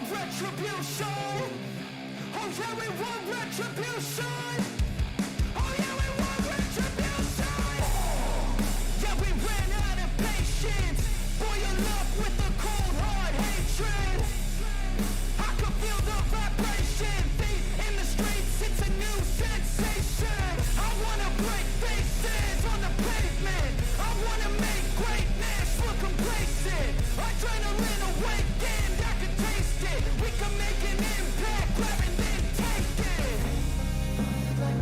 want retribution. Oh yeah, we want retribution. Oh yeah, we want retribution. Yeah, we ran out of patience. Boil up with the cold hard hatred. I can feel the vibration. Feet in the streets, it's a new sensation. I wanna break faces on the pavement. I wanna make greatness look complacent. Adrenaline awakened, I can taste it. We can make an impact, grab and then take it.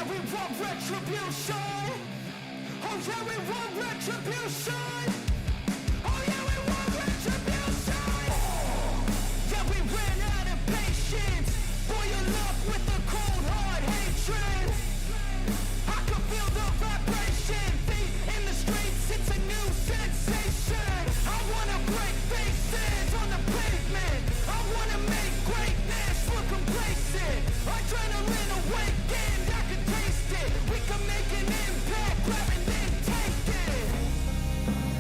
we want retribution. Oh yeah, we want retribution. Oh yeah, we want retribution. Yeah, we ran out of patience. Boil up with the cold hard hatred. I can feel the vibration. Feet in the streets, it's a new sensation. I wanna break faces on the pavement. I wanna make greatness look complacent. Adrenaline awakened, I can taste it. We can make an impact, grab and then take it.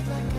Like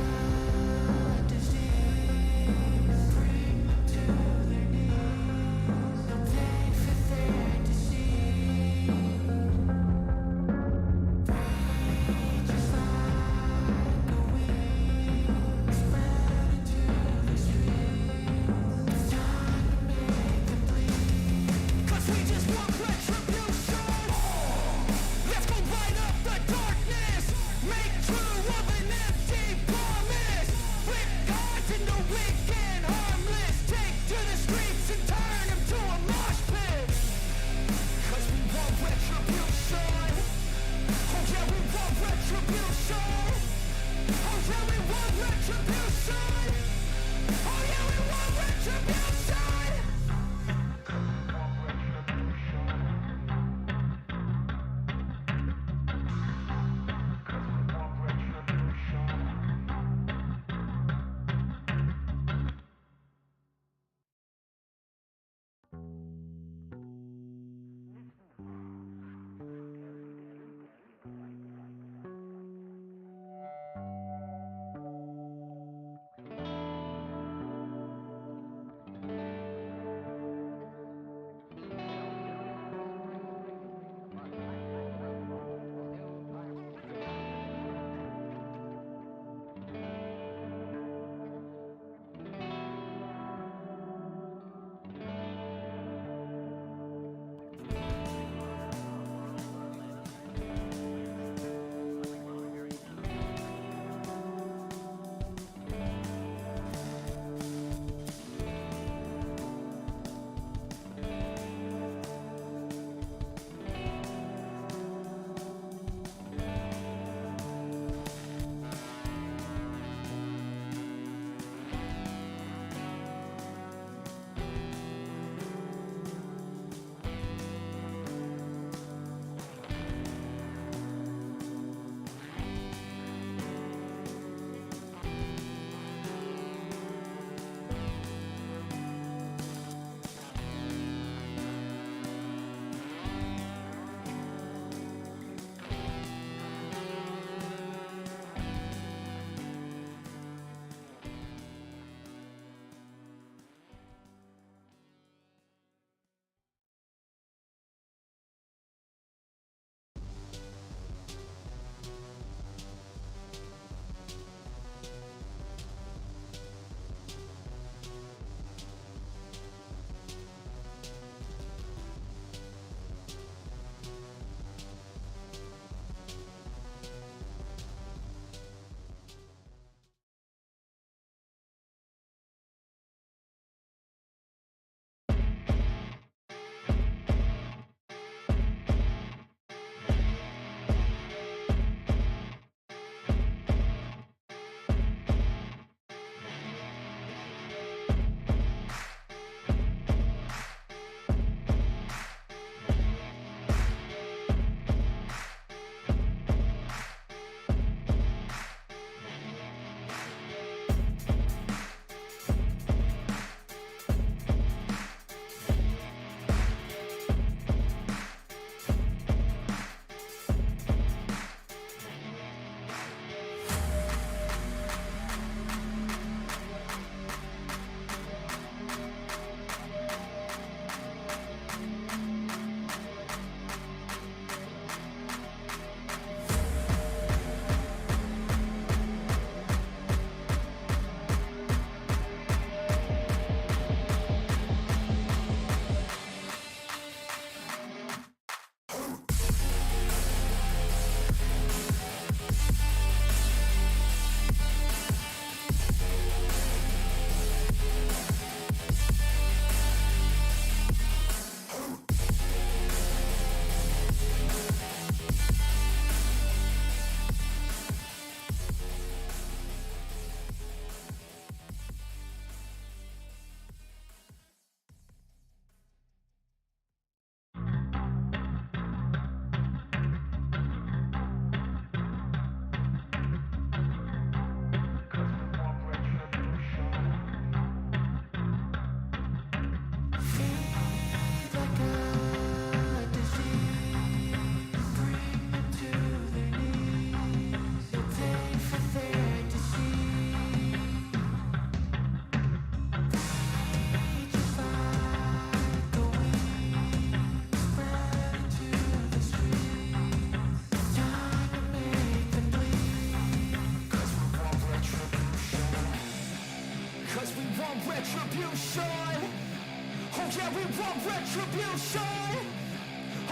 Cause we want retribution. Oh yeah, we want retribution.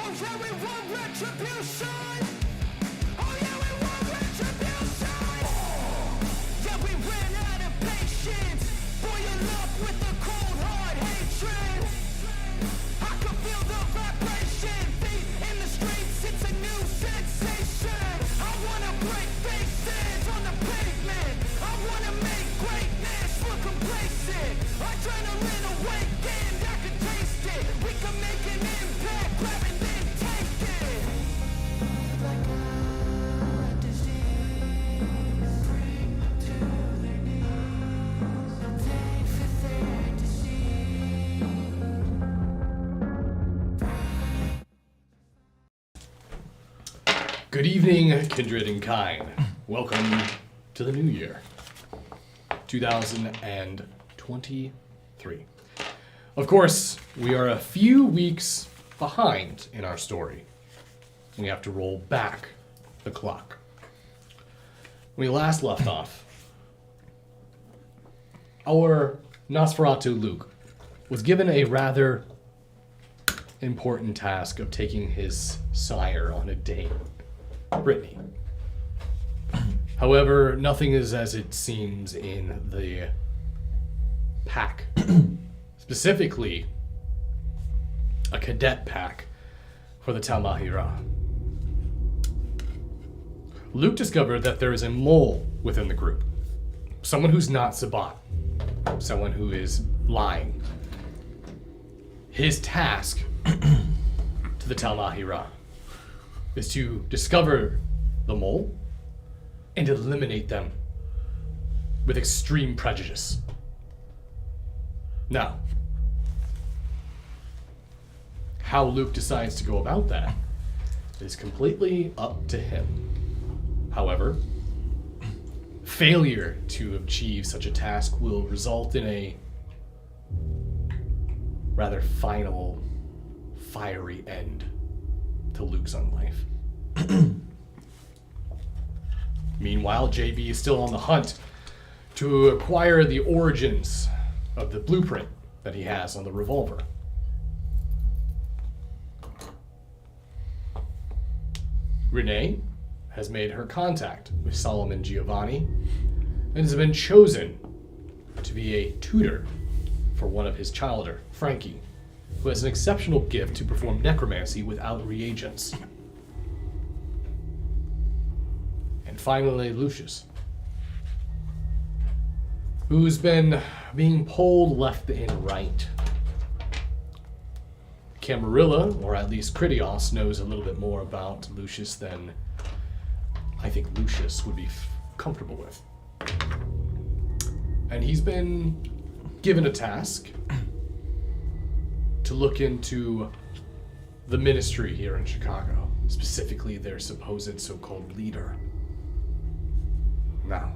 Oh yeah, we want retribution. Oh yeah, we want retribution. Yeah, we ran out of patience. Boil up with the cold hard hatred. I can feel the vibration. Feet in the streets, it's a new sensation. I wanna break faces on the pavement. I wanna make greatness look complacent. Adrenaline awakened, I can taste it. We can make an impact, grab and then take it. Like a disease, bring to their knees. Thanks for their disease. Good evening, kindred and kind. Welcome to the new year, 2023. Of course, we are a few weeks behind in our story. We have to roll back the clock. When we last left off, our Nosferatu Luke was given a rather important task of taking his sire on a date. Brittany. However, nothing is as it seems in the pack. Specifically, a cadet pack for the Talmahira. Luke discovered that there is a mole within the group. Someone who's not Sabat. Someone who is lying. His task to the Talmahira is to discover the mole and eliminate them with extreme prejudice. Now, how Luke decides to go about that is completely up to him. However, failure to achieve such a task will result in a rather final, fiery end to Luke's own life. Meanwhile, JB is still on the hunt to acquire the origins of the blueprint that he has on the revolver. Renee has made her contact with Solomon Giovanni and has been chosen to be a tutor for one of his childer, Frankie, who has an exceptional gift to perform necromancy without reagents. And finally, Lucius, who's been being pulled left and right. Camarilla, or at least Critios, knows a little bit more about Lucius than I think Lucius would be comfortable with. And he's been given a task to look into the ministry here in Chicago, specifically their supposed so-called leader. Now,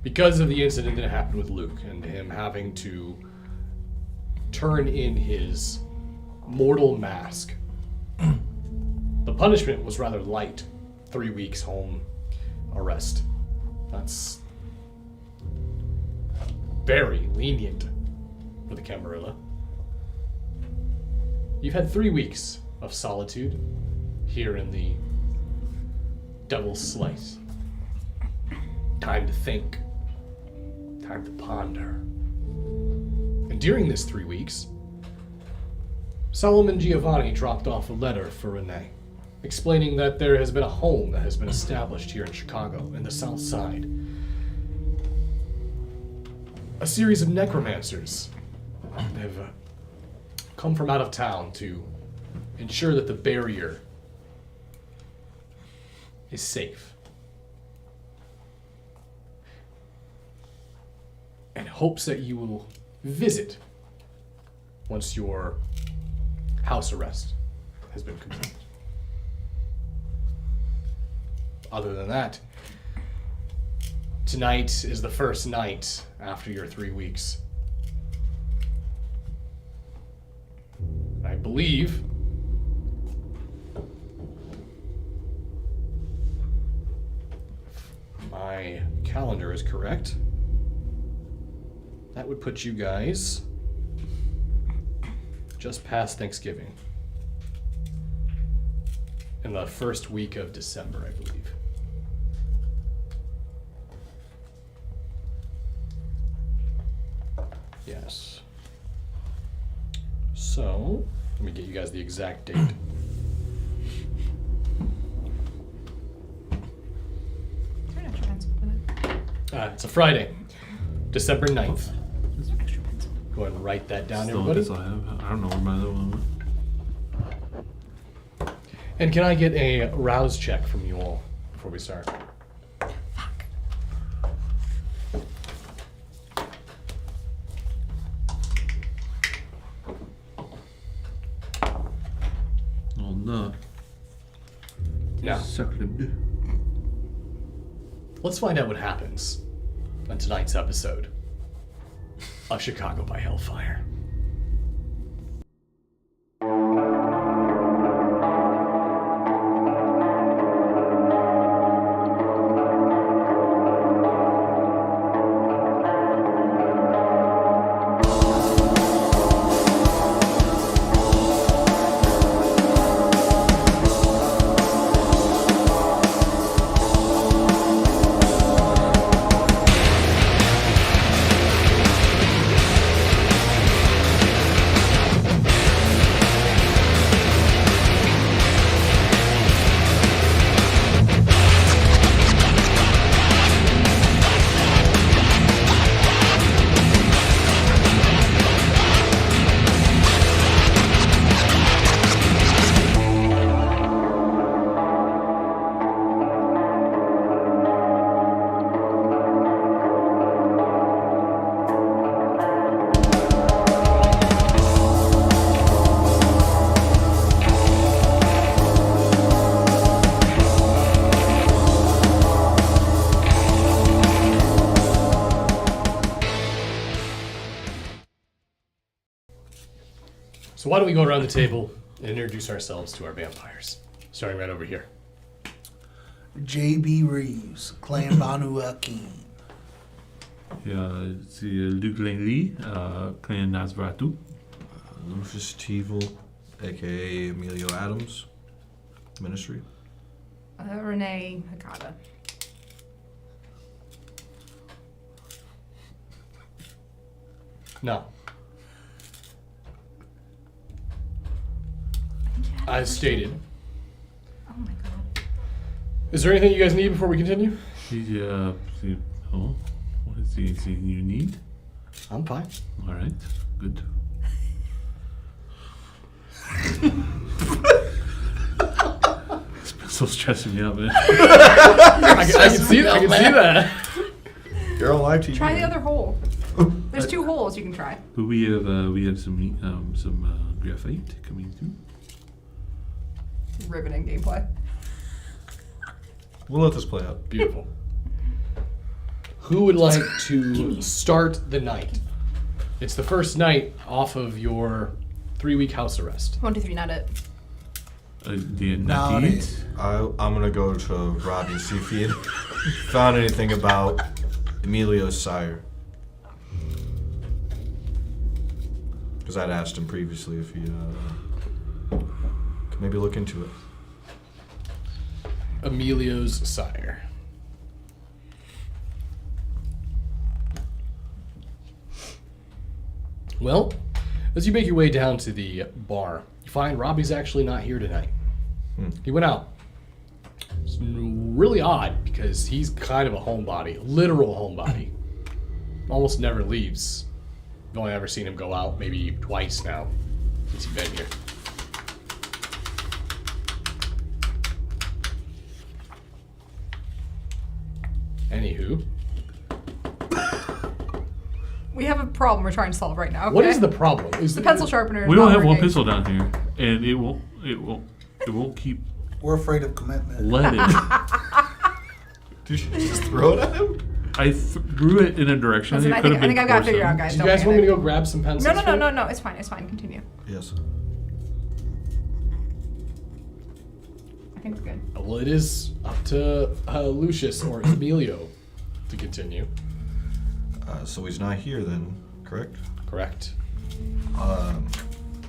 because of the incident that happened with Luke and him having to turn in his mortal mask, the punishment was rather light. 3 weeks home arrest. That's very lenient for the Camarilla. You've had 3 weeks of solitude here in the Devil's Slice. Time to think. Time to ponder. And during this 3 weeks, Solomon Giovanni dropped off a letter for Renee, explaining that there has been a home that has been established here in Chicago, in the South Side. A series of necromancers have come from out of town to ensure that the barrier is safe. And hopes that you will visit once your house arrest has been completed. Other than that, tonight is the first night after your 3 weeks. I believe my calendar is correct. That would put you guys just past Thanksgiving. In the first week of December, I believe. Yes. So, let me get you guys the exact date. Is there an extra pencil in it? It's a Friday, December 9th. Is there an extra pencil? Go ahead and write that down, Still, everybody. that's all I have. I don't know where my other one went. And can I get a rouse check from you all before we start? Oh no. Now, Suckled. let's find out what happens on tonight's episode of Chicago by Hellfire. So why don't we go around the table and introduce ourselves to our vampires, starting right over here. J.B. Reeves, Clan Banu Akin. Ja, c'est Luc Langley, Clan Nosferatu. Rufus Teevil, aka Emilio Adams, Ministry. Renee Hakata. Now, as stated, Oh my god. is there anything you guys need before we continue? Oh, what is the thing you need? I'm fine. All right, good. It's been so stressing me out, man. I can see that. I can see that. You're on live TV. Try the other hole. There's 2 holes you can try. But we have some graphite coming through. Riveting gameplay. We'll let this play out. Beautiful. Who would like to start the night? It's the first night off of your 3-week house arrest. 1, 2, 3, not it. The Not Nakid. I'm gonna go to Robbie and see if he had found anything about Emilio's sire. Because I'd asked him previously if he could maybe look into it. Emilio's sire. Well, as you make your way down to the bar, you find Robbie's actually not here tonight. He went out. It's really odd because he's kind of a homebody, literal homebody. Almost never leaves. I've only ever seen him go out maybe twice now since he's been here. Anywho, We have a problem we're trying to solve right now. Okay? what is the problem? Is The pencil sharpener is We don't not have one working. pencil down here, and it won't keep We're afraid of commitment. leading. Did you just throw it at him? I threw it in a direction. Listen, it I could think, have I been think I've got to figure porcelain. out, guys. Do you Don't guys want me to panic. go grab some pencils? No, no, for no, you? no, no. It's fine. It's fine. Continue. Yes. I think we're good. Well, it is up to Lucius or Emilio to continue. So he's not here then. correct? Correct.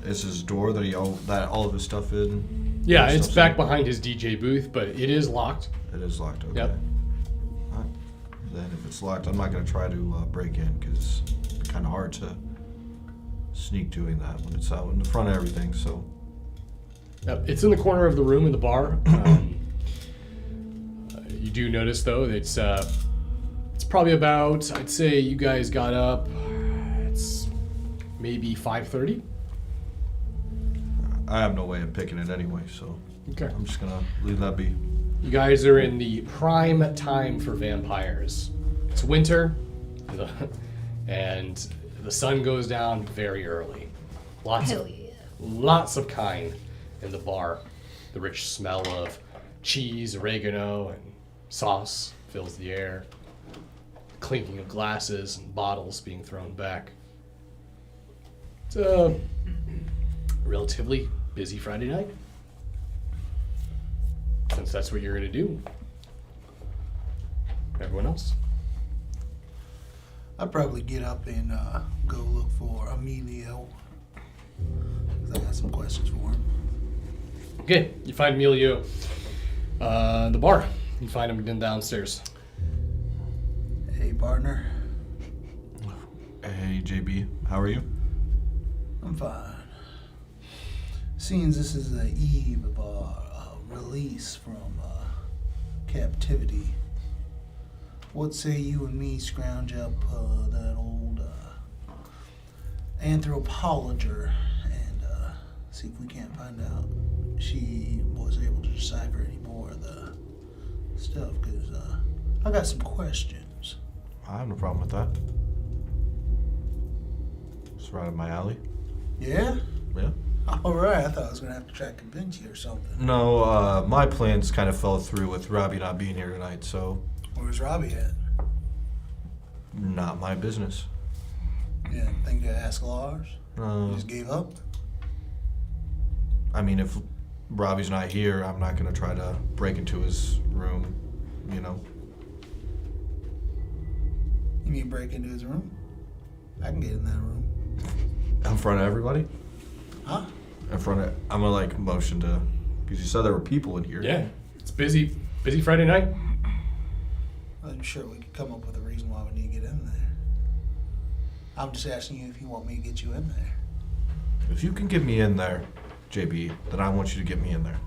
Is his door that all of his stuff in? Yeah, His it's stuff's back in? behind his DJ booth, but it is locked. It is locked. Okay. Yep. All right. Then if it's locked, I'm not gonna try to break in because it's kind of hard to sneak doing that when it's out in the front of everything. So. Yep, it's in the corner of the room in the bar. You do notice though it's probably about, I'd say you guys got up. It's maybe 5:30. I have no way of picking it anyway, so Okay. I'm just gonna leave that be. You guys are in the prime time for vampires. It's winter, and the sun goes down very early. Lots of kind in the bar. The rich smell of cheese, oregano, and sauce fills the air. Clinking of glasses and bottles being thrown back. It's a relatively busy Friday night. Since that's what you're going to do. Everyone else? I'd probably get up and go look for Emilio. 'Cause I got some questions for him. Okay, you find Emilio in the bar. You find him downstairs. Hey, partner. Hey JB, how are you? I'm fine. Seeing this is the eve of our release from captivity, what say you and me scrounge up that old anthropologer and see if we can't find out if she was able to decipher any more of the stuff, because I got some questions. I have no problem with that. It's right up my alley. Yeah? Yeah. All right, I thought I was going to have to try to convince you or something. No, my plans kind of fell through with Robbie not being here tonight, so Where's Robbie at? not my business. You didn't think to ask Lars? You just gave up? I mean, if Robbie's not here, I'm not going to try to break into his room, you know. You mean break into his room? I can get in that room. In front of everybody? Huh? In front of, I'm gonna like motion to, because you said there were people in here. Yeah, it's busy Friday night. I'm sure we could come up with a reason why we need to get in there. I'm just asking you if you want me to get you in there. If you can get me in there, JB, then I want you to get me in there.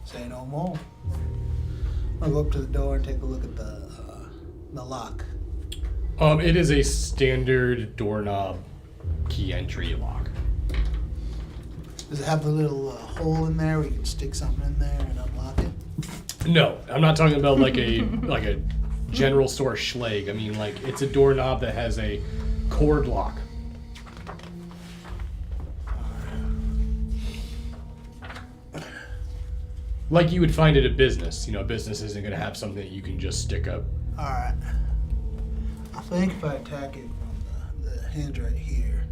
Say no more. I'll go up to the door and take a look at the lock. It is a standard doorknob key entry lock. Does it have the little hole in there where you can stick something in there and unlock it? No, I'm not talking about like a general store schlag. I mean, like, it's a doorknob that has a cord lock. Like you would find at a business. You know, a business isn't going to have something that you can just stick up. All right. I think if I attack it from the hinge right here,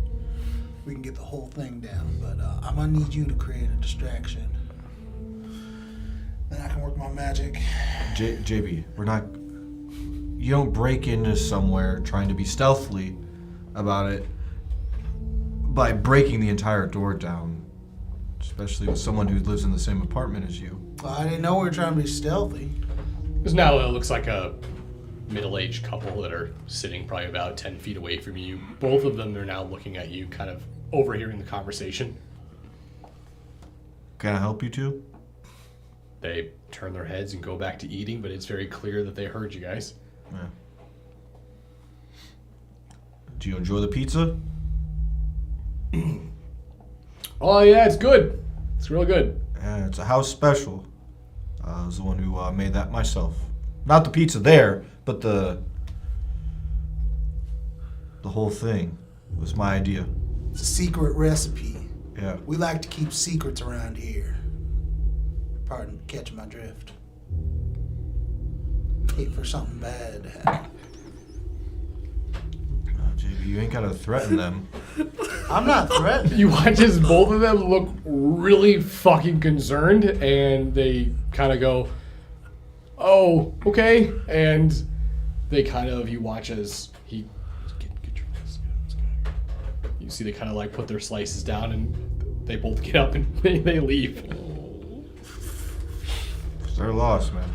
we can get the whole thing down. But I'm gonna need you to create a distraction. Then I can work my magic. JB, we're not. You don't break into somewhere trying to be stealthily about it by breaking the entire door down, especially with someone who lives in the same apartment as you. Well, I didn't know we were trying to be stealthy. Because now it looks like a middle-aged couple that are sitting probably about 10 feet away from you. Both of them are now looking at you, kind of overhearing the conversation. Can I help you two? They turn their heads and go back to eating, but it's very clear that they heard you guys. Yeah. Do you enjoy the pizza? Oh, yeah, it's good. It's real good. Yeah, it's a house special. I was the one who made that myself. Not the pizza there, but the whole thing was my idea. It's a secret recipe. Yeah. We like to keep secrets around here. Pardon catching my drift. Hate for something bad to happen. JB, you ain't gotta threaten them. I'm not threatening. You watch as both of them look really fucking concerned, and they kind of go, oh, okay. And they kind of, you watch as he, get your You see they kind of like put their slices down and they both get up and they leave. It's their loss, man.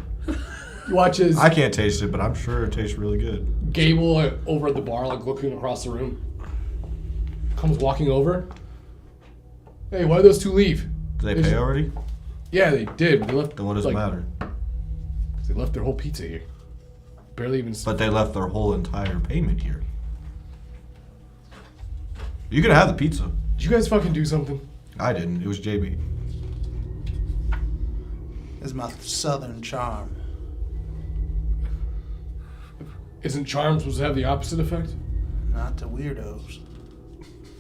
You watch as I can't taste it, but I'm sure it tastes really good. Gable, over at the bar, like looking across the room, comes walking over. Hey, why did those two leave? Did they pay already? Yeah, they did. But they left. Then what does it matter? They left their whole pizza here. Barely even. But they left their whole entire payment here. You could have the pizza. Did you guys fucking do something? I didn't. It was JB. It's my southern charm. Isn't charm supposed to have the opposite effect? Not to weirdos.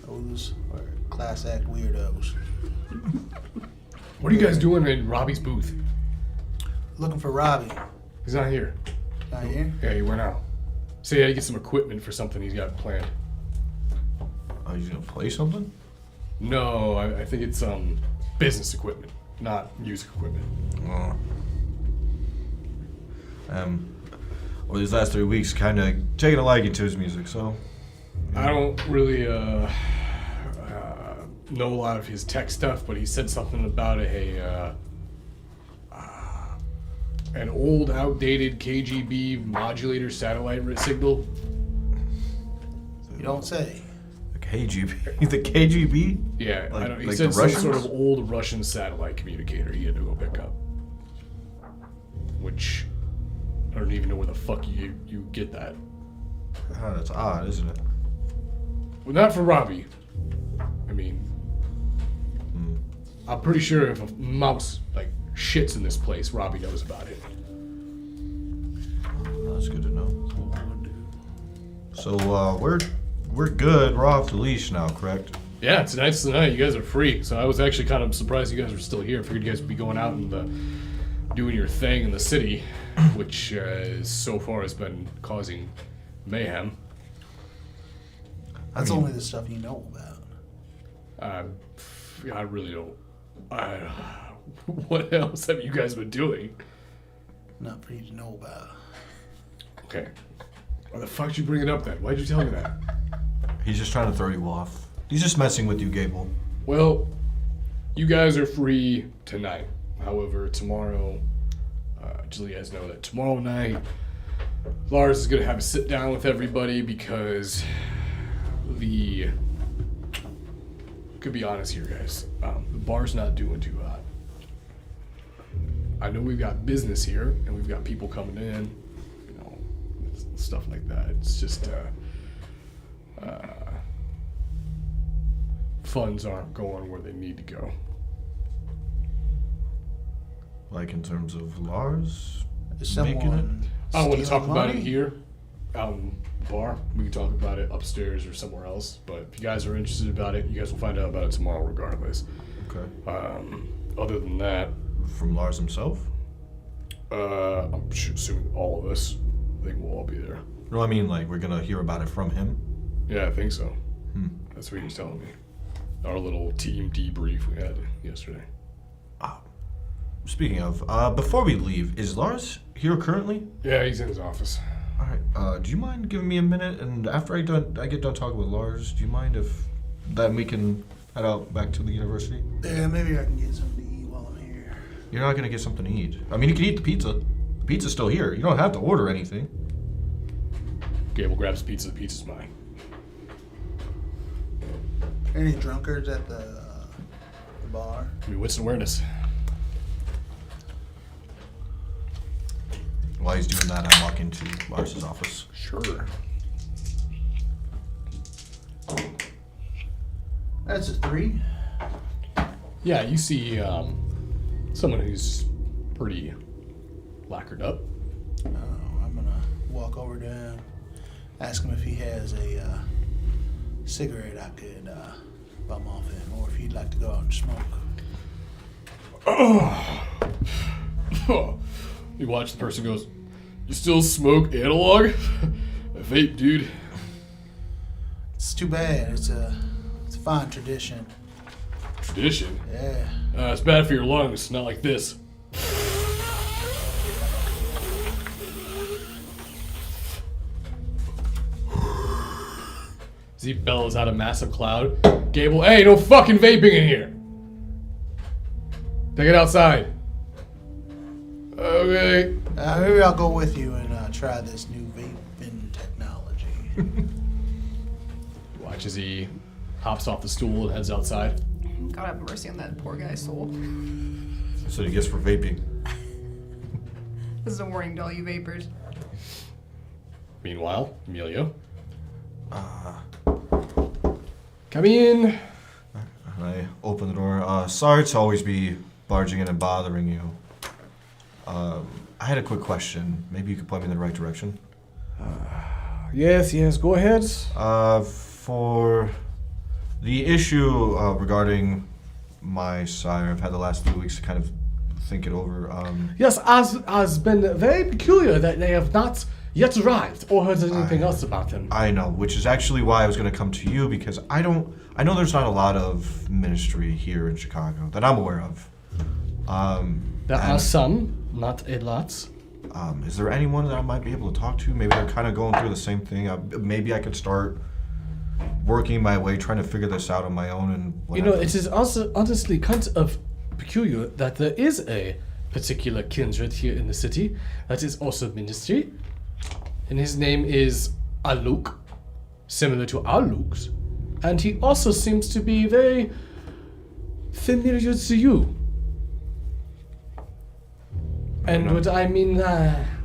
Those are class act weirdos. What are you guys doing in Robbie's booth? Looking for Robbie. He's not here. Not here? Yeah, he went out. So he had to get some equipment for something he's got planned. Oh, he's gonna play something? No, I think it's business equipment, not music equipment. Oh. Well, these last 3 weeks, kind of taking a liking to his music, so. I don't really know a lot of his tech stuff, but he said something about an old, outdated KGB modulator satellite signal. You don't say. The KGB? The KGB? Yeah, Like- I don't. He like said the some Russians? sort of old Russian satellite communicator he had to go pick up. Which I don't even know where the fuck you get that. Oh, that's odd, isn't it? Well, not for Robbie. I mean, I'm pretty sure if a mouse like shits in this place, Robbie knows about it. That's good to know. So, we're good. We're off the leash now, correct? Yeah, tonight's the night. You guys are free. So I was actually kind of surprised you guys were still here. I figured you guys would be going out and doing your thing in the city, which so far has been causing mayhem. That's only the stuff you know about. I really don't. What else have you guys been doing? Not for you to know about. Okay. Why the fuck did you bring it up then? Why'd you tell me that? He's just trying to throw you off. He's just messing with you, Gable. Well, you guys are free tonight. However, tomorrow, just let you guys know that tomorrow night, Lars is going to have a sit down with everybody because could be honest here, guys. The bar's not doing too hot. I know we've got business here and we've got people coming in, stuff like that. It's just funds aren't going where they need to go. Like in terms of Lars Is making someone I don't want to talk stealing about it money? here out in the bar. We can talk about it upstairs or somewhere else. But if you guys are interested about it, you guys will find out about it tomorrow regardless. Okay. Other than that, From Lars himself? I'm assuming all of us, I think we'll all be there. No, I mean, like, we're gonna hear about it from him. Yeah, I think so. That's what he was telling me. Our little team debrief we had yesterday. Speaking of, before we leave, is Lars here currently? Yeah, he's in his office. All right. Do you mind giving me a minute? And after I get done talking with Lars, do you mind if then we can head out back to the university? Yeah, maybe I can get something to eat while I'm here. You're not gonna get something to eat. I mean, you can eat the pizza. The pizza's still here. You don't have to order anything. Gable grabs pizza. The pizza's mine. Any drunkards at the bar? Give me wits and awareness. While he's doing that, I walk into Lars's office. Sure. That's a 3. Yeah, you see someone who's pretty lacquered up. I'm gonna walk over to him, ask him if he has a cigarette I could bum off him, or if he'd like to go out and smoke. You watch the person goes, "You still smoke analog?" I vape, dude. It's too bad. It's a fine tradition. Tradition. Yeah. It's bad for your lungs, not like this. As he bellows out a massive cloud. Gable, hey, no fucking vaping in here. Take it outside. Okay. Maybe I'll go with you and try this new vaping technology. Watch as he hops off the stool and heads outside. God have mercy on that poor guy's soul. So he gets for vaping. This is a warning to all you vapors. Meanwhile, Emilio. Come in. And I open the door. Sorry to always be barging in and bothering you. I had a quick question. Maybe you could point me in the right direction. Yes, go ahead. For the issue regarding my sire, I've had the last 3 weeks to kind of think it over. Yes, has been very peculiar that they have not yet arrived or heard anything else about them. I know, which is actually why I was going to come to you, because I know there's not a lot of ministry here in Chicago that I'm aware of. There are some, not a lot. Is there anyone that I might be able to talk to? Maybe they're kind of going through the same thing. Maybe I could start working my way, trying to figure this out on my own. And whatever. It is also honestly kind of peculiar that there is a particular kindred here in the city that is also ministry. And his name is Aluk, similar to our Luke's. And he also seems to be very familiar to you. And what I mean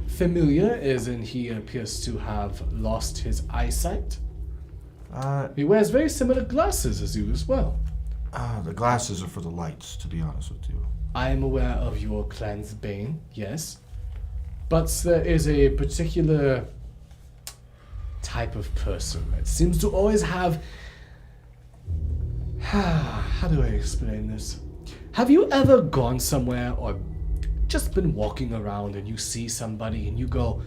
familiar is in he appears to have lost his eyesight. He wears very similar glasses as you as well. The glasses are for the lights, to be honest with you. I am aware of your clan's bane, yes. But there is a particular type of person that seems to always have... How do I explain this? Have you ever gone somewhere or just been walking around and you see somebody and you go,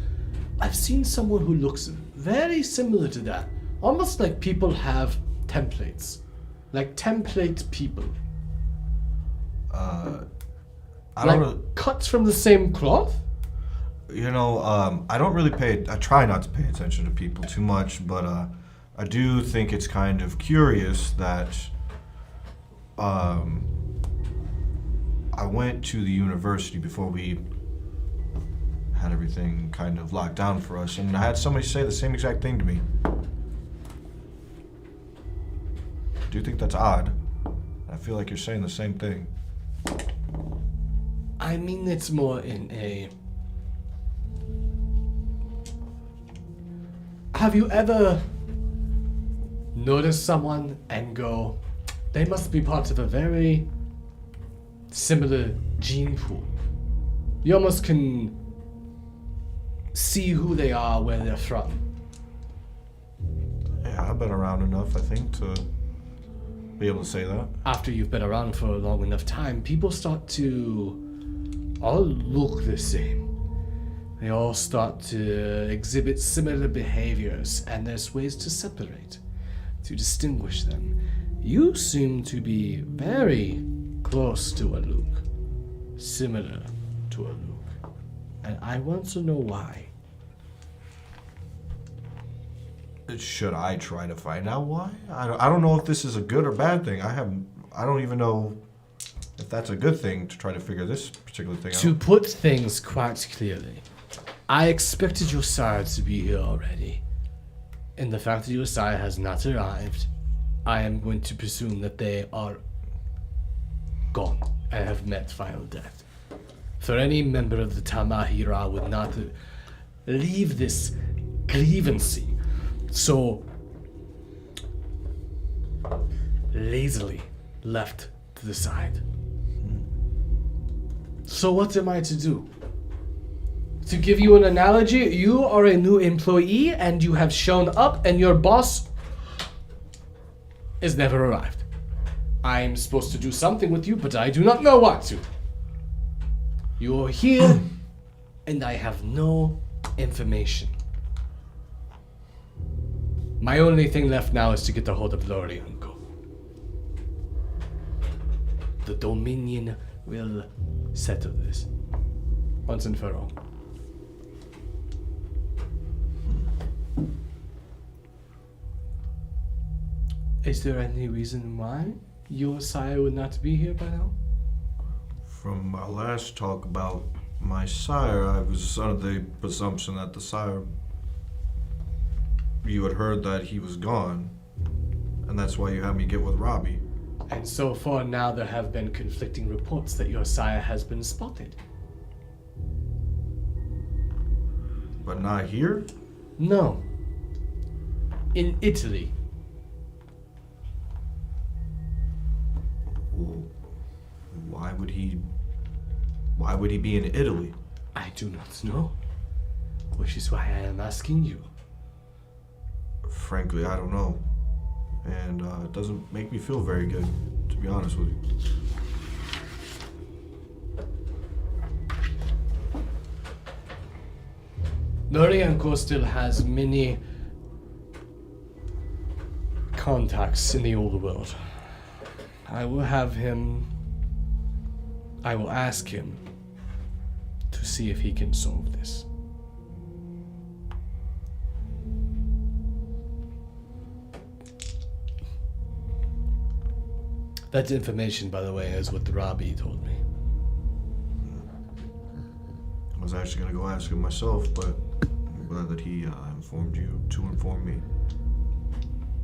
I've seen someone who looks very similar to that. Almost like people have templates. Like template people. I like don't really, cuts from the same cloth? I don't really I try not to pay attention to people too much, but I do think it's kind of curious that I went to the university before we had everything kind of locked down for us, and I had somebody say the same exact thing to me. I do think that's odd. I feel like you're saying the same thing. I mean, it's more in a... Have you ever noticed someone and go, they must be part of a very similar gene pool? You almost can see who they are, where they're from. Yeah, I've been around enough, I think, to be able to say that. After you've been around for a long enough time, people start to all look the same. They all start to exhibit similar behaviors, and there's ways to separate, to distinguish them. You seem to be very close to a Luke, similar to a Luke, and I want to know why. Should I try to find out why? I don't know if this is a good or bad thing. I don't even know if that's a good thing to try to figure this particular thing out. To put things quite clearly, I expected your sire to be here already. And the fact that your sire has not arrived, I am going to presume that they are gone and have met final death. For any member of the Tamahira would not leave this grievancy so lazily left to the side. So what am I to do? To give you an analogy, you are a new employee and you have shown up and your boss has never arrived. I'm supposed to do something with you, but I do not know what to. You're here and I have no information. My only thing left now is to get a hold of Lori and go. The Dominion will settle this once and for all. Is there any reason why your sire would not be here by now? From our last talk about my sire, I was under the presumption that the sire, you had heard that he was gone, and that's why you had me get with Robbie. And so far now there have been conflicting reports that your sire has been spotted. But not here? No. In Italy. Well, why would he be in Italy? I do not know. Which is why I am asking you. Frankly, I don't know. And it doesn't make me feel very good, to be honest with you. Norianko still has many contacts in the old world. I will ask him to see if he can solve this. That information, by the way, is what the Robbie told me. I was actually going to go ask him myself, but I'm glad that he informed you to inform me.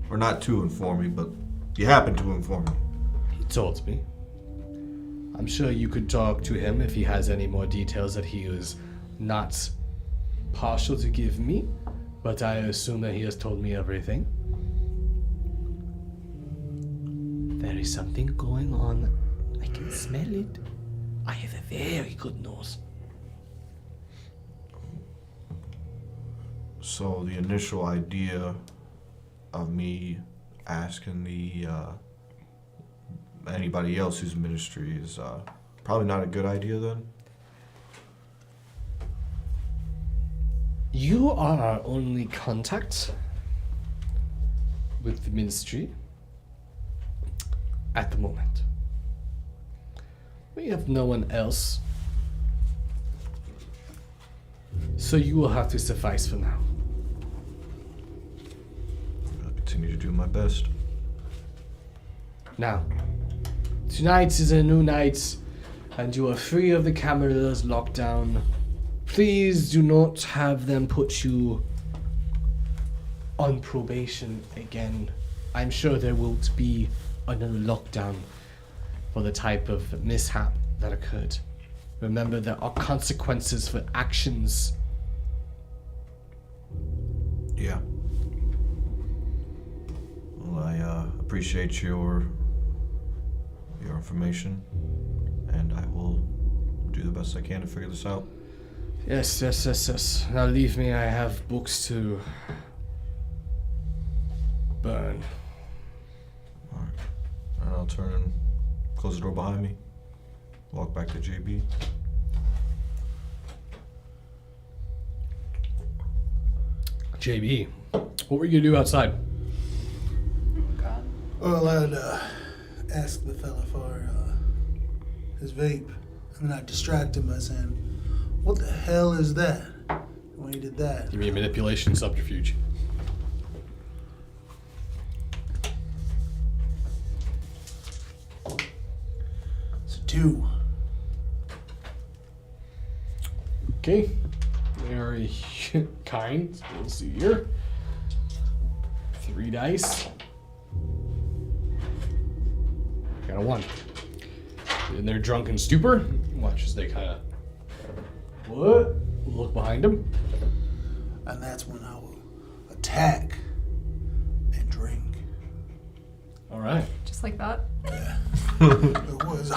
Or not to inform me, but you happened to inform me. He told me. I'm sure you could talk to him if he has any more details that he is not partial to give me, but I assume that he has told me everything. There is something going on. I can smell it. I have a very good nose. So the initial idea of me asking anybody else who's in ministry is probably not a good idea then? You are our only contact with the ministry at the moment. We have no one else. So you will have to suffice for now. I'll continue to do my best. Now, tonight is a new night, and you are free of the cameras locked down. Please do not have them put you on probation again. I'm sure there won't be another lockdown for the type of mishap that occurred. Remember, there are consequences for actions. Yeah. Well, I appreciate your information, and I will do the best I can to figure this out. Yes. Now leave me, I have books to burn. Alright. And I'll turn and close the door behind me. Walk back to JB. JB, what were you gonna do outside? God. Well, I'd ask the fella for his vape, and then I'd distract him by saying, "What the hell is that?" And when he did that, Give me a manipulation subterfuge. it's a 2. Okay. Very kind. Let's see here. 3 dice. Got a 1. In their drunken stupor, watch as they kind of look behind them. And that's when I will attack and drink. All right. Just like that. It was.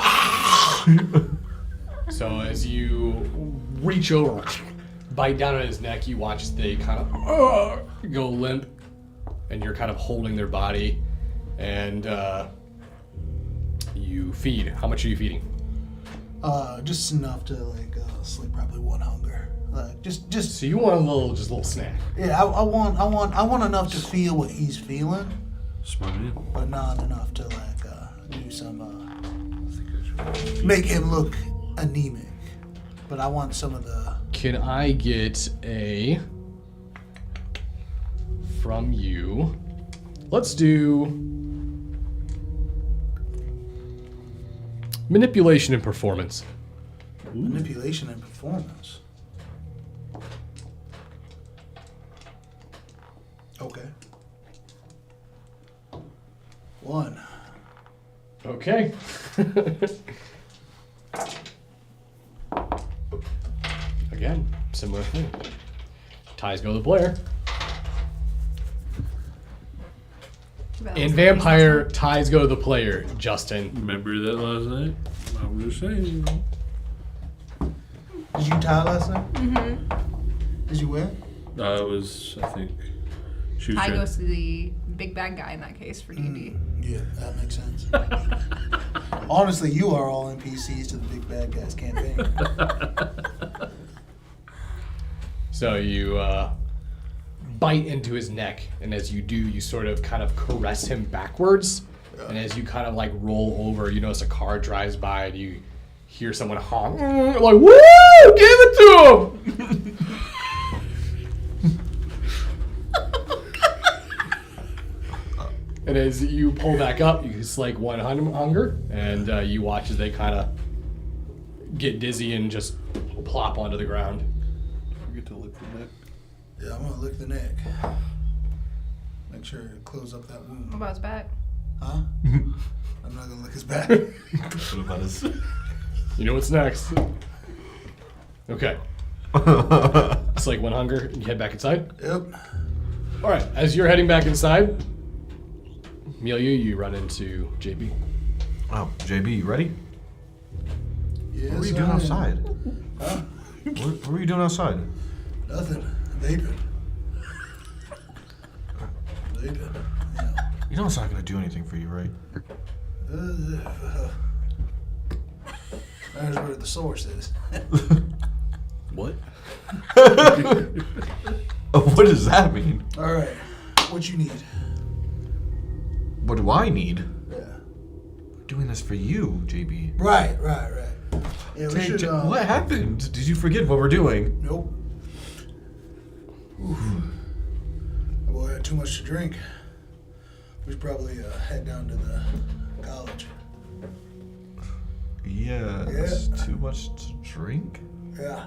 So as you reach over, bite down on his neck, you watch as they kind of go limp, and you're kind of holding their body, and you feed. How much are you feeding? Just enough to sleep probably one hunger. Just So you want a little snack. yeah. I want enough to feel what he's feeling, Smart idea. but not enough to do some make him look anemic. But I want some of the. Can I get a from you? Let's do Manipulation and performance. Manipulation and performance. Okay. 1. Okay. Again, similar thing. Ties go to the player. In Vampire, ties go to the player, Justin. Remember that last night? I was just saying. Did you tie last night? Mm-hmm. Did you win? I think. She was Ty trying- goes to the big bad guy in that case for D&D. Yeah, that makes sense. Honestly, you are all NPCs to the Big Bad Guys campaign. So you bite into his neck, and as you do, you sort of kind of caress him backwards. And as you kind of like roll over, you notice a car drives by, and you hear someone honk, like, "Woo! Give it to him!" And as you pull back up, you just like one hunger, and you watch as they kind of get dizzy and just plop onto the ground. Forget to lick the neck. Yeah, I'm gonna lick the neck. Make sure to close up that What wound. about his back? Huh? I'm not gonna lick his back. What about his? You know what's next. Okay. It's like one hunger, and you head back inside. Yep. All right, as you're heading back inside, Amelia, you run into JB. Oh, JB, you ready? Yes, What were you I doing am. outside? Huh? What were you doing outside? Nothing. Vaping. Vaping. Yeah. You know it's not gonna do anything for you, right? That's where the source is. What? What does that mean? All right. What you need? What do I need? Yeah. We're doing this for you, JB. Right. Yeah, we should. What happened? Did you forget what we're doing? Nope. Oof. That boy had too much to drink. We should probably head down to the college. Yeah, Yeah. it's too much to drink. Yeah.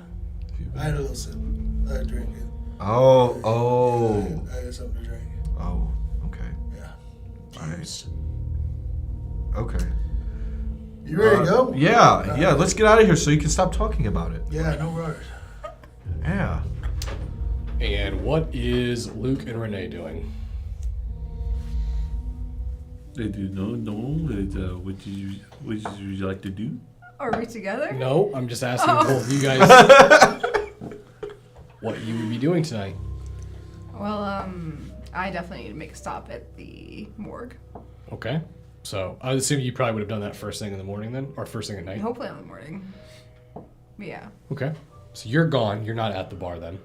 I had a little sip. I had to drink it. Oh. I had something to drink. Oh, okay. Yeah. Alright. Juiced. Okay. You ready to go? Yeah, let's get out of here so you can stop talking about it. Yeah, no rush. Yeah. And what is Luke and Renee doing? They do not know. What did you like to do? Are we together? No, I'm just asking both of you guys what you would be doing tonight. Well, I definitely need to make a stop at the morgue. Okay. So I would assume you probably would have done that first thing in the morning then, or first thing at night. Hopefully in the morning. But yeah. Okay. So you're gone. You're not at the bar then.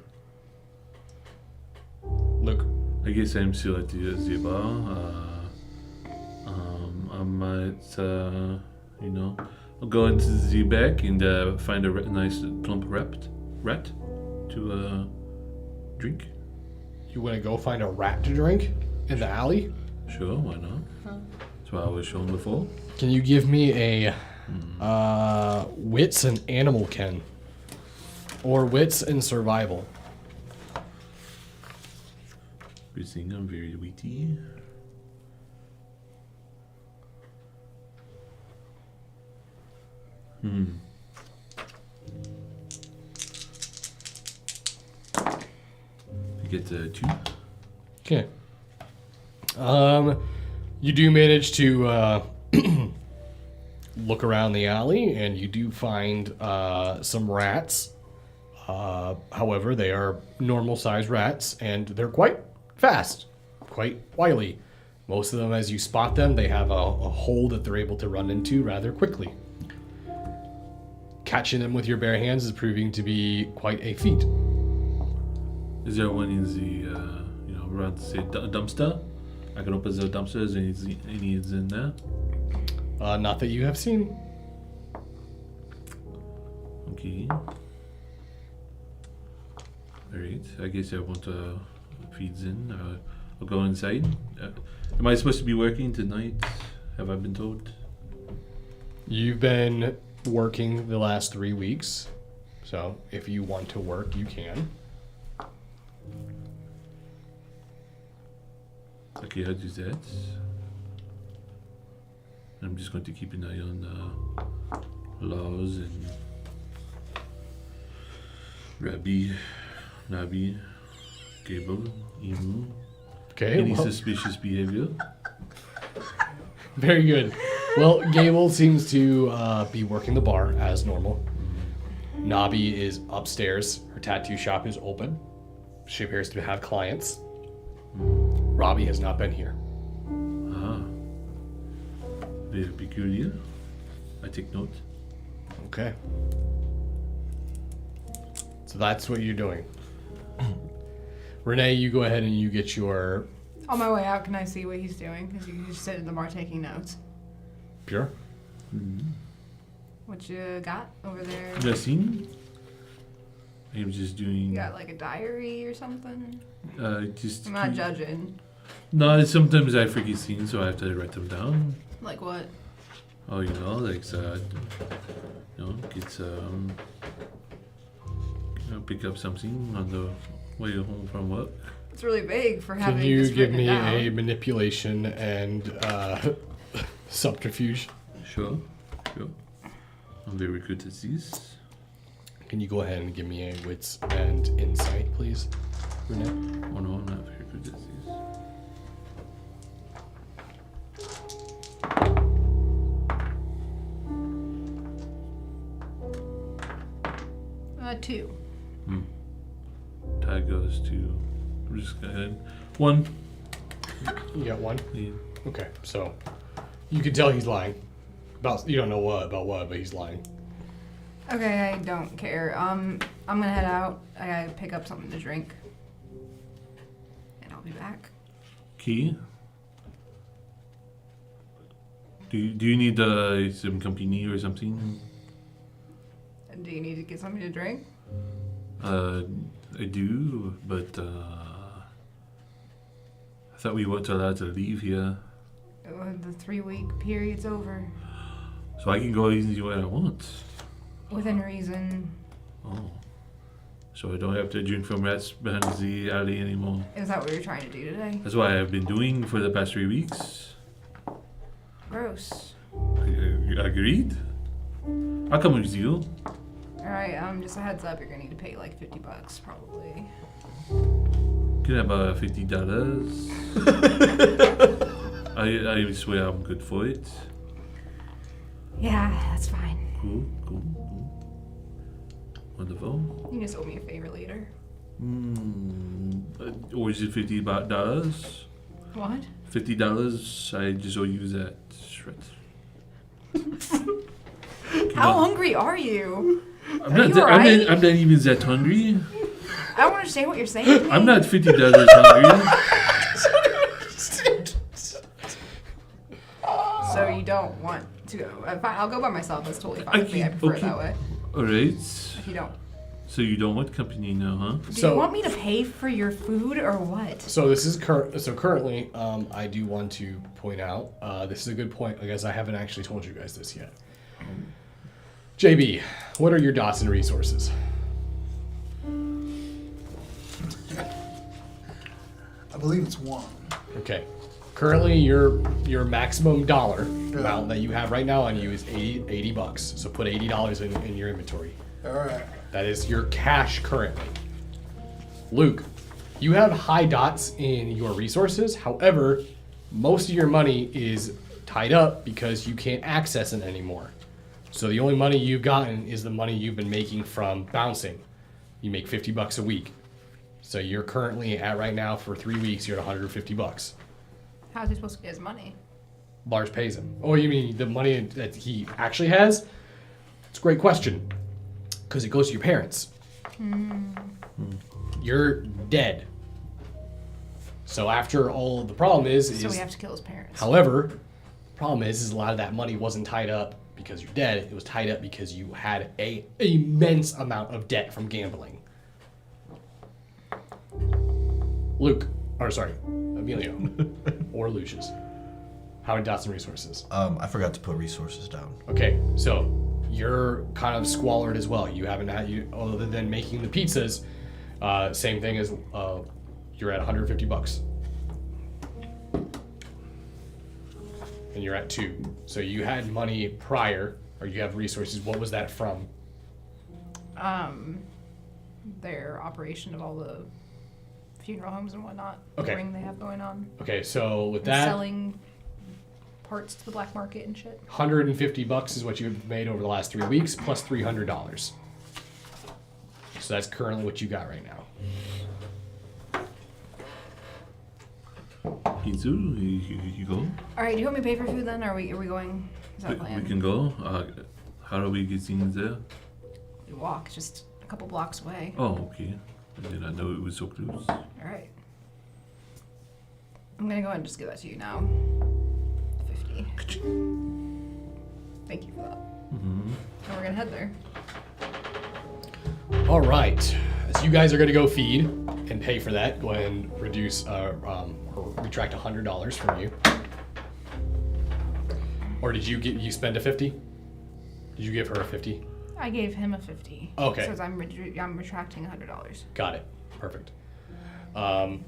Luke. I guess I'm still at the bar. I might, I'll go into the back and find a nice plump rat to drink. You want to go find a rat to drink in the alley? Sure, why not? That's what I was shown before. Can you give me a wits and animal ken? Or wits and survival? You think I'm very witty? You get 2. Okay. You do manage to look around the alley, and you do find some rats. However, they are normal-sized rats, and they're quite fast, quite wily. Most of them, as you spot them, they have a hole that they're able to run into rather quickly. Catching them with your bare hands is proving to be quite a feat. Is there one in the, around the dumpster? I can open the dumpster. Is any is in there? Not that you have seen. Okay. Alright, I guess I want feeds in. I'll go inside. Am I supposed to be working tonight? Have I been told? You've been working the last 3 weeks, so if you want to work, you can. Okay, I'll do that. I'm just going to keep an eye on laws and Rabbi, Nabi, Gable, Emu. Okay. Any well, suspicious behavior? very good. Well, Gable seems to be working the bar as normal. Nabi is upstairs. Her tattoo shop is open. She appears to have clients. Robbie has not been here. Ah. Very peculiar. I take note. Okay. So that's what you're doing. Renee, you go ahead and you get your On my way out, can I see what he's doing? Because you just sit in the bar taking notes. pure. What you got over there? Nothing. I'm just You doing. got like a diary or something? Just. I'm not judging. No, sometimes I forget things, so I have to write them down. Like what? Oh, like it's pick up something on the way home from work. It's really vague for having Can you just give written me it down. a manipulation and subterfuge? Sure. I'm very good at these. Can you go ahead and give me a wits and insight, please, Renee? Oh no, I'm not very good at these. 2. Tag goes to. I'm just go ahead. 1. You got 1? Yeah. Okay, so you can tell he's lying. You don't know about what, but he's lying. Okay, I don't care. I'm gonna head out. I gotta pick up something to drink. And I'll be back. Key. Do you need some company or something? And do you need to get something to drink? I do, but I thought we weren't allowed to leave here, The 3-week period's over. so I can go easy where I want. Within reason. Oh, so I don't have to drink from rats behind the alley anymore. Is that what you're trying to do today? That's what I've been doing for the past 3 weeks. Gross. Agreed. I'll come with you. Alright, just a heads up, you're gonna need to pay like $50 probably. Can I have $50? I swear I'm good for it. Yeah, that's fine. Cool. Wonderful. You just owe me a favor later. Or is it $50? What? $50? I just owe you that. How hungry are you? I'm Are not. you That, alright? I'm not even that hungry. I don't understand what you're saying to me. I'm not $50 hungry. So you don't want to go. Fine, I'll go by myself. That's totally fine with me. I prefer it that way. All right. If you don't. So you don't want company now, huh? Do So- you want me to pay for your food or what? So this is currently, I do want to point out, this is a good point because I haven't actually told you guys this yet. JB, what are your dots and resources? I believe it's 1. Okay. Currently, your maximum dollar amount that you have right now on you is $80. So put $80 in your inventory. All right. That is your cash currently. Luke, you have high dots in your resources. However, most of your money is tied up because you can't access it anymore. So the only money you've gotten is the money you've been making from bouncing. You make $50 a week. So you're currently at right now for 3 weeks, you're at $150. How's he supposed to get his money? Lars pays him. Oh, you mean the money that he actually has? It's a great question. Because it goes to your parents. You're dead. So after all, the problem is So we have to kill his parents. however, the problem is a lot of that money wasn't tied up because you're dead. It was tied up because you had a immense amount of debt from gambling. Emilio, or Lucius. How many dots and resources? I forgot to put resources down. Okay, so you're kind of squalid as well. You haven't had other than making the pizzas. Same thing as you're at $150, and you're at 2. So you had money prior, or you have resources. What was that from? Their operation of all the funeral homes and whatnot. Okay. The ring they have going on. Okay, so with And that, selling parts to the black market and shit. $150 is what you've made over the last 3 weeks, plus $300. So that's currently what you got right now. Kizu, you go? All right, do you want me to pay for food then, or are we going? Is that We, the plan? we can go. How do we get in there? We walk just a couple blocks away. Oh, okay. I did not know it was so close. All right. I'm gonna go ahead and just give that to you now. 50. Thank you for that. And we're gonna head there. All right. So you guys are going to go feed and pay for that. Go ahead and reduce, or retract $100 from you. Or did you spend a 50? Did you give her a 50? I gave him a 50. Okay. So I'm retracting $100. Got it. Perfect. The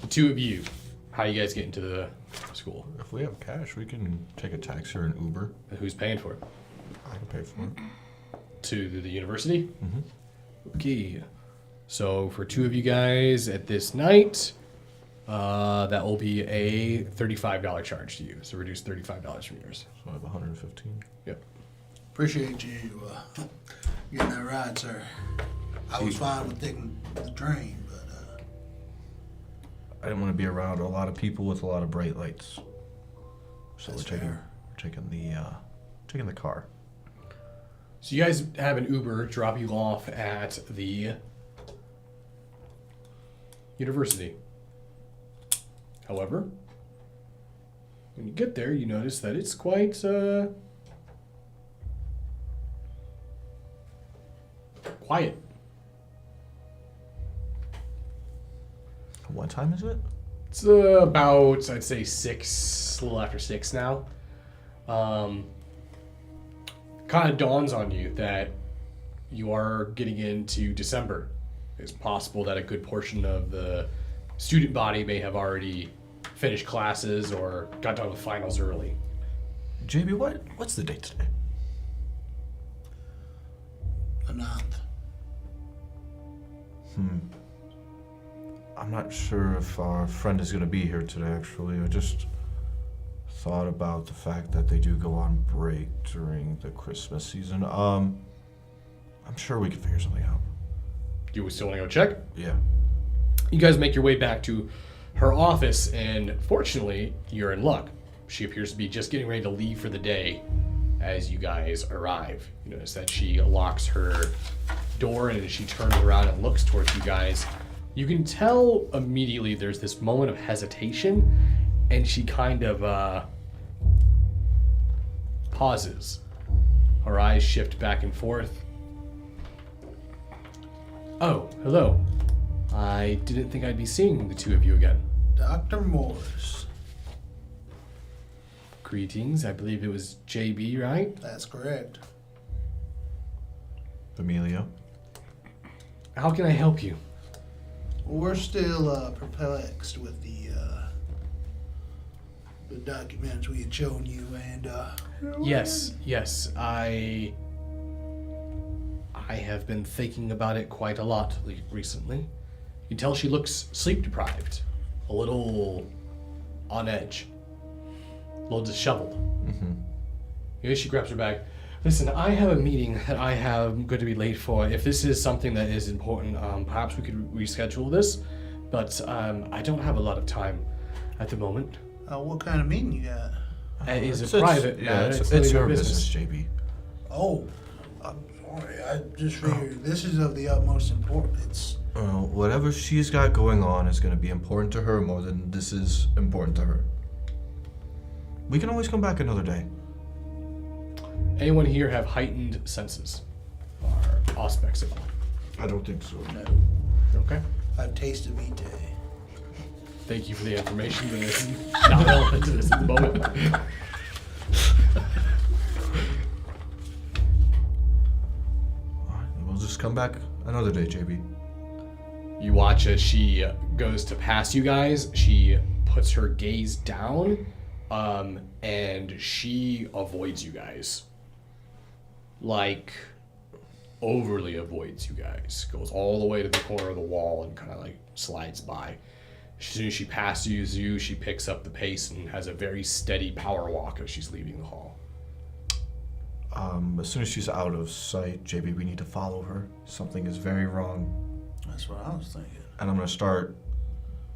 two of you, how you guys get into the school? If we have cash, we can take a taxi or an Uber. Who's paying for it? I can pay for it. To the university? Mm-hmm. Okay. So for 2 of you guys at this night, that will be a $35 charge to you. So reduce $35 from yours. So I have 115. Yep. Appreciate you getting that ride, sir. I was fine with taking the train, but I didn't want to be around a lot of people with a lot of bright lights. So That's we're fair. taking the car. So you guys have an Uber drop you off at the university. However, when you get there, you notice that it's quite quiet. What time is it? It's about, I'd say 6, a little after 6 now. Kind of dawns on you that you are getting into December. It's possible that a good portion of the student body may have already finished classes or got done with finals early. JB, what's the date today? the 9th. I'm not sure if our friend is going to be here today, actually. I just thought about the fact that they do go on break during the Christmas season. I'm sure we can figure something out. Do you still want to go check? Yeah. You guys make your way back to her office, and fortunately, you're in luck. She appears to be just getting ready to leave for the day as you guys arrive. You notice that she locks her door, and as she turns around and looks towards you guys, you can tell immediately there's this moment of hesitation, and she kind of pauses. Her eyes shift back and forth. Oh, hello. I didn't think I'd be seeing the two of you again. Dr. Morris. Greetings. I believe it was JB, right? That's correct. Emilio? How can I help you? We're still perplexed with the documents we had shown you, and Yes. I have been thinking about it quite a lot recently. You can tell she looks sleep deprived, a little on edge, a little disheveled. Mm-hmm. She grabs her bag. Listen, I have a meeting that I am going to be late for. If this is something that is important, perhaps we could reschedule this. But I don't have a lot of time at the moment. what kind of meeting you got? It is a private matter. It's none of her your business, JB. Oh, I'm sorry. I just figured this is of the utmost importance. Whatever she's got going on is going to be important to her more than this is important to her. We can always come back another day. Anyone here have heightened senses or aspects of it? I don't think so. No, Okay. I've tasted meat. thank you for the information, but it's not relevant to this at the moment. Alright, we'll just come back another day, JB. You watch as she goes to pass you guys. She puts her gaze down, and she avoids you guys. Like, overly avoids you guys. Goes all the way to the corner of the wall and kind of like slides by. As soon as she passes you, she picks up the pace and has a very steady power walk as she's leaving the hall. As soon as she's out of sight, JB, we need to follow her. Something is very wrong. That's what I was thinking. And I'm going to start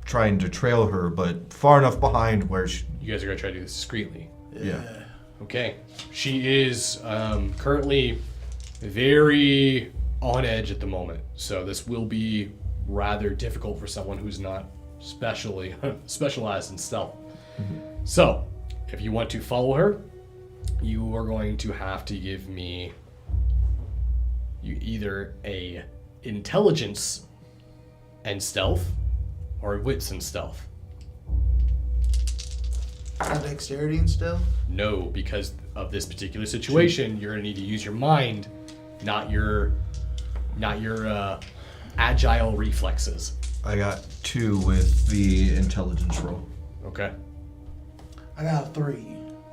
trying to trail her, but far enough behind where she... You guys are going to try to do this discreetly. Yeah. Okay. She is currently very on edge at the moment. So this will be rather difficult for someone who's not specialized in stealth. So, if you want to follow her, you are going to have to give me either a intelligence and stealth or wits and stealth. Not dexterity and stealth? No, because of this particular situation, you're going to need to use your mind, not your agile reflexes. I got 2 with the intelligence roll. Okay. I got a 3.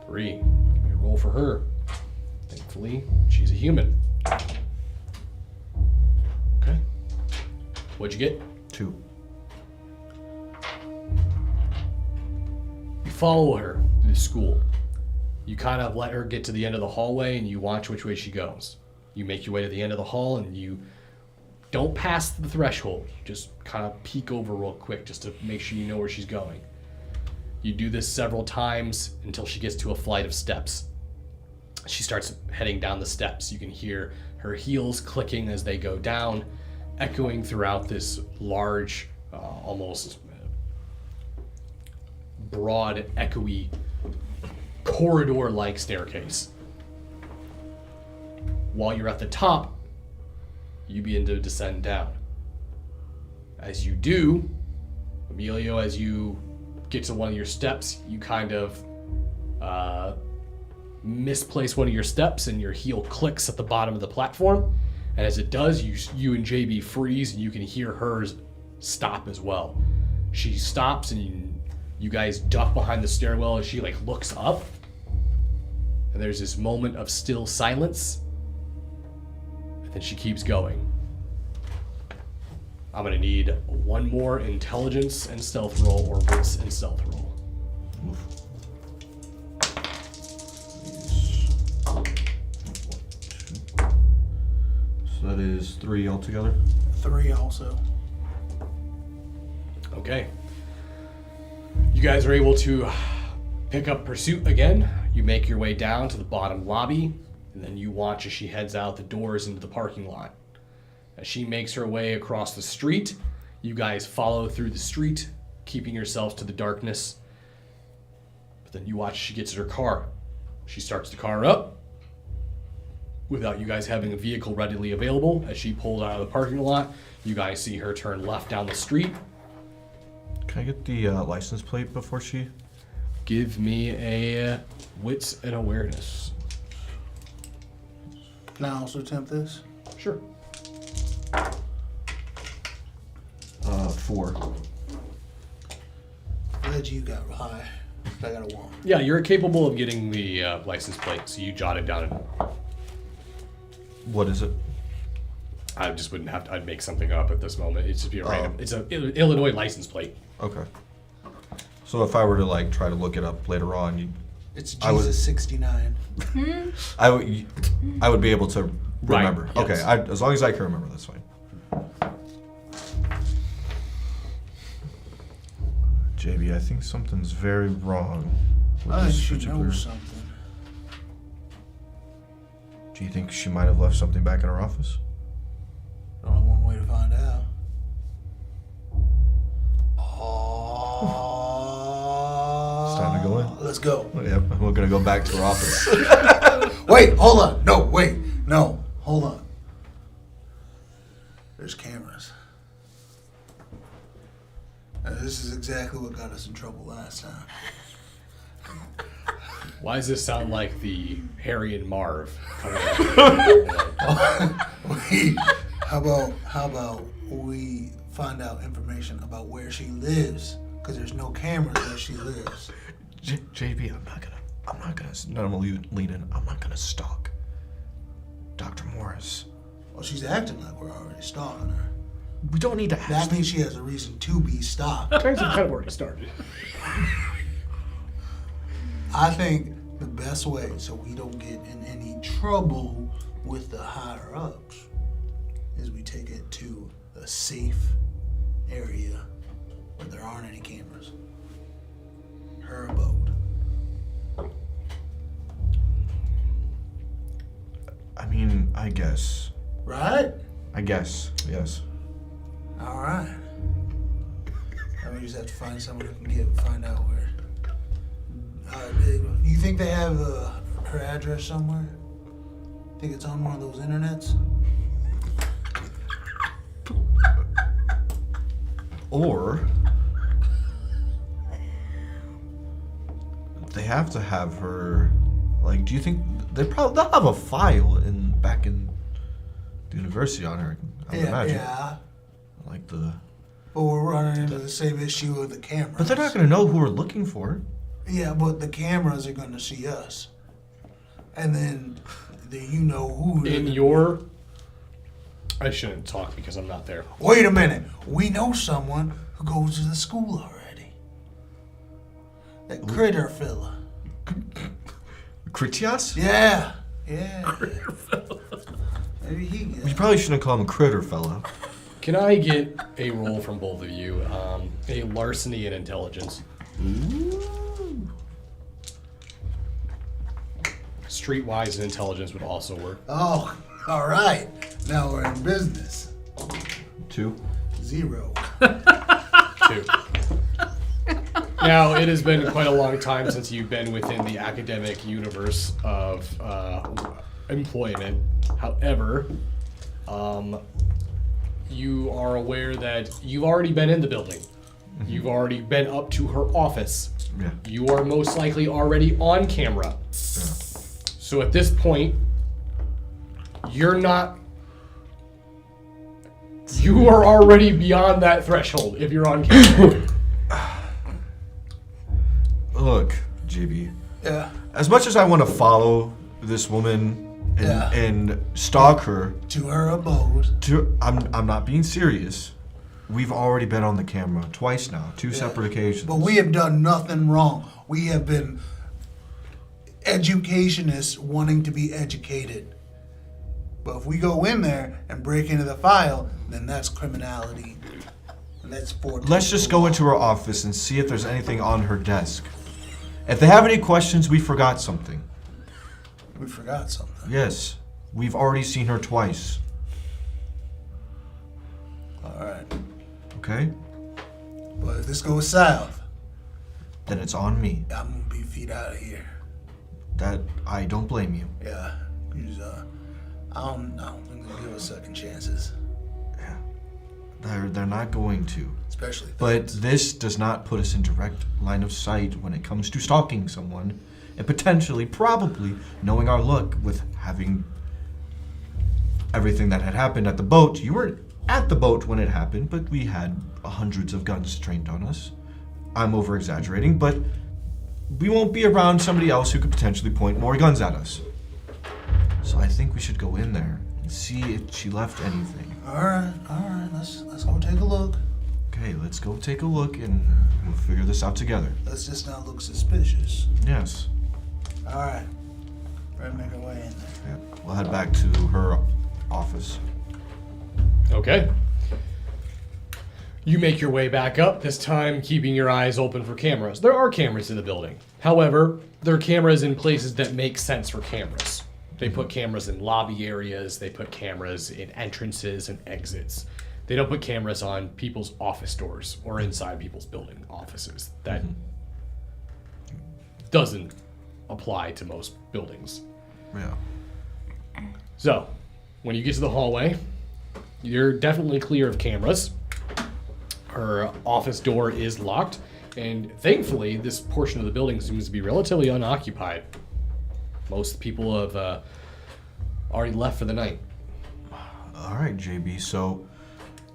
3. Give me a roll for her. Thankfully, she's a human. Okay. What'd you get? 2. You follow her to the school. You kind of let her get to the end of the hallway and you watch which way she goes. You make your way to the end of the hall and you don't pass the threshold. You just kind of peek over real quick just to make sure you know where she's going. You do this several times until she gets to a flight of steps. She starts heading down the steps. You can hear her heels clicking as they go down, echoing throughout this large, almost broad, echoey, corridor-like staircase. While you're at the top, you begin to descend down. As you do, Emilio, as you get to one of your steps, you kind of misplace one of your steps and your heel clicks at the bottom of the platform. And as it does, you and JB freeze and you can hear hers stop as well. She stops and you guys duck behind the stairwell as she like looks up. And there's this moment of still silence. And then she keeps going. I'm gonna need one more intelligence and stealth roll or wits and stealth roll. Oof. So that is 3 altogether. 3 also. Okay. You guys are able to pick up pursuit again. You make your way down to the bottom lobby, and then you watch as she heads out the doors into the parking lot. As she makes her way across the street, you guys follow through the street, keeping yourselves to the darkness. But then you watch as she gets to her car. She starts the car up without you guys having a vehicle readily available. As she pulls out of the parking lot, you guys see her turn left down the street. Can I get the license plate before she... Give me a wits and awareness. Can I also attempt this? Sure. 4. Glad you got high. I got a 1. Yeah, you're capable of getting the license plate, so you jot it down. What is it? I just wouldn't have to. I'd make something up at this moment. It'd just be a random. It's an Illinois license plate. Okay. So if I were to like try to look it up later on, It's I would- Jesus 69. I would be able to remember. Right, Okay, yes. as long as I can remember, that's fine. JB, I think something's very wrong with I this think she particular. knows something. Do you think she might have left something back in her office? Only one way to find out. Oh. It's time to go in. Let's go. Yep, we're gonna go back to her office. Wait, hold on. No, wait. No, hold on. There's cameras. This is exactly what got us in trouble last time. Why does this sound like the Harry and Marv? How about we find out information about where she lives? Because there's no cameras where she lives. JB, I'm not gonna. No, I'm gonna lean in. I'm not gonna stalk Dr. Morris. Well, she's acting like we're already stalking her. We don't need to ask. That means she has a reason to be stopped. Things have kind of already started. I think the best way so we don't get in any trouble with the higher ups is we take it to a safe area where there aren't any cameras. Her abode. I mean, I guess. Right? I guess. Yes. All right. Now we just have to find someone who can find out where. You think they have her address somewhere? Think it's on one of those internets? Or they have to have her. Like, do you think they'll have a file back in the university on her? I would imagine. Yeah. Like the. But we're running into the same issue with the cameras. But they're not going to know who we're looking for. Yeah, but the cameras are going to see us. And then you know who. In your... I shouldn't talk because I'm not there. Wait a minute. We know someone who goes to the school already. That critter fella. Critias? Yeah. Critter fella. Maybe he gets. We probably shouldn't call him Critter Fella. Can I get a roll from both of you? A larceny and intelligence. Ooh. Streetwise and intelligence would also work. Oh, all right. Now we're in business. 2. 0. 2. Now, it has been quite a long time since you've been within the academic universe of employment. However, you are aware that you've already been in the building. Mm-hmm. You've already been up to her office. Yeah. You are most likely already on camera. Yeah. So at this point, you're not... You are already beyond that threshold if you're on camera. Look, JB. Yeah. As much as I want to follow this woman and stalk her To her abode. I'm not being serious. We've already been on the camera twice now, 2 separate occasions. But we have done nothing wrong. We have been educationists wanting to be educated. But if we go in there and break into the file, then that's criminality. And that's for. Let's just go into her office and see if there's anything on her desk. If they have any questions, we forgot something. We forgot something. Yes, we've already seen her twice. All right. Okay? But if this goes south, Then it's on me. I'm gonna be feet out of here. That I don't blame you. Yeah. I don't think they'll give us second chances. Yeah. They're not going to. Especially. But this does not put us in direct line of sight when it comes to stalking someone and potentially, probably, knowing our luck with having everything that had happened at the boat. You were at the boat when it happened, but we had hundreds of guns trained on us. I'm over-exaggerating, but we won't be around somebody else who could potentially point more guns at us. So I think we should go in there and see if she left anything. All right. Let's go take a look. Okay, let's go take a look and we'll figure this out together. Let's just not look suspicious. Yes. All right. We're gonna make our way in there. Yeah. We'll head back to her office. Okay. You make your way back up, this time keeping your eyes open for cameras. There are cameras in the building. However, there are cameras in places that make sense for cameras. They put cameras in lobby areas, they put cameras in entrances and exits. They don't put cameras on people's office doors or inside people's building offices. That doesn't apply to most buildings. Yeah. So, when you get to the hallway, you're definitely clear of cameras. Her office door is locked, and thankfully, this portion of the building seems to be relatively unoccupied. Most people have already left for the night. All right, JB. So,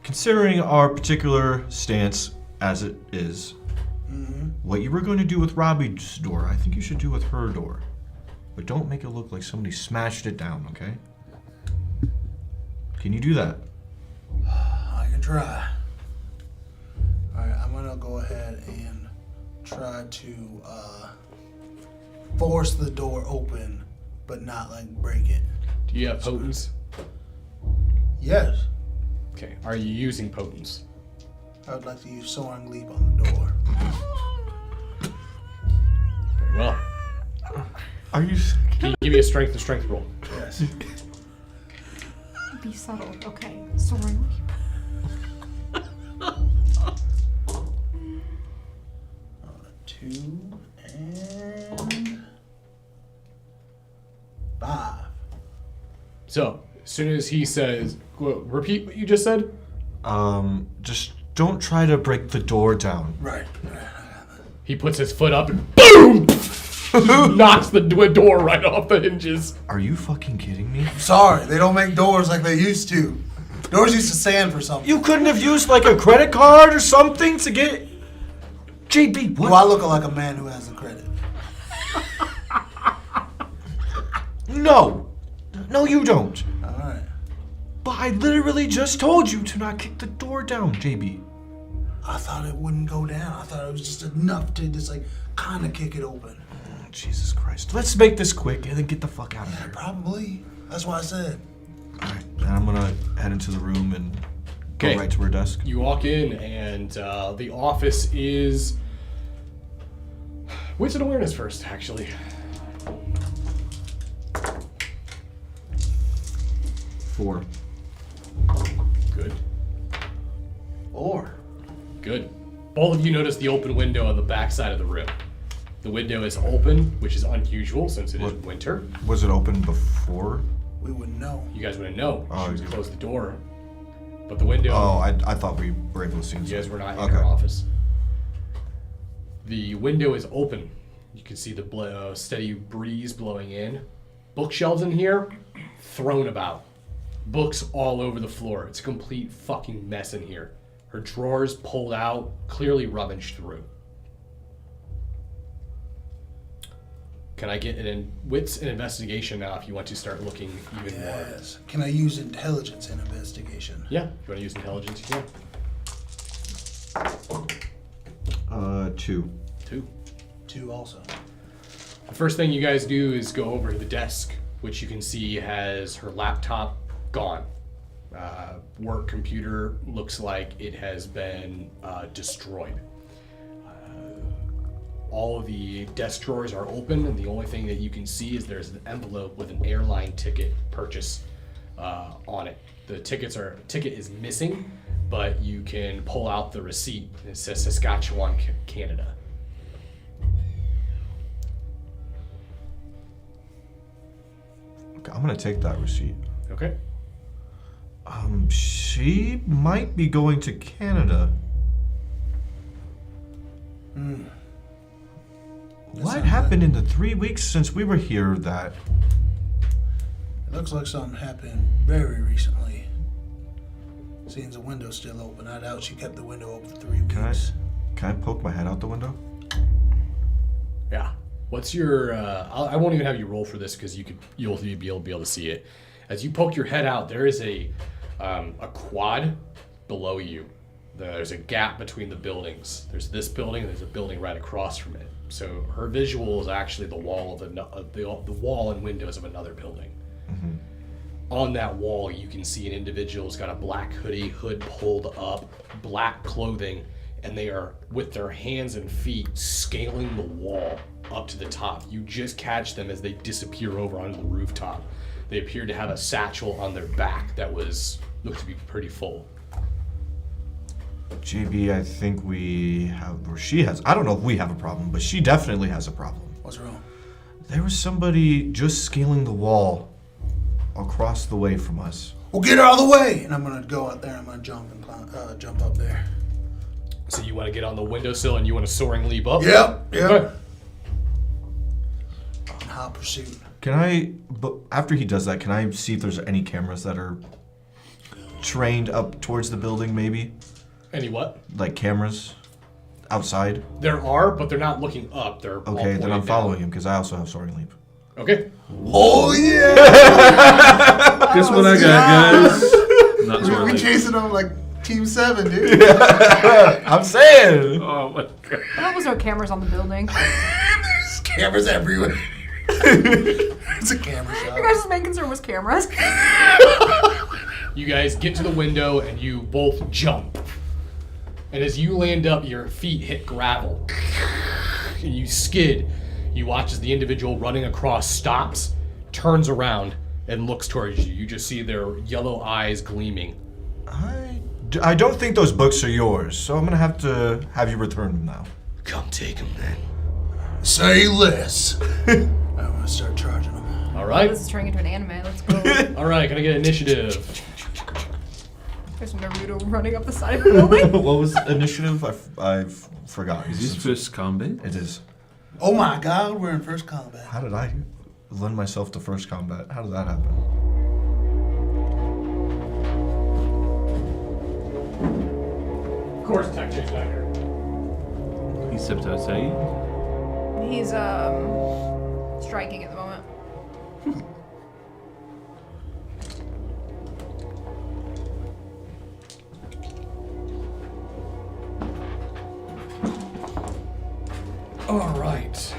considering our particular stance as it is, what you were going to do with Robbie's door, I think you should do with her door. But don't make it look like somebody smashed it down, okay? Can you do that? I can try. Alright, I'm gonna go ahead and try to force the door open, but not like break it. Do you have potence? Yes. Okay. Are you using potence? I would like to use Soaring Leap on the door. Very well. Are you... Can you give me a strength roll? Yes. Be subtle. Okay. Soaring leap. 2 and 5. So, as soon as he says, repeat what you just said. Just don't try to break the door down. Right. He puts his foot up and boom! Knocks the door right off the hinges. Are you fucking kidding me? Sorry, they don't make doors like they used to. Doors used to stand for something. You couldn't have used like a credit card or something to get... JB, what? Do I look like a man who has a credit? No. No, you don't. Alright. But I literally just told you to not kick the door down, JB. I thought it wouldn't go down. I thought it was just enough to just like kind of kick it open. Jesus Christ. Let's make this quick and then get the fuck out of here. Probably. That's what I said. Alright, and I'm gonna head into the room and go right to her desk. You walk in, and the office is... Wits and awareness first, actually. 4. Good. 4. Good. Both of you notice the open window on the back side of the room. The window is open, which is unusual since it is winter. Was it open before? We wouldn't know. You guys wouldn't know. Oh, She was you- closed the door. But the window... Oh, I thought we were able to see You inside. guys were not in her office. The window is open. You can see the steady breeze blowing in. Bookshelves in here, thrown about. Books all over the floor. It's a complete fucking mess in here. Her drawers pulled out, clearly rummaged through. Can I get wits and investigation now if you want to start looking even more? Yes. Can I use intelligence in investigation? Yeah, if you want to use intelligence, you can. 2. 2. 2 also. The first thing you guys do is go over to the desk, which you can see has her laptop gone. Work computer looks like it has been destroyed. All of the desk drawers are open, and the only thing that you can see is there's an envelope with an airline ticket purchase on it. The ticket is missing, but you can pull out the receipt. It says Saskatchewan, Canada. Okay, I'm gonna take that receipt. Okay. She might be going to Canada. What happened in the 3 weeks since we were here that... It looks like something happened very recently. Seeing the window's still open, I doubt she kept the window open for 3 weeks. Can I poke my head out the window? Yeah. What's your? I won't even have you roll for this because you'll be able to see it. As you poke your head out, there is a quad below you. There's a gap between the buildings. There's this building, and there's a building right across from it. So her visual is actually the wall of the wall and windows of another building. Mm-hmm. On that wall, you can see an individual who's got a black hood pulled up, black clothing, and they are with their hands and feet scaling the wall up to the top. You just catch them as they disappear over onto the rooftop. They appear to have a satchel on their back that looked to be pretty full. JB, I think we have, or she has, I don't know if we have a problem, but she definitely has a problem. What's wrong? There was somebody just scaling the wall across the way from us. Well, get her out of the way! And I'm gonna go out there. I'm gonna jump and jump up there. So you want to get on the windowsill and you want to soaring leap up? Yep. Okay. In hot pursuit. Can I, but after he does that, can I see if there's any cameras that are trained up towards the building, maybe? Any what? Like cameras outside? There are, but they're not looking up. They're all Okay, then I'm pointed following down. him because I also have soaring leap. Okay. Oh yeah! Guess what I got, guys? Not We sorry. chasing them like Team 7, dude. I'm saying! Oh my god. There was no cameras on the building. There's cameras everywhere. It's a camera shot. Your guys' main concern was cameras. You guys get to the window and you both jump. And as you land up, your feet hit gravel. And you skid. You watch as the individual running across stops, turns around, and looks towards you. You just see their yellow eyes gleaming. I don't think those books are yours, so I'm gonna have to have you return them now. Come take them then. Say less. I'm gonna start charging them. All right. This is turning into an anime. Let's go. All right, can I get initiative? There's Naruto running up the side of the building. What was initiative? I've forgotten. Is this first combat? It is. Oh my god, we're in first combat. How did I lend myself to first combat? How did that happen? Of course, Tech Chick's back here. He stepped outside. He's striking at the moment. All right.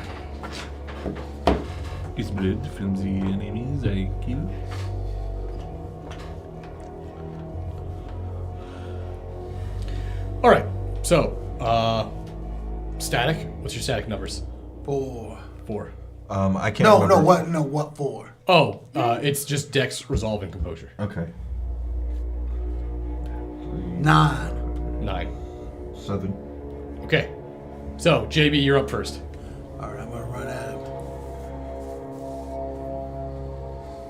Is blood from the enemies I kill? All right. So, static. What's your static numbers? 4. 4. I can't No, remember. what for? Oh, it's just Dex, Resolve, and Composure. Okay. 9. 9. 7. Okay. So, JB, you're up first. Alright, I'm gonna run at him.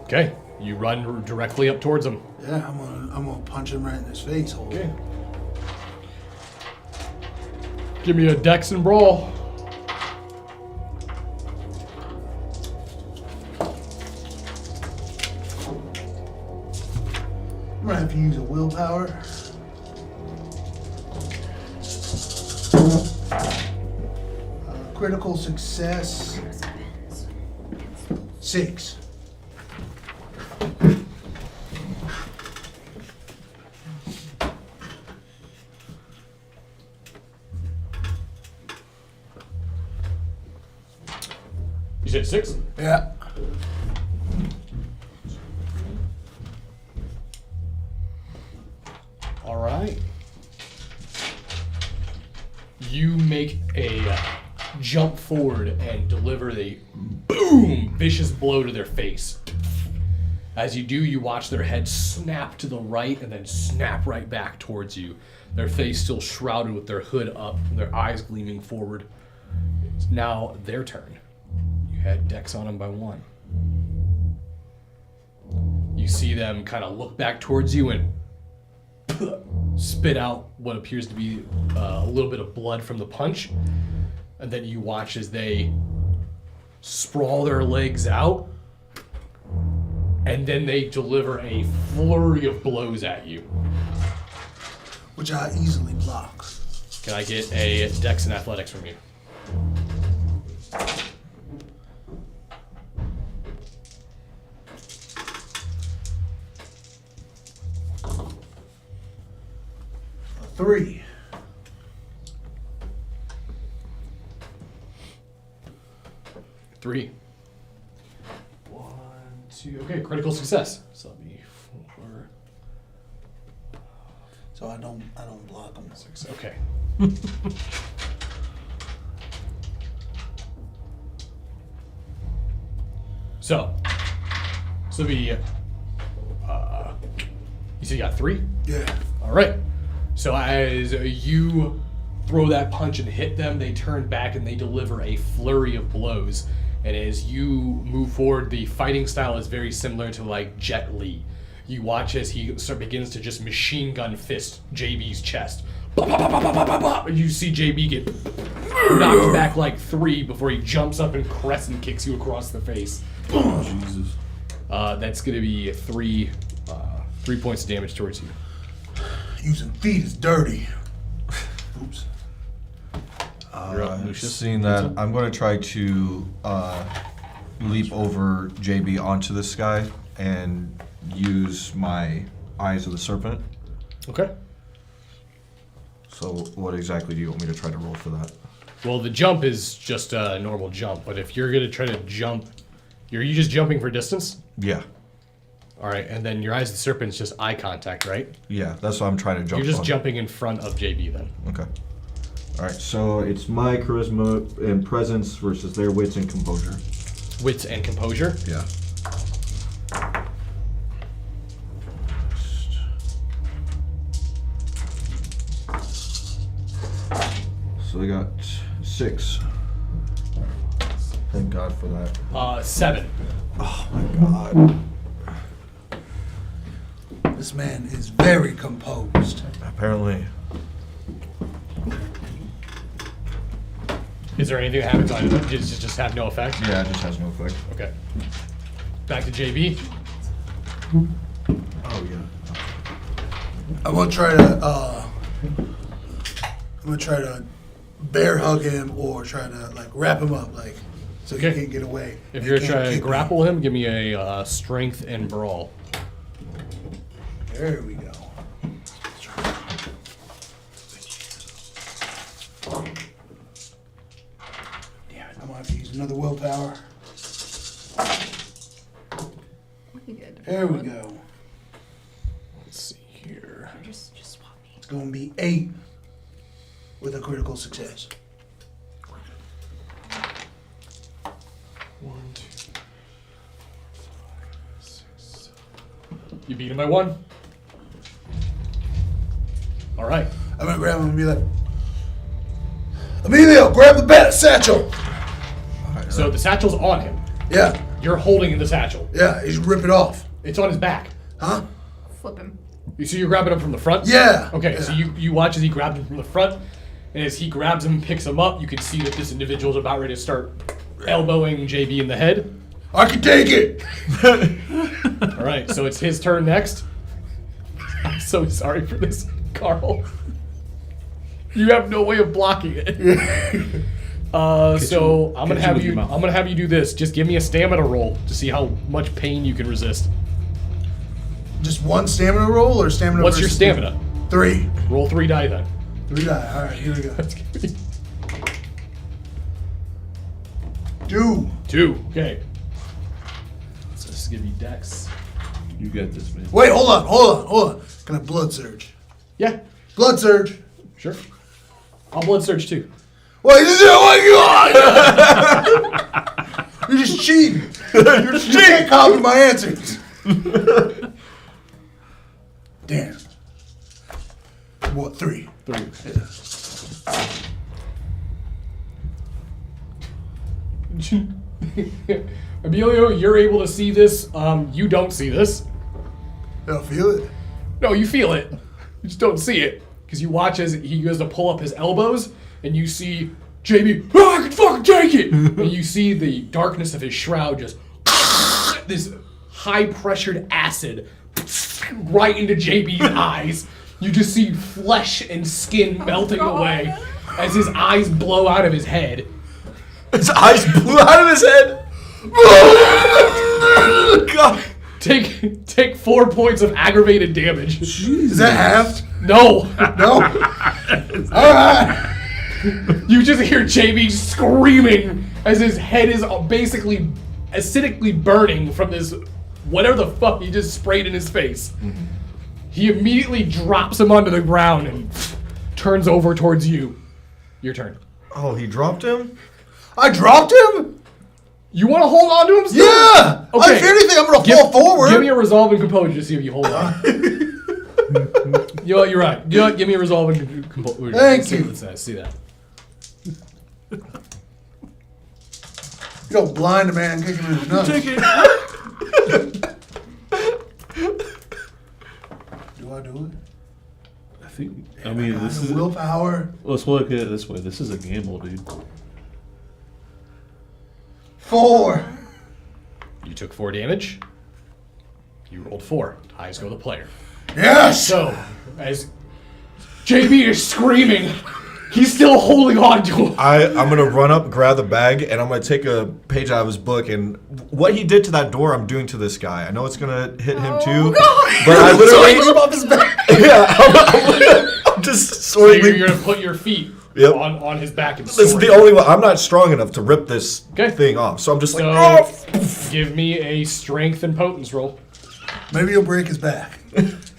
Okay. You run directly up towards him. Yeah, I'm gonna punch him right in his face. Hold Okay. Give me a Dex and Brawl. I'm gonna have to use a willpower. Critical success. 6. You said 6? Yeah. All right. You make a jump forward and deliver the boom vicious blow to their face. As you do, you watch their head snap to the right and then snap right back towards you. Their face still shrouded with their hood up, their eyes gleaming forward. It's now their turn. You had Dex on them by 1. You see them kind of look back towards you and spit out what appears to be a little bit of blood from the punch. And then you watch as they sprawl their legs out. And then they deliver a flurry of blows at you. Which I easily block. Can I get a Dex and Athletics from you? A 3. Three. 1, 2. Okay, critical success. So that'll be 4, So I don't block them. 6. Okay. So be you said you got 3? Yeah. All right. So as you throw that punch and hit them, they turn back and they deliver a flurry of blows. And as you move forward, the fighting style is very similar to like Jet Li. You watch as he begins to just machine gun fist JB's chest. You see JB get knocked back like 3 before he jumps up and crescent kicks you across the face. Jesus. That's going to be 3 points of damage towards you. Using feet is dirty. Oops. You're up, Lucius. Seeing that, I'm going to try to leap over JB onto this guy and use my Eyes of the Serpent. Okay. So what exactly do you want me to try to roll for that? Well, the jump is just a normal jump, but if you're going to try to jump, are you just jumping for distance? Yeah. All right, and then your Eyes of the Serpent is just eye contact, right? Yeah, that's what I'm trying to jump You're just on. jumping in front of JB then. Okay. All right, so it's my charisma and presence versus their wits and composure. Wits and composure? Yeah. So they got 6. Thank God for that. 7. Oh my God. This man is very composed. Apparently. Is there anything that happens on it? Does it just have no effect? Yeah, it just has no effect. Okay. Back to JB. Oh yeah. I'm gonna try to bear hug him or try to like wrap him up like so Okay. he can't get away. If He you're can't trying to kick me. grapple him, give me a strength and brawl. There we go. Damn it, I'm gonna have to use another willpower. There we go. Let's see here. Just swap me. It's gonna be 8 with a critical success. 1, 2, 3, 4, 5, 6, 7. You beat him by 1. All right. I'm gonna grab him and be like, Emilio, grab the bat satchel. So the satchel's on him. Yeah, You're holding the satchel. yeah, he's rip it off. It's on his back. Huh? Flip him. So you're grabbing him from the front? Yeah. Okay, yeah. so you watch as he grabs him from the front, and as he grabs him and picks him up, you can see that this individual's about ready to start elbowing JB in the head. I can take it. All right, so it's his turn next. I'm so sorry for this, Carl. You have no way of blocking it. So I'm gonna have you do this. Just give me a stamina roll to see how much pain you can resist. Just one stamina roll or stamina? What's your versus- stamina? 3. Roll 3 die then. 3 die. All right, here we go. That's gonna be 2. 2. Okay. So this is gonna be Dex. You got this, man. Wait, hold on. Can I blood surge? Yeah, Blood surge. sure. I'll blood surge too. Wait, you're just cheating. You can't copy my answers. Damn. What, 3? 3. Emilio, you're able to see this. You don't see this. I don't feel it. No, you feel it. You just don't see it. Because you watch as he goes to pull up his elbows, and you see JB, I can fucking take it! And you see the darkness of his shroud just, this high-pressured acid right into JB's eyes. You just see flesh and skin melting away as his eyes blow out of his head. His eyes blew out of his head. God. Take 4 points of aggravated damage. Is that halved? No. No? Alright. You just hear JB screaming as his head is basically acidically burning from this whatever the fuck he just sprayed in his face. He immediately drops him onto the ground and turns over towards you. Your turn. Oh, he dropped him? I dropped him? You want to hold on to him still? Yeah! Okay. If anything, I'm gonna fall forward. Give me a resolve and composure to see if you hold on. You know what, you're right. You know what, give me a resolve and composure. Thank you. Let's see that. You don't blind a man, kick him in the nuts. Take it. Do I do it? I mean, this is willpower. Let's look at it this way. This is a gamble, dude. 4. You took 4 damage. You rolled 4. Highest go the player. Yes. So, as JB is screaming, he's still holding on to him. I'm gonna run up, grab the bag, and I'm gonna take a page out of his book. And what he did to that door, I'm doing to this guy. I know it's gonna hit him too, but I literally off his back. I'm just So sorting. you're going to put your feet Yep. on his back and This is the only one. I'm not strong enough to rip this Okay. thing off, so I'm just So, like, give me a strength and potence roll. Maybe he'll break his back.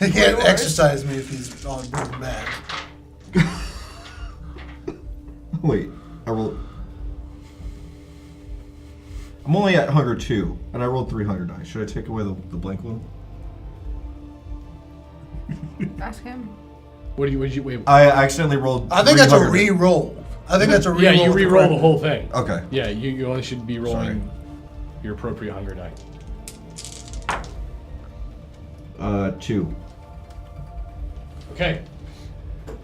He can't exercise me if he's on broken back. wait, I rolled. I'm only at hunger 2, and I rolled 3 hunger dice. Should I take away the blank one? Ask him. Would you wait? I accidentally rolled. I think 3 that's a hunger dice. re-roll. I think that's a Yeah, re-roll. you of re-roll the correct- whole thing. Okay. Yeah, you only should be rolling Sorry. your appropriate hunger die. 2. Okay.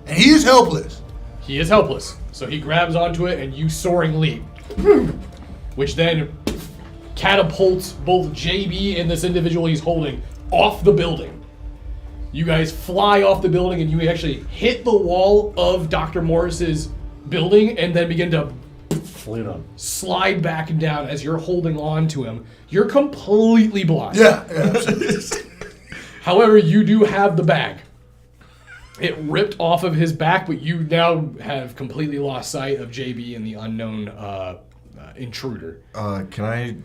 And he is helpless. He is helpless. So he grabs onto it and you soaring leap. Which then catapults both JB and this individual he's holding off the building. You guys fly off the building and you actually hit the wall of Dr. Morris's building and then begin to slide back and down as you're holding on to him. You're completely blind. Yeah. However, you do have the bag. It ripped off of his back, but you now have completely lost sight of JB and the unknown intruder. Can I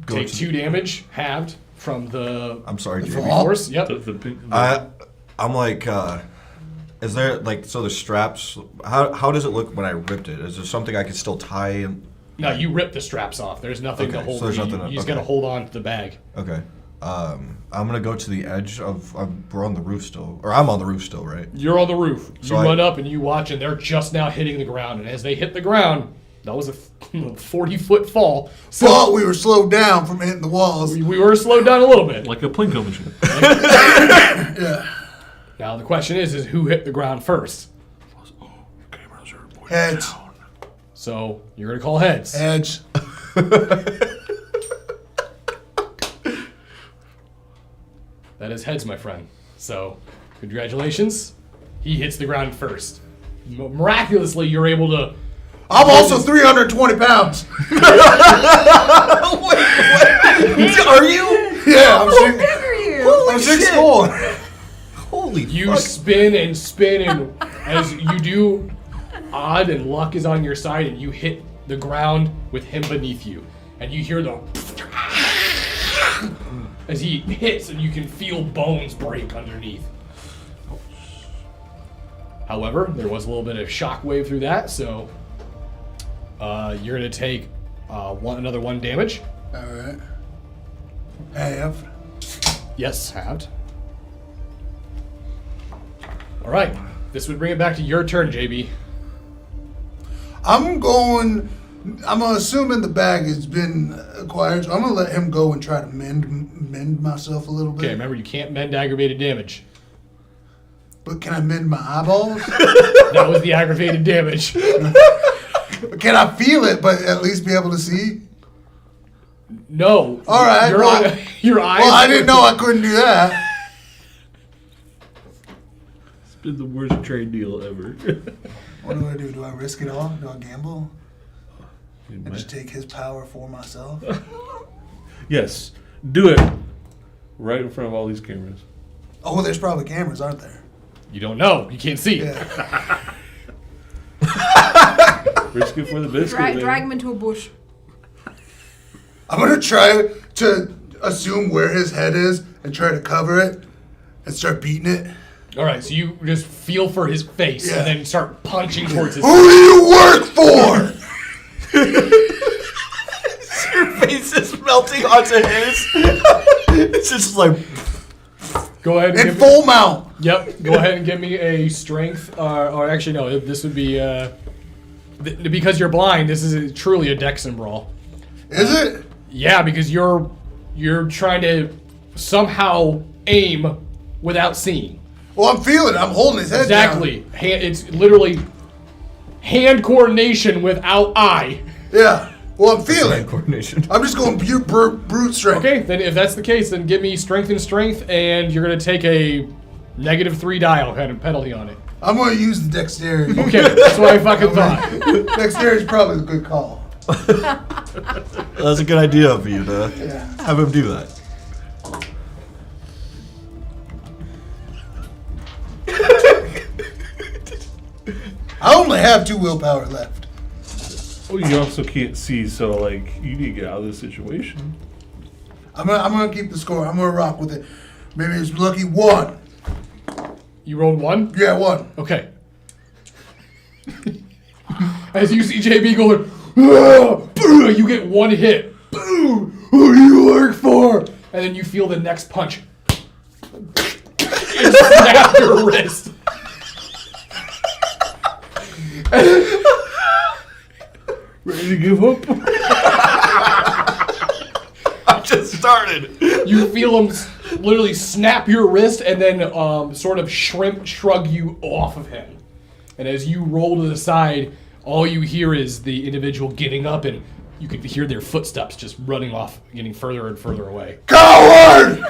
go Take to 2 damage, halved from the I'm sorry, the JB. force. Yep. I'm like, is there like so the straps? How does it look when I ripped it? Is there something I could still tie? And No, you ripped the straps off. There's nothing to Okay, hold. so there's nothing. You just gotta hold on to the bag. Okay. I'm gonna go to the edge of. We're on the roof still, or I'm on the roof still, right? You're on the roof. You So run up and you watch, and they're just now hitting the ground. And as they hit the ground, that was a 40-foot fall. So But we were slowed down from hitting the walls. we were slowed down a little bit. Like a Plinko machine. Yeah. Now the question is who hit the ground first? Heads. So you're gonna call heads. Edge. That is heads, my friend. So congratulations. He hits the ground first. Miraculously, you're able to. I'm also 320 pounds. Are you? Yeah, How big are you? I'm 6'4". Holy You fuck. spin and spin, and as you do, odd and luck is on your side, and you hit the ground with him beneath you, and you hear the as he hits, and you can feel bones break underneath. However, there was a little bit of shockwave through that, so you're gonna take another 1 damage. All right. Half. Yes, halved. All right, this would bring it back to your turn, JB. I'm assuming the bag has been acquired, so I'm gonna let him go and try to mend myself a little bit. Okay, remember you can't mend aggravated damage. But can I mend my eyeballs? That was the aggravated damage. Can I feel it, but at least be able to see? No. All right, Your, well- your eyes. Well, I didn't know I couldn't do that. It's been the worst trade deal ever. What do I do? Do I risk it all? Do I gamble? You And might- just take his power for myself? Yes, do it. Right in front of all these cameras. Oh, there's probably cameras, aren't there? You don't know. You can't see. Yeah. Risk it for the biscuit. Drag man. him into a bush. I'm gonna try to assume where his head is and try to cover it and start beating it. All right, so you just feel for his face Yeah. and then start punching towards his. Who do you work for? Your face is melting onto his. It's just like. Go ahead and In give full mount. Yep. Go ahead and give me a strength, or actually no, this would be because you're blind. This is truly a Dex and brawl. Is it? Yeah, because you're trying to somehow aim without seeing. Well, I'm feeling it. I'm holding his head down. Exactly. It's literally hand coordination without eye. Yeah. Well, I'm feeling it. Coordination. I'm just going brute strength. Okay, then if that's the case, then give me strength and strength, and you're gonna take a -3 dial kind of penalty on it. I'm going to use the dexterity. Okay, that's what I fucking thought. Dexterity is probably a good call. That's a good idea of you to have him do that. I only have 2 willpower left. Well, you also can't see, so like you need to get out of this situation. I'm gonna keep the score. I'm gonna rock with it. Maybe it's lucky 1. You rolled 1? Yeah, 1. Okay. As you see JB going, "Ah!" You get 1 hit. Boom! Who do you work for? And then you feel the next punch. You snap your wrist. Ready to give up? I just started. You feel him literally snap your wrist and then sort of shrug you off of him. And as you roll to the side, all you hear is the individual getting up, and you can hear their footsteps just running off, getting further and further away. Coward!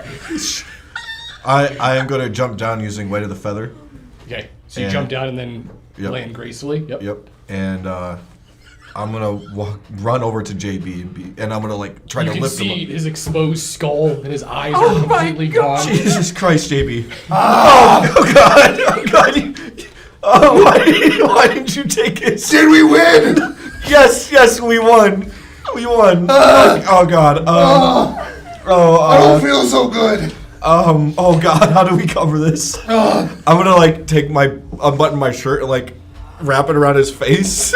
I am going to jump down using Weight of the Feather. Okay, so you And- jump down and then Yep. land gracefully. Yep. Yep. And I'm going to run over to JB and I'm going to like try You to can lift him see up. his exposed skull and his eyes are completely gone. Jesus Christ, JB. Oh God. Oh God. Oh, why didn't you take it? Did we win? Yes, we won. We won. Oh God. I don't feel so good. Oh God, how do we cover this? I'm gonna like take unbutton my shirt and like wrap it around his face.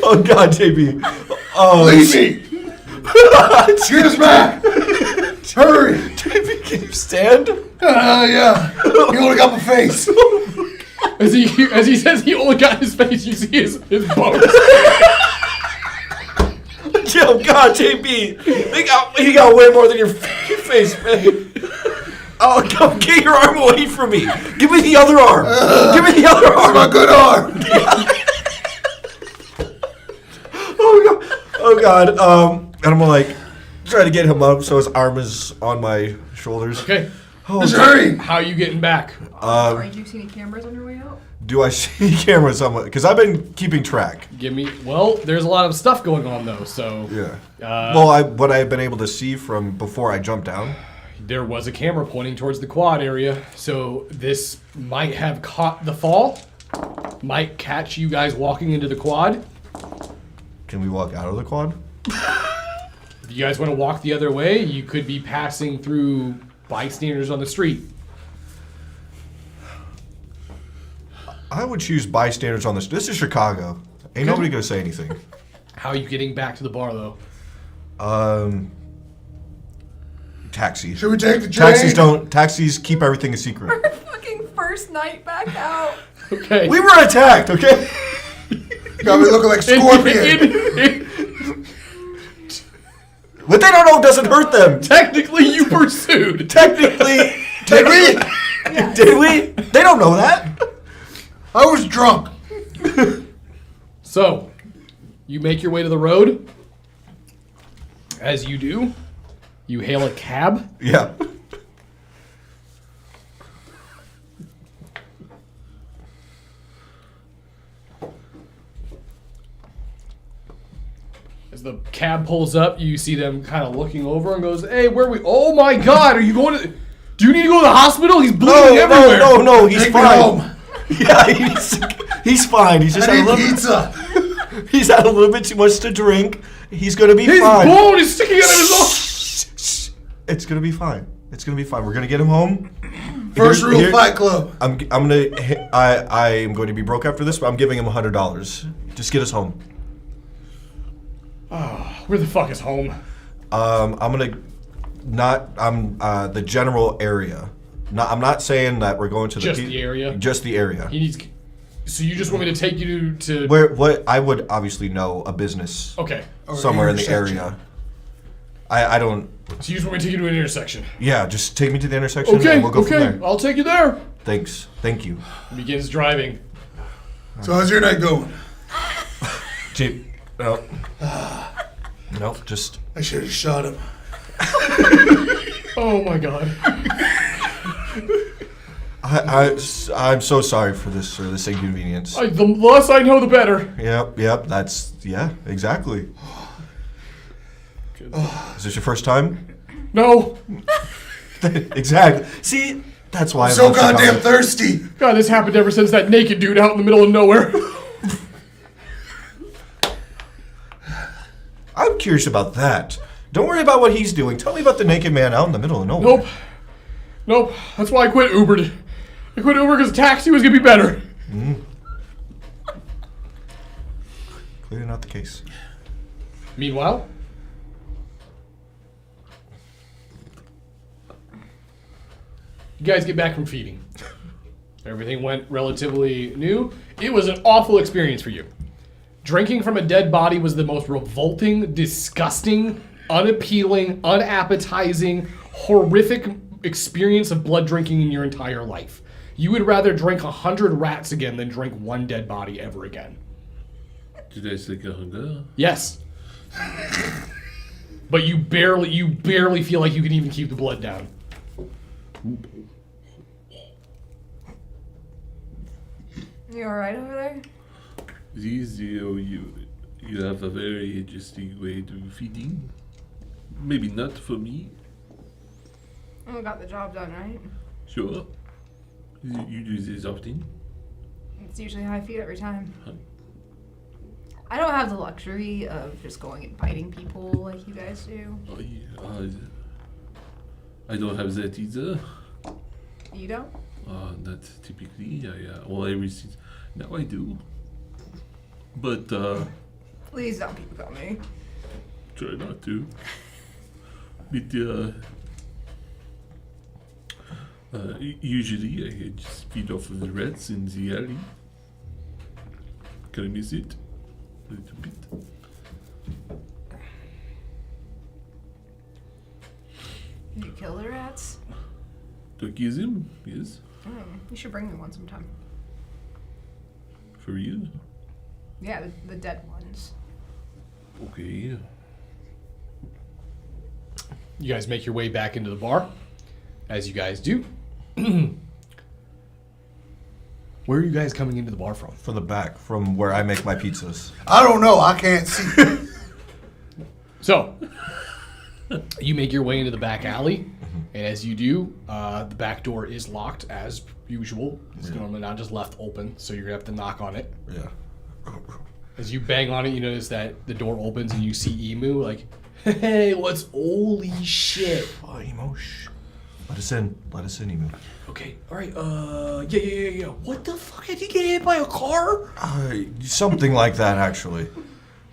Oh God, JB. Oh, Leave me. Get us back. Hurry. JB, can you stand? Yeah. He only got my face. As he says he only got his face, you see his bones. Oh God, JB. He got way more than your face, man. Oh, come get your arm away from me. Give me the other arm. Give me the other That's arm. my good arm. Oh God. And I'm gonna like try to get him up so his arm is on my shoulders. Okay, Just hurry. how are you getting back? Did you see any cameras on your way out? Do I see cameras on my? Because I've been keeping track. Give me. Well, there's a lot of stuff going on though, so Yeah. Well, what I've been able to see from before I jumped down. there was a camera pointing towards the quad area, so this might have caught the fall. Might catch you guys walking into the quad. Can we walk out of the quad? If you guys want to walk the other way, you could be passing through bystanders on the street. I would choose bystanders on this. This is Chicago. Ain't nobody gonna say anything. How are you getting back to the bar though? Taxi. Should we take the train? Taxis keep everything a secret. Our fucking first night back out. Okay. We were attacked, okay? Got me looking like Scorpion. What they don't know doesn't hurt them. Technically, you pursued. Technically, Did we? did we? They don't know that. I was drunk. So, you make your way to the road. As you do, you hail a cab. Yeah. As the cab pulls up, you see them kind of looking over and goes, "Hey, where are we? Oh my God, are you going to? Do you need to go to the hospital? He's bleeding everywhere." No, he's Take me fine. home. Yeah, he's fine. He's just I had a need little. pizza. He's had a little bit too much to drink. He's gonna be His fine. bone is sticking out of his arm. It's gonna be fine. It's gonna be fine. We're gonna get him home. First Here- rule here- Fight Club. I am going to be broke after this, but I'm giving him $100. Just get us home. Where the fuck is home? I'm gonna the general area. I'm not saying that we're going to Just the area? Just the area. He needs. So you just want me to take you to? What I would obviously know a business Okay. somewhere in the intersection. area. I don't. So you just want me to take you to an intersection? Yeah, just take me to the intersection Okay, and we'll go from okay. there. I'll take you there. Thanks. Thank you. He begins driving. So how's your night going? Gee, no. Nope, just. I should have shot him. Oh my god. I'm so sorry for this inconvenience. The less I know, the better. Yep, yeah, exactly. Is this your first time? No. Exactly. See, that's why I'm so goddamn thirsty. God, this happened ever since that naked dude out in the middle of nowhere. I'm curious about that. Don't worry about what he's doing. Tell me about the naked man out in the middle of nowhere. Nope. That's why I quit Ubered. I quit Uber because taxi was gonna be better. Clearly not the case. Meanwhile, you guys get back from feeding. Everything went relatively new. It was an awful experience for you. Drinking from a dead body was the most revolting, disgusting, unappealing, unappetizing, horrific experience of blood drinking in your entire life. You would rather drink 100 rats again than drink one dead body ever again. Did I say hunger? Yes. But you barely feel like you can even keep the blood down. You alright over there? You have a very interesting way to feeding. Maybe not for me. Oh, got the job done, right? Sure. You do this often? It's usually how I feed every time. Huh. I don't have the luxury of just going and biting people like you guys do. Oh, yeah. I don't have that either. You don't? Not typically. Now I do. But, Please don't keep on me. try not to. But, usually I just feed off of the rats in the alley. Can I miss it? A little bit. Did you kill the rats? To kiss him? Yes. You should bring me one sometime. For you? Yeah, the dead ones. Okay. You guys make your way back into the bar, as you guys do. Where are you guys coming into the bar from? From the back, from where I make my pizzas. I don't know. I can't see. So, you make your way into the back alley, and as you do, the back door is locked as usual. It's normally not just left open, so you're gonna have to knock on it. Yeah. As you bang on it, you notice that the door opens and you see Emu like, hey, what's holy shit? Oh, Emo, shh. Let us in, Emo. Okay, alright, yeah. What the fuck? Did you get hit by a car? Something like that, actually.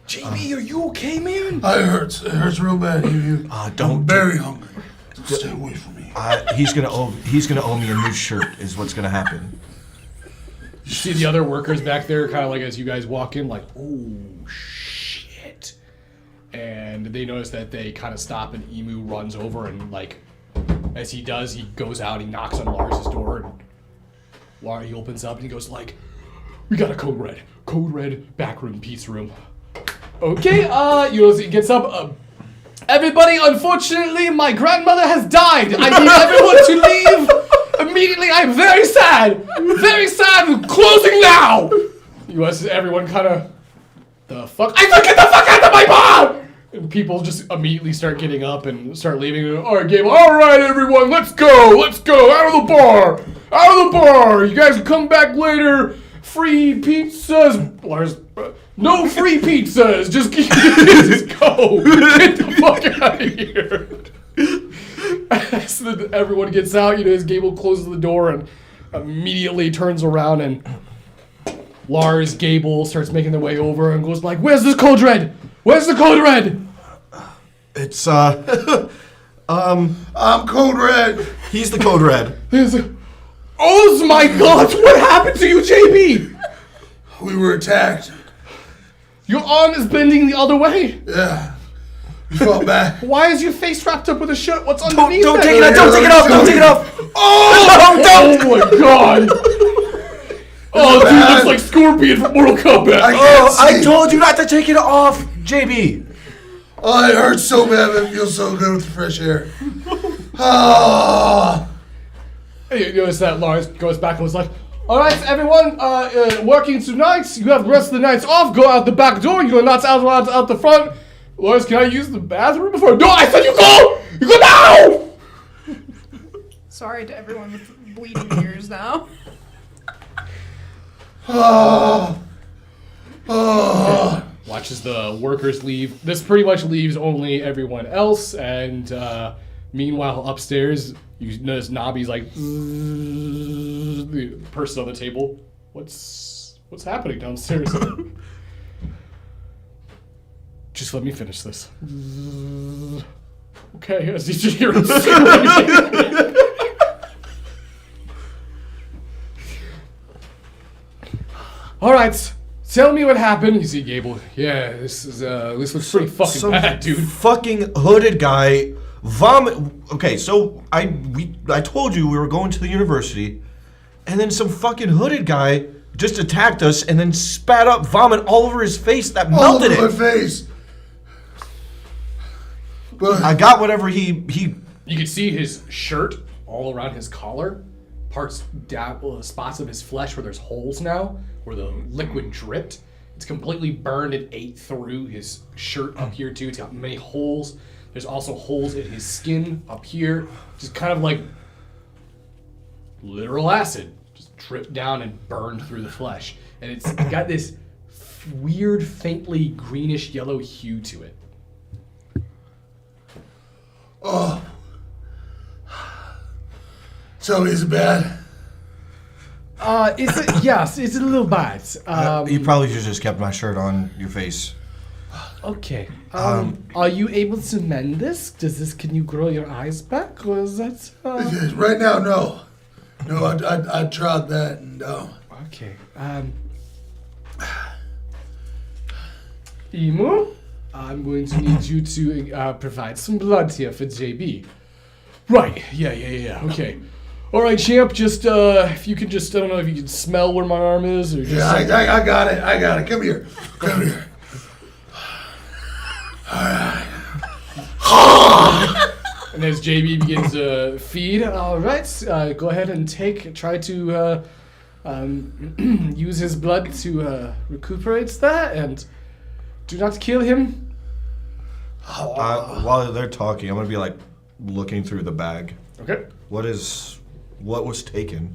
JB, are you okay, man? It hurts. It hurts real bad. Don't. I'm very hungry. Stay away from me. He's gonna owe me a new shirt. Is what's gonna happen. You see the other workers back there, kind of like as you guys walk in, like, oh shit. And they notice that they kind of stop, and Emu runs over, and like, as he does, he goes out, he knocks on Lars's door, and he opens up, and he goes like, we got a code red, back room, peace room. Okay, he gets up, everybody, unfortunately, my grandmother has died. I need everyone to leave immediately. I'm very sad. Closing now. Everyone kind of, the fuck? I said get the fuck out of my bar! And people just immediately start getting up and start leaving. All right, Gabe. All right, everyone, let's go. Out of the bar. You guys can come back later. Free pizzas. Lars, no free pizzas. Just go. Get the fuck out of here. So everyone gets out. As Gable closes the door and immediately turns around, and Lars, Gable starts making their way over and goes like, "Where's this code red? Where's the code red?" It's I'm Code Red. He's the code red. Oh my God! What happened to you, JB? We were attacked. Your arm is bending the other way. Yeah. You fought back. Why is your face wrapped up with a shirt? What's Don't underneath take it? it off! Don't take it off! Don't take it off! Oh my god! Oh, dude, looks like Scorpion from Mortal Kombat. I told you not to take it off, JB. Oh, it hurts so bad, but it feels so good with the fresh air. Ah. You notice that Lars goes back and was like, all right, everyone, working tonight. You have the rest of the nights off. Go out the back door. You're not out the front. Lars, can I use the bathroom before? No, I said you go! You go now! Sorry to everyone with bleeding ears now. Watches the workers leave. This pretty much leaves only everyone else, and meanwhile upstairs, you notice Nobby's like the person on the table. What's happening downstairs? Just let me finish this. Okay, as you just hear him screaming. All right, tell me what happened. You see Gable. Yeah, this looks pretty fucking Some bad, dude. Fucking hooded guy vomit. Okay, so I told you we were going to the university, and then some fucking hooded guy just attacked us and then spat up vomit all over his face that All melted over it. my face. But I got whatever he. You can see his shirt all around his collar, parts down, spots of his flesh where there's holes now, where the liquid dripped. It's completely burned and ate through his shirt up here too. It's got many holes. There's also holes in his skin up here, just kind of like literal acid, just dripped down and burned through the flesh. And it's got this weird, faintly greenish yellow hue to it. oh, so is it bad? Yes, it's a little bad. You probably should have just kept my shirt on your face. Okay. Are you able to mend this? Can you grow your eyes back, or is that? Right now, no. No, I tried that and Okay. Emu, I'm going to need you to provide some blood here for JB. Right. Yeah. Okay. All right, champ. Just if you can just, I don't know if you can smell where my arm is, or just. yeah, I got it. Come here. And as JB begins to feed, all right, go ahead and try to use his blood to recuperate that, and do not kill him. While they're talking, I'm gonna be like looking through the bag. Okay. What was taken?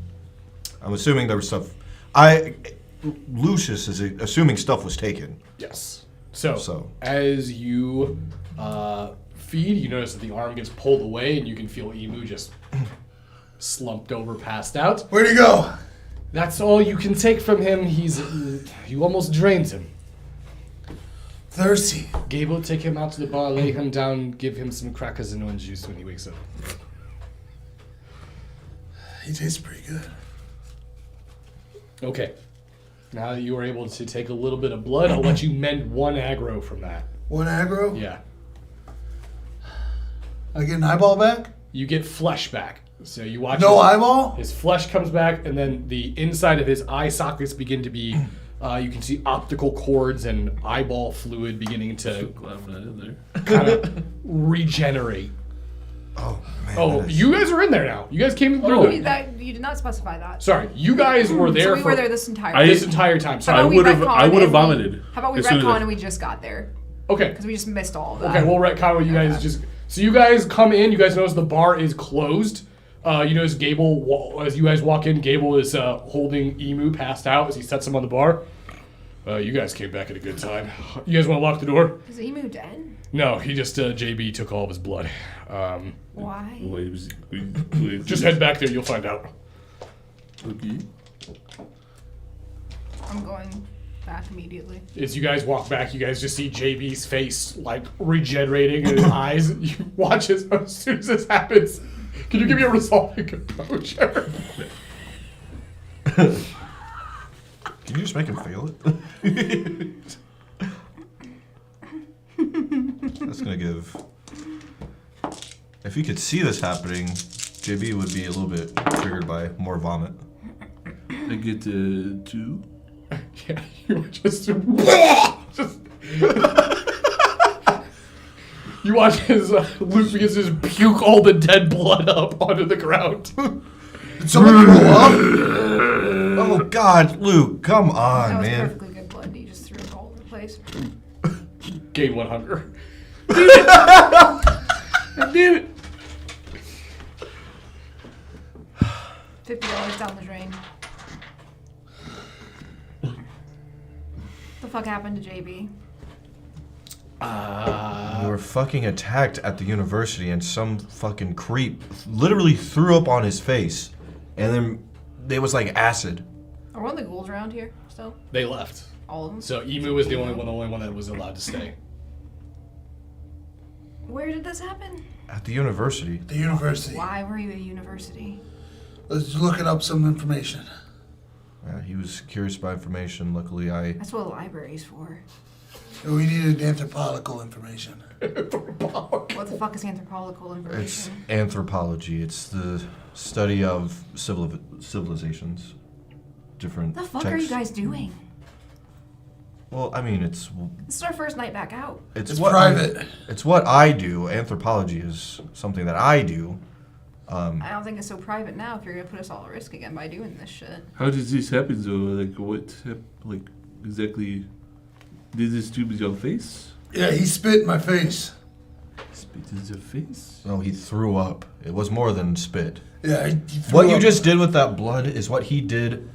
I'm assuming there was stuff. Lucius is assuming stuff was taken. Yes. So So. as you feed, you notice that the arm gets pulled away, and you can feel Emu just slumped over, passed out. Where'd he go? That's all you can take from him. You almost drained him. Thirsty. Gable, take him out to the bar, lay him down, give him some crackers and orange juice when he wakes up. He tastes pretty good. Okay. Now that you are able to take a little bit of blood, I'll let you mend one aggro from that. One aggro? Yeah. I get an eyeball back? You get flesh back. So you watch No eyeball? his flesh comes back, and then the inside of his eye sockets begin to be, you can see optical cords and eyeball fluid beginning to Glad I'm not in there. kind of regenerate. Oh man. Oh, that is- you guys are in there now. You guys came through. You did not specify that. Sorry, you guys were there So we for were there this entire I- this entire time. How Sorry. about we I retcon would've and vomited How about we as soon as retcon I- and we just got there? Okay. Because we just missed all of that. Okay, we'll retcon what you guys just. So you guys come in. You guys notice the bar is closed. You notice Gable, as you guys walk in, Gable is holding Emu passed out as he sets him on the bar. You guys came back at a good time. You guys want to lock the door? Is Emu dead? No, he just JB took all of his blood. Why? Wait, Just head back there. You'll find out. Okay. I'm going back immediately. As you guys walk back, you guys just see JB's face like regenerating in his eyes. You watch as soon as this happens. Can you give me a resolving composure? Can you just make him fail it? That's gonna give. If he could see this happening, JB would be a little bit triggered by more vomit. I get 2. Yeah, you were just you watch his Luke begins to just puke all the dead blood up onto the ground. Did someone throw up? Oh God, Luke, come That on, was man. perfectly good blood. You just threw it all over the place. Gain 1 hunger. Damn it! $50 down the drain. The fuck happened to JB? We were fucking attacked at the university, and some fucking creep literally threw up on his face, and then it was like acid. Are one of the ghouls around here still? They left. All of them? So Emu was the only one that was allowed to stay. Where did this happen? At the university. The university. Why were you at university? Let's look up some information. He was curious about information. Luckily, I. That's what a library's for. We needed anthropological information. What the fuck is anthropological It's information? anthropology. It's the study of civilizations. Different. The fuck are you texts. guys doing? Well, I mean, it's This is our first night back out. It's what private. It's what I do. Anthropology is something that I do. I don't think it's so private now if you're gonna put us all at risk again by doing this shit. How does this happen though? Like what? Like exactly? Did this do with your face? Yeah, he spit in my face. Spit in your face? No, he threw up. It was more than spit. Yeah, he threw What you up. just did with that blood is what he did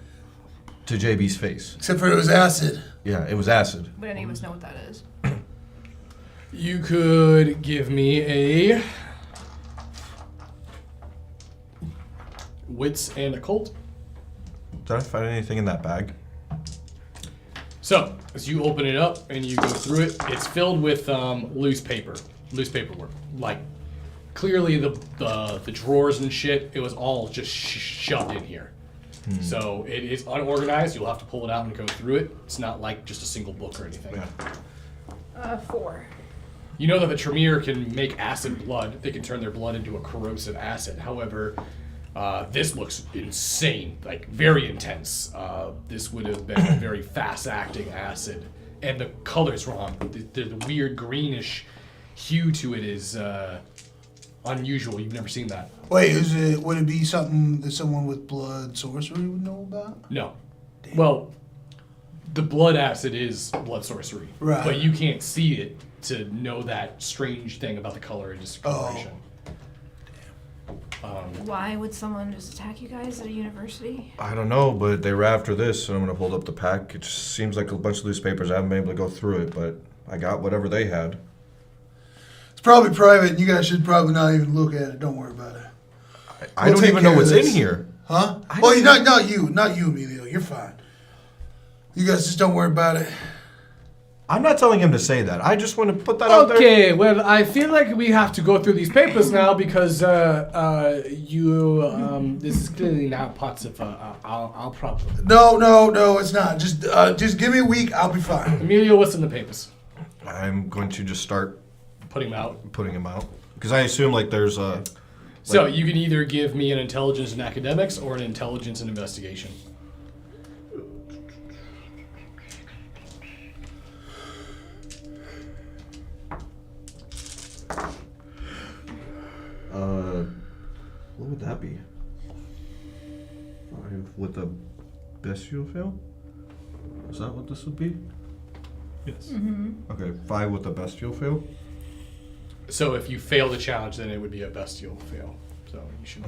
to JB's face. Except for it was acid. Yeah, it was acid. But any of us know what that is. You could give me a wits and occult. Did I find anything in that bag? So, as you open it up and you go through it, it's filled with loose paperwork. Like, clearly the drawers and shit, it was all just shoved in here. So it is unorganized. You'll have to pull it out and go through it. It's not like just a single book or anything. 4. You know that the Tremere can make acid blood. They can turn their blood into a corrosive acid. However, this looks insane, like very intense. This would have been a very fast-acting acid, and the color's wrong. The weird greenish hue to it is unusual. You've never seen that. Wait, would it be something that someone with blood sorcery would know about? No. Well, the blood acid is blood sorcery, Right. but you can't see it to know that strange thing about the color and discoloration. Why would someone just attack you guys at a university? I don't know, but they were after this, and I'm gonna hold up the pack. It just seems like a bunch of loose papers. I haven't been able to go through it, but I got whatever they had. It's probably private, and you guys should probably not even look at it. Don't worry about it. I We'll don't take even know care of what's in this. here. Huh? I Well, don't not you, Emilio. You're fine. You guys just don't worry about it. I'm not telling him to say that. I just want to put that out there. Okay, well, I feel like we have to go through these papers now because this is clearly not parts of our problem. No, it's not. Just give me a week. I'll be fine. Emilio, what's in the papers? I'm going to just start Putting them out. putting them out because I assume like there's a. So you can either give me an intelligence and academics or an intelligence and investigation. What would that be? 5 with a bestial fail? Is that what this would be? Yes. Okay, 5 with a bestial fail. So if you fail the challenge, then it would be a bestial fail. So you should.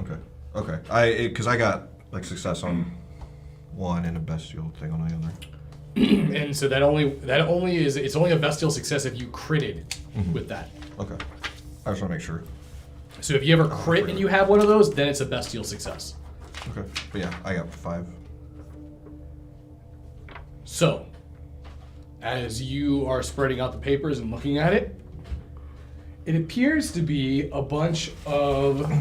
Okay. Because I got like success on one and a bestial thing on the other. And so that only is it's only a bestial success if you critted with that. Okay. I just want to make sure. So if you ever crit and you have one of those, then it's a bestial success. Okay. But yeah, I got 5. So, as you are spreading out the papers and looking at it, it appears to be a bunch of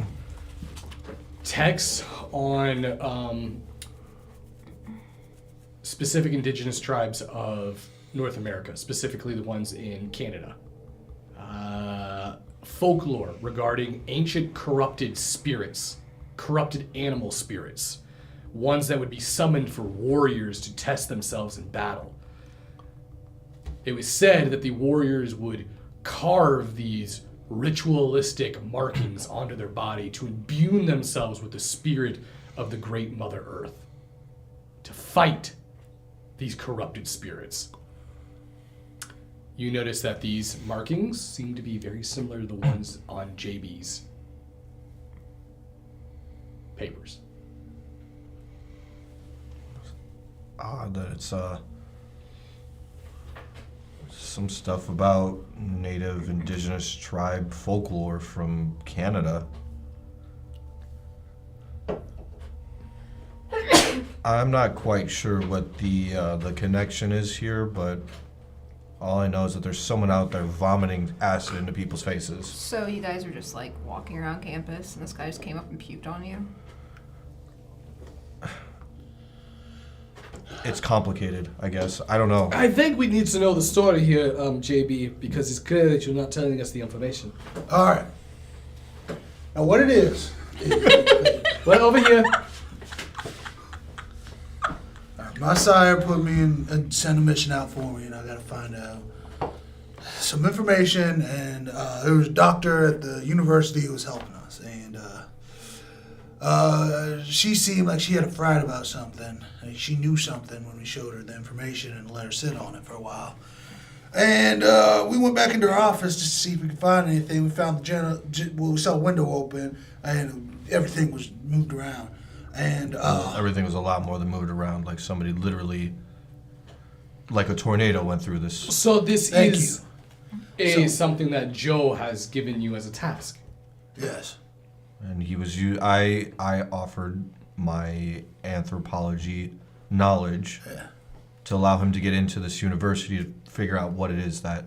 texts on specific indigenous tribes of North America, specifically the ones in Canada. folklore regarding ancient corrupted spirits, corrupted animal spirits, ones that would be summoned for warriors to test themselves in battle. It was said that the warriors would carve these ritualistic markings onto their body to imbue themselves with the spirit of the great Mother Earth, to fight these corrupted spirits. You notice that these markings seem to be very similar to the ones on JB's papers. Odd that it's some stuff about native indigenous tribe folklore from Canada. I'm not quite sure what the connection is here, but all I know is that there's someone out there vomiting acid into people's faces. So you guys were just like walking around campus and this guy just came up and puked on you? It's complicated, I guess. I don't know. I think we need to know the story here, JB, because it's clear that you're not telling us the information. All right. Now, what it is Well, over here. my sire put me in and sent a mission out for me, and I got to find out some information. And there was a doctor at the university who was helping us, and she seemed like she had a fright about something. She knew something when we showed her the information and let her sit on it for a while. And we went back into her office just to see if we could find anything. We found we saw a window open, and everything was moved around. And Everything was a lot more than moved around. Like somebody literally, like a tornado went through this. So this Thank is something that Joe has given you as a task. yes. And he was I offered my anthropology knowledge to allow him to get into this university to figure out what it is that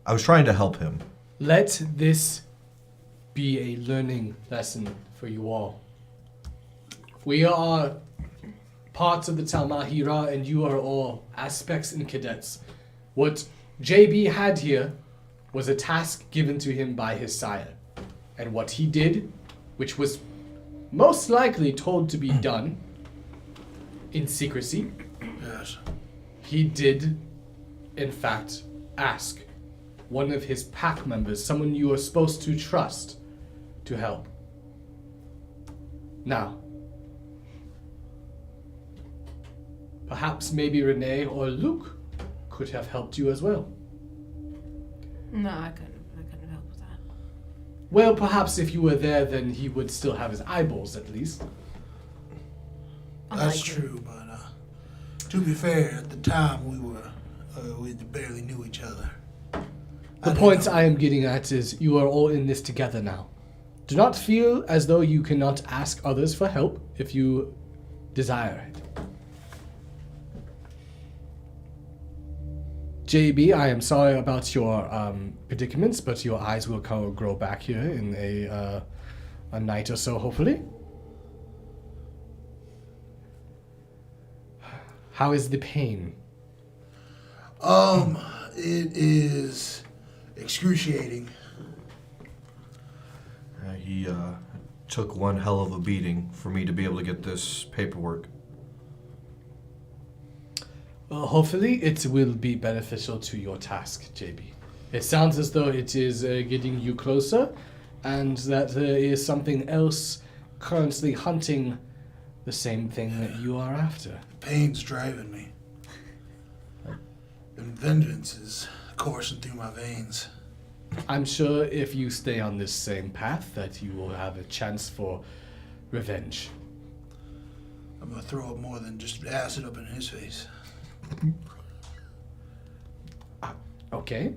I was trying to help him. Let this be a learning lesson for you all. We are parts of the Talmahira, and you are all aspects and cadets. What JB had here was a task given to him by his sire. And what he did, which was most likely told to be done in secrecy, Yes. he did, in fact, ask one of his pack members, someone you are supposed to trust, to help. Now, perhaps maybe Renee or Luke could have helped you as well. No, I couldn't help with that. Well, perhaps if you were there, then he would still have his eyeballs, at least. That's Unlikely. true, but to be fair, at the time we barely knew each other. The point I am getting at is you are all in this together now. Do not feel as though you cannot ask others for help if you desire it. JB, I am sorry about your predicaments, but your eyes will grow back here in a night or so, hopefully. How is the pain? It is excruciating. He took one hell of a beating for me to be able to get this paperwork. Well, hopefully it will be beneficial to your task, JB. It sounds as though it is getting you closer, and that there is something else currently hunting the same thing that you are after. Pain's driving me. And vengeance is coursing through my veins. I'm sure if you stay on this same path that you will have a chance for revenge. I'm gonna throw up more than just acid up in his face. Okay.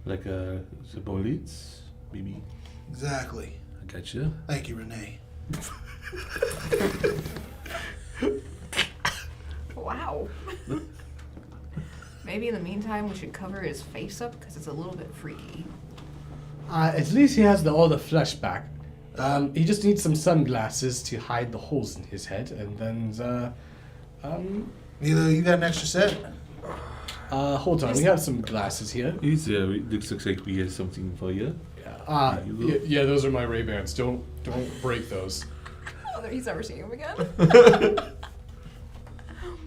Like the bolets, maybe. Exactly. I got you. Thank you, Renee. Wow. Maybe in the meantime we should cover his face up because it's a little bit freaky. At least he has all the flesh back. He just needs some sunglasses to hide the holes in his head, and then Neither you got an extra set? Hold on. We have some glasses here. It looks like we have something for you. Yeah, those are my Ray-Bans. Don't break those. Oh, he's never seen him again.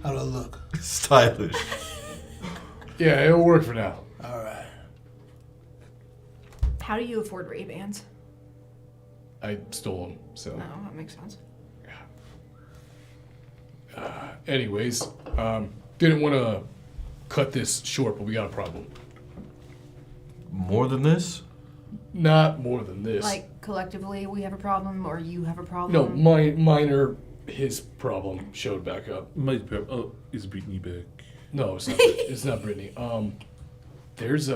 How do I look? Stylish. Yeah, it'll work for now. All right. How do you afford Ray-Bans? I stole them, so. Oh, that makes sense. Anyways, didn't want to cut this short, but we got a problem. More than this? Not more than this. Like, collectively, we have a problem, or you have a problem? No, minor, his problem showed back up. Is Brittany back? No, it's not. It's not Brittany. There's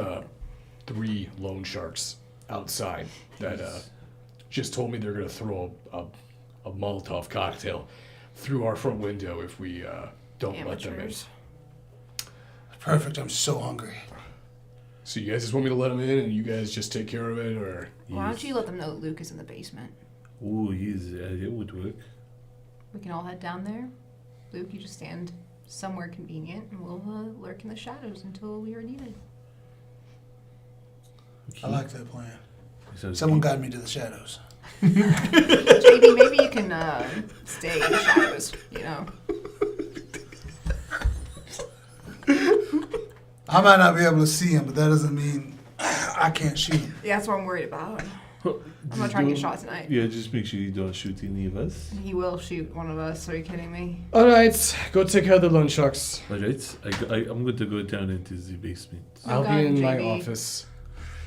3 loan sharks outside that just told me they're gonna throw a Molotov cocktail through our front window if we don't let them in. Perfect. I'm so hungry. So you guys just want me to let them in, and you guys just take care of it, or? Why don't you let them know that Luke is in the basement? Oh, yes, that would work. We can all head down there. Luke, you just stand somewhere convenient, and we'll lurk in the shadows until we are needed. I like that plan. Sounds Someone good. guide me to the shadows. JD, maybe you can stay in the shadows, you know? I might not be able to see him, but that doesn't mean I can't shoot him. Yeah, that's what I'm worried about. I'm not trying to get shot tonight. Yeah, just make sure you don't shoot any of us. He will shoot one of us, are you kidding me? Alright, go take care of the loan sharks. Alright, I'm going to go down into the basement. I'll God, be in my JB. office.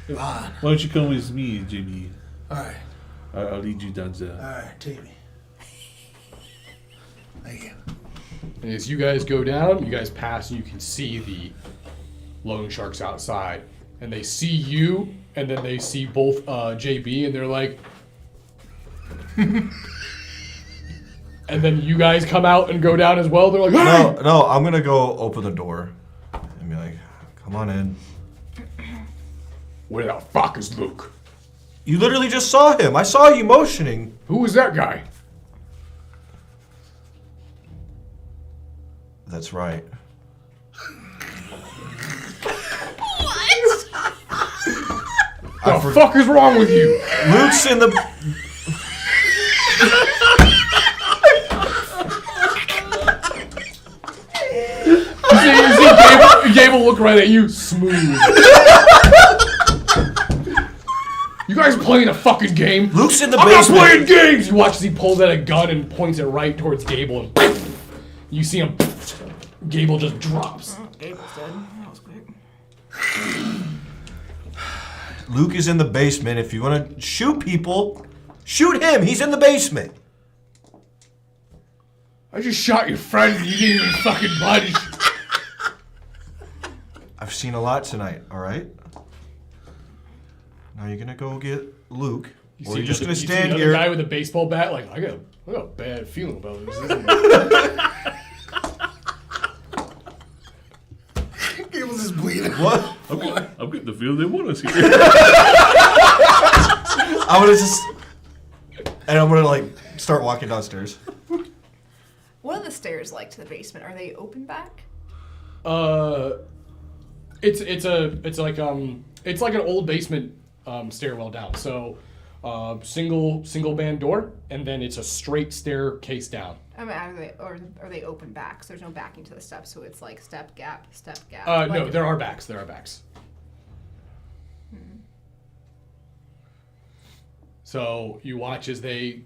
Fine. Why don't you come with me, JB? All right. I'll lead you down All there. right. Take me. Thank you. And as you guys go down, you guys pass, and you can see the loan sharks outside. And they see you, and then they see both JB, and they're like... and then you guys come out and go down as well. They're like, hey! No, I'm gonna go open the door and be like, come on in. Where the fuck is Luke? You literally just saw him. I saw you motioning. Who was that guy? That's right. The fuck is wrong with you? Luke's in the... You see Gable look right at you, smooth. You guys playing a fucking game? Luke's in the I'm not basement. playing games! You watch as he pulls out a gun and points it right towards Gable, and you see him. Gable just drops. Oh, Gable's dead. That was quick. Luke is in the basement. If you want to shoot people, shoot him. He's in the basement. I just shot your friend and you didn't even fucking budge. I've seen a lot tonight, all right? Now you're going to go get Luke, or you're just going to stand here. here. Guy with a baseball bat, like, I got a bad feeling about this. Isn't it? Gable's just bleeding. What? I'm getting the feeling they want us here. I'm going to just... And I'm going to, like, start walking downstairs. What are the stairs like to the basement? Are they open back? It's like an old basement stairwell down. So single band door, and then it's a straight staircase down. I mean, are they open back? So there's no backing to the steps, so it's like step gap, step gap. No, there are backs. There are backs. So you watch as the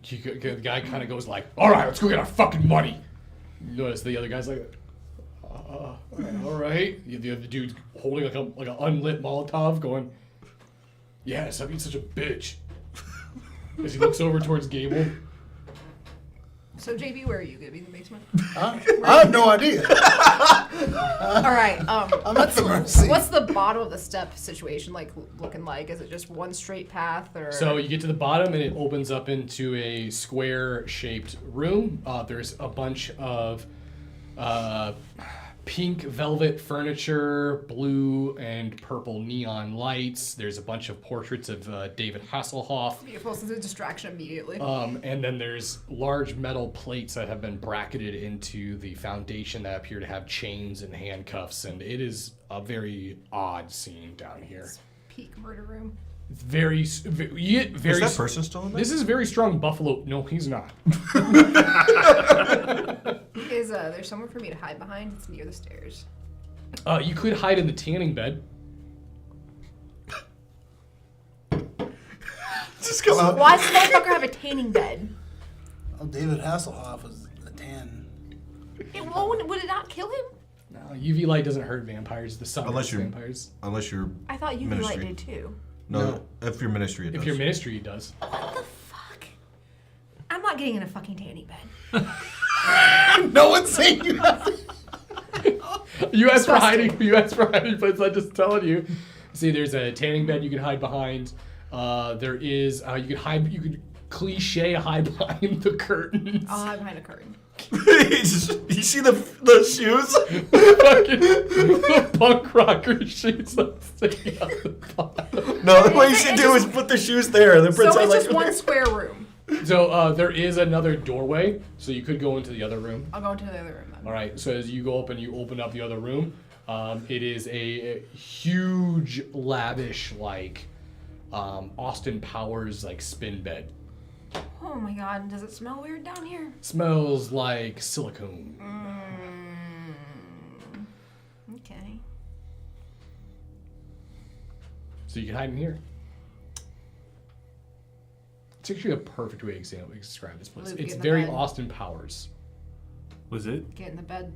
guy kind of goes like, "All right, let's go get our fucking money." You notice the other guy's like, "All right." The other dude's holding like an unlit Molotov, going, "Yeah, stop being such a bitch." As he looks over towards Gable. So JB, where are you gonna be in the basement? I have no idea. All right. I'm at the mercy. What's the bottom of the step situation like looking like? Is it just one straight path, or? So you get to the bottom and it opens up into a square-shaped room. There's a bunch of pink velvet furniture, blue and purple neon lights. There's a bunch of portraits of David Hasselhoff. Beautiful. This is a distraction immediately. And then there's large metal plates that have been bracketed into the foundation that appear to have chains and handcuffs. And it is a very odd scene down here. Peak murder room. It's very Is that person still in there? This is very strong buffalo. No, he's not. Is there's somewhere for me to hide behind? It's near the stairs. You could hide in the tanning bed. Just come out. Why does the motherfucker have a tanning bed? Oh, David Hasselhoff is a 10. Would it not kill him? No, UV light doesn't hurt vampires. The sun Unless hurts you're- vampires. Unless you're I thought UV Ministry. light did too. no, if you're ministry, it If does. your ministry does. What the fuck? I'm not getting in a fucking tanning bed. No one's saying you have to. You asked for Disgusting. hiding. You asked for hiding place. I'm just telling you. See, there's a tanning bed you can hide behind. There is you could hide. You could cliche hide behind the curtains. I'll hide behind a curtain. You see the shoes? Fucking the punk rocker sheets like sticking out the bottom. No, what you It's should just- do is put the shoes there and then So pretend it's like just one square room. So there is another doorway, so you could go into the other room. I'll go into the other room then. All right. So as you go up and you open up the other room, it is a huge, lavish, like Austin Powers like spin bed. Oh my god, does it smell weird down here? Smells like silicone. Okay. So you can hide in here. It's actually a perfect way to describe this place. Luke, It's get in the very bed. Austin Powers. Was it? Get in the bed.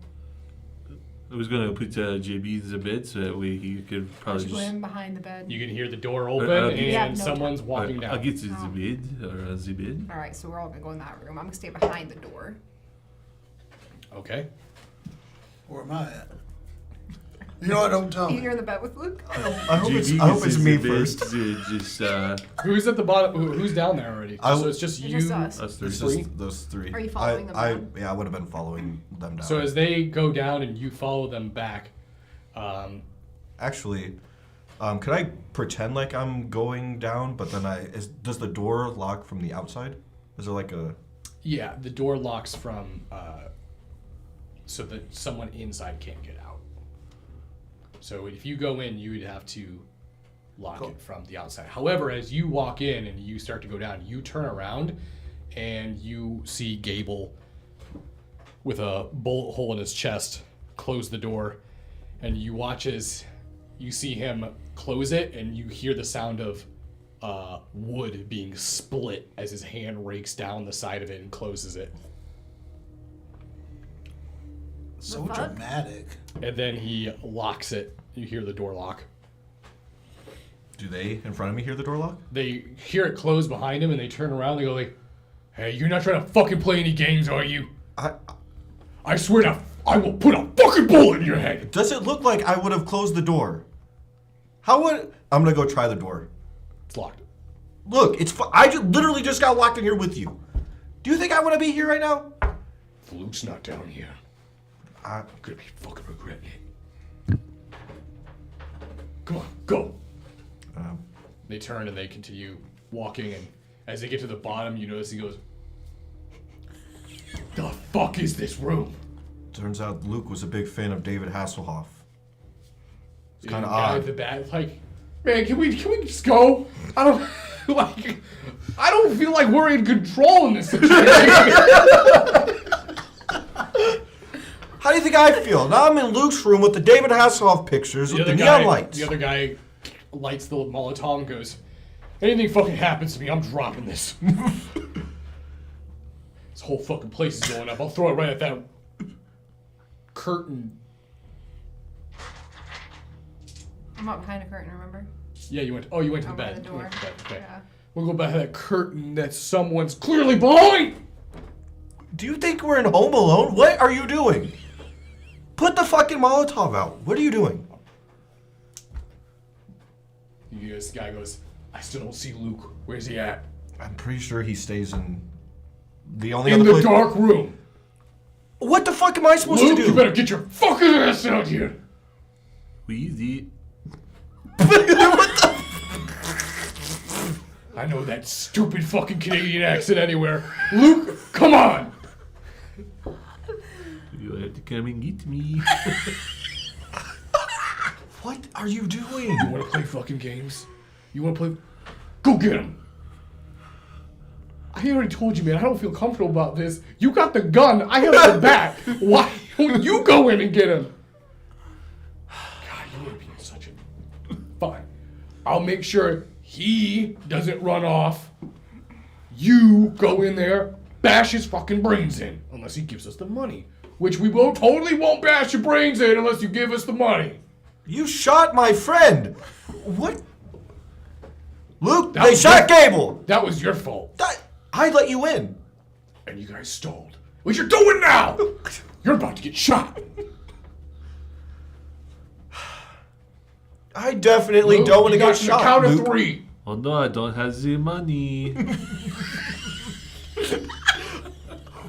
I was gonna put JB in the bed so that way he could probably Just just. swim behind the bed. You can hear the door open We have and no someone's walking I'll down. get to the bed or the bed. Alright, so we're all gonna go in that room. I'm gonna stay behind the door. Okay. Where am I at? You know what? Don't tell me. You're in the bed with Luke? I hope it's gets me in the bed, first. Just Who's at the bottom? Who's down there already? So it's just It's you. just us. us three. It's Three? just those three. Are you following them down? Yeah, I would have been following them down. So as they go down and you follow them back, Actually, could I pretend like I'm going down, but then does the door lock from the outside? Is there like a... yeah, the door locks from so that someone inside can't get out. So if you go in, you would have to lock it from the outside. However, as you walk in and you start to go down, you turn around and you see Gable with a bullet hole in his chest close the door, and you watch as you see him close it, and you hear the sound of wood being split as his hand rakes down the side of it and closes it. So The fuck? dramatic. And then he locks it. You hear the door lock. Do they in front of me hear the door lock? They hear it close behind him, and they turn around. They go like, "Hey, you're not trying to fucking play any games, are you? I swear to, I will put a fucking bullet in your head." Does it look like I would have closed the door? How would... I'm gonna go try the door. It's locked. Look, literally just got locked in here with you. Do you think I want to be here right now? If Luke's not down here, I- I'm gonna be fucking regretting it. Come on, go. They turn and they continue walking, and as they get to the bottom, you notice he goes, "The fuck is this room?" Turns out Luke was a big fan of David Hasselhoff. It's kind of The guy odd. at the back, like, "Man, can we just go? I don't like. I don't feel like we're in control in this situation." How do you think I feel? Now I'm in Luke's room with the David Hasselhoff pictures with the neon lights. The other guy lights the Molotov and goes, "Anything fucking happens to me, I'm dropping this." This whole fucking place is going up. I'll throw it right at that curtain. I'm not behind a curtain, remember? Yeah, you went to the Over bed. the You door. went to bed, okay. Yeah. We'll go back to that curtain that someone's clearly behind. Do you think we're in Home Alone? What are you doing? Put the fucking Molotov out. What are you doing? This guy goes, "I still don't see Luke. Where's he at?" I'm pretty sure he stays in the only In other the place. dark room. What the fuck am I supposed Luke, to you do? better get your fucking ass out here. Wheezy. I know that stupid fucking Canadian accent anywhere. Luke, come on. You have to come and get me. What are you doing? You want to play fucking games? You want to play? Go get him. I already told you, man. I don't feel comfortable about this. You got the gun. I have the bat. Why don't you go in and get him? God, you are being such a... Fine. I'll make sure he doesn't run off. You go in there, bash his fucking brains in. Unless he gives us the money. Which we totally won't bash your brains in unless you give us the money. You shot my friend. What? Luke, That they was shot your- Gable. That was your fault. I let you in. And you guys stalled. What you're doing now? You're about to get shot. I definitely Luke, don't want to you got get to the shot. count of Luke. 3. Oh no, I don't have the money.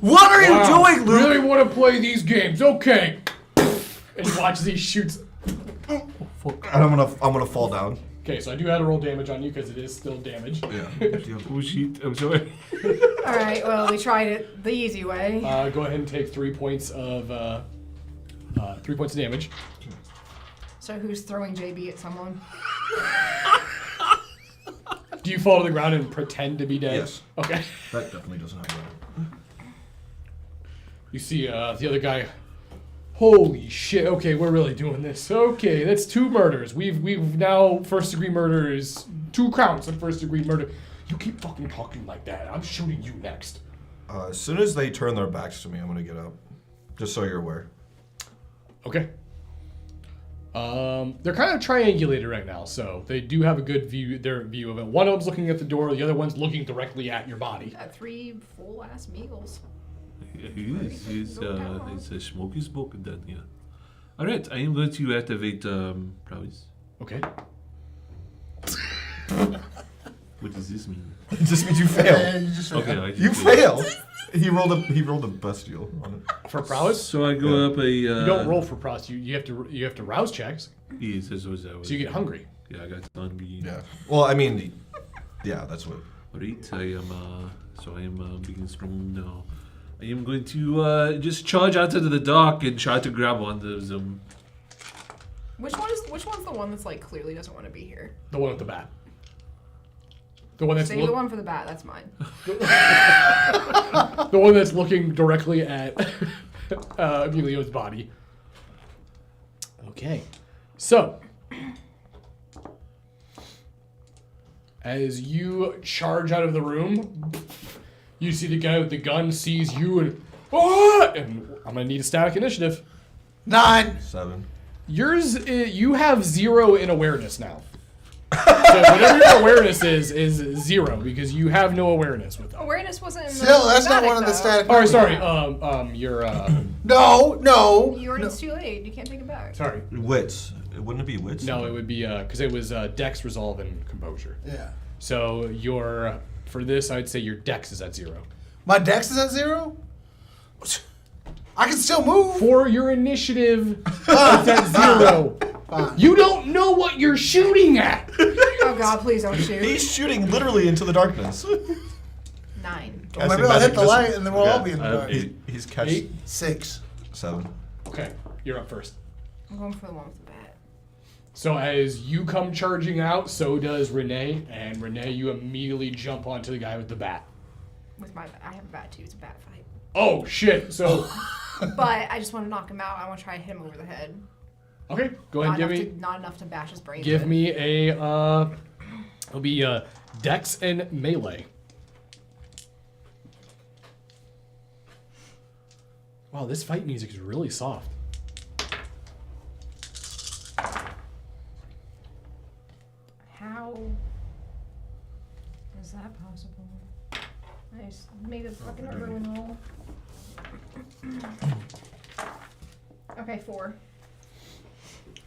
What are Wow, you doing, Luke? Really want to play these games? Okay. And you watch as he shoots. And I'm gonna fall down. Okay, so I do have to roll damage on you because it is still damage. Yeah. Oh shit, I'm sorry. All right. Well, we tried it the easy way. Go ahead and take 3 points of 3 points of damage. So who's throwing JB at someone? Do you fall to the ground and pretend to be dead? Yes. Okay. That definitely doesn't happen. You see the other guy. Holy shit! Okay, we're really doing this. Okay, that's 2 murders. We've now first-degree murder is 2 counts of first-degree murder. You keep fucking talking like that. I'm shooting you next. As soon as they turn their backs to me, I'm gonna get up. Just so you're aware. Okay. They're kind of triangulated right now, so they do have a good view. Their view of it. One of them's looking at the door. The other one's looking directly at your body. Got 3 full-ass meals. It's a smoky smoke then, yeah. Alright, I am going to activate prowess. Okay. What does this mean? It just means you fail. And you just Okay, I You just- fail. He rolled a bestial on it. For prowess, So I go up a. you don't roll for prowess. You have to rouse checks, Yes, this was that. so you get hungry. Yeah, I got hungry. Yeah. Well, I mean, yeah, that's what. Alright, I am being strong now. I am going to just charge out into the dark and try to grab onto them. Which one's the one that's like clearly doesn't want to be here? The one with the bat. The one that's Save the one for the bat. That's mine. the one that's looking directly at Emilio's body. Okay, so as you charge out of the room, you see the guy with the gun sees you and I'm gonna need a static initiative. 9. 7. Yours, you have 0 in awareness now. So whatever your awareness is 0 because you have no awareness with it. Awareness wasn't in the Still, that's not static, one of the though. static. Oh, sorry. numbers. Your No. You already, it's too late. You can't take it back. sorry. Wits. Wouldn't it be wits? No, it would be because it was Dex, Resolve, and Composure. Yeah. So your for this, I'd say your Dex is at 0. My dex is at 0. I can still move. For your initiative, it's at 0. Fine. You don't know what you're shooting at. Oh God, please don't shoot. He's shooting literally into the darkness. 9. Well, maybe I'll hit the light and then we'll all be in the dark. He's catching 6. 7. Okay, you're up first. I'm going for the one with the bat. So as you come charging out, so does Renee, and Renee, you immediately jump onto the guy with the bat. With my, I have a bat too. It's a bat fight. Oh shit! So But I just want to knock him out. I want to try and hit him over the head. okay, go ahead and give me. Not enough to bash his brains. Give in. me a, it'll be Dex and Melee. Wow, this fight music is really soft. How is that possible? I just made a fucking ruin roll. Okay, 4.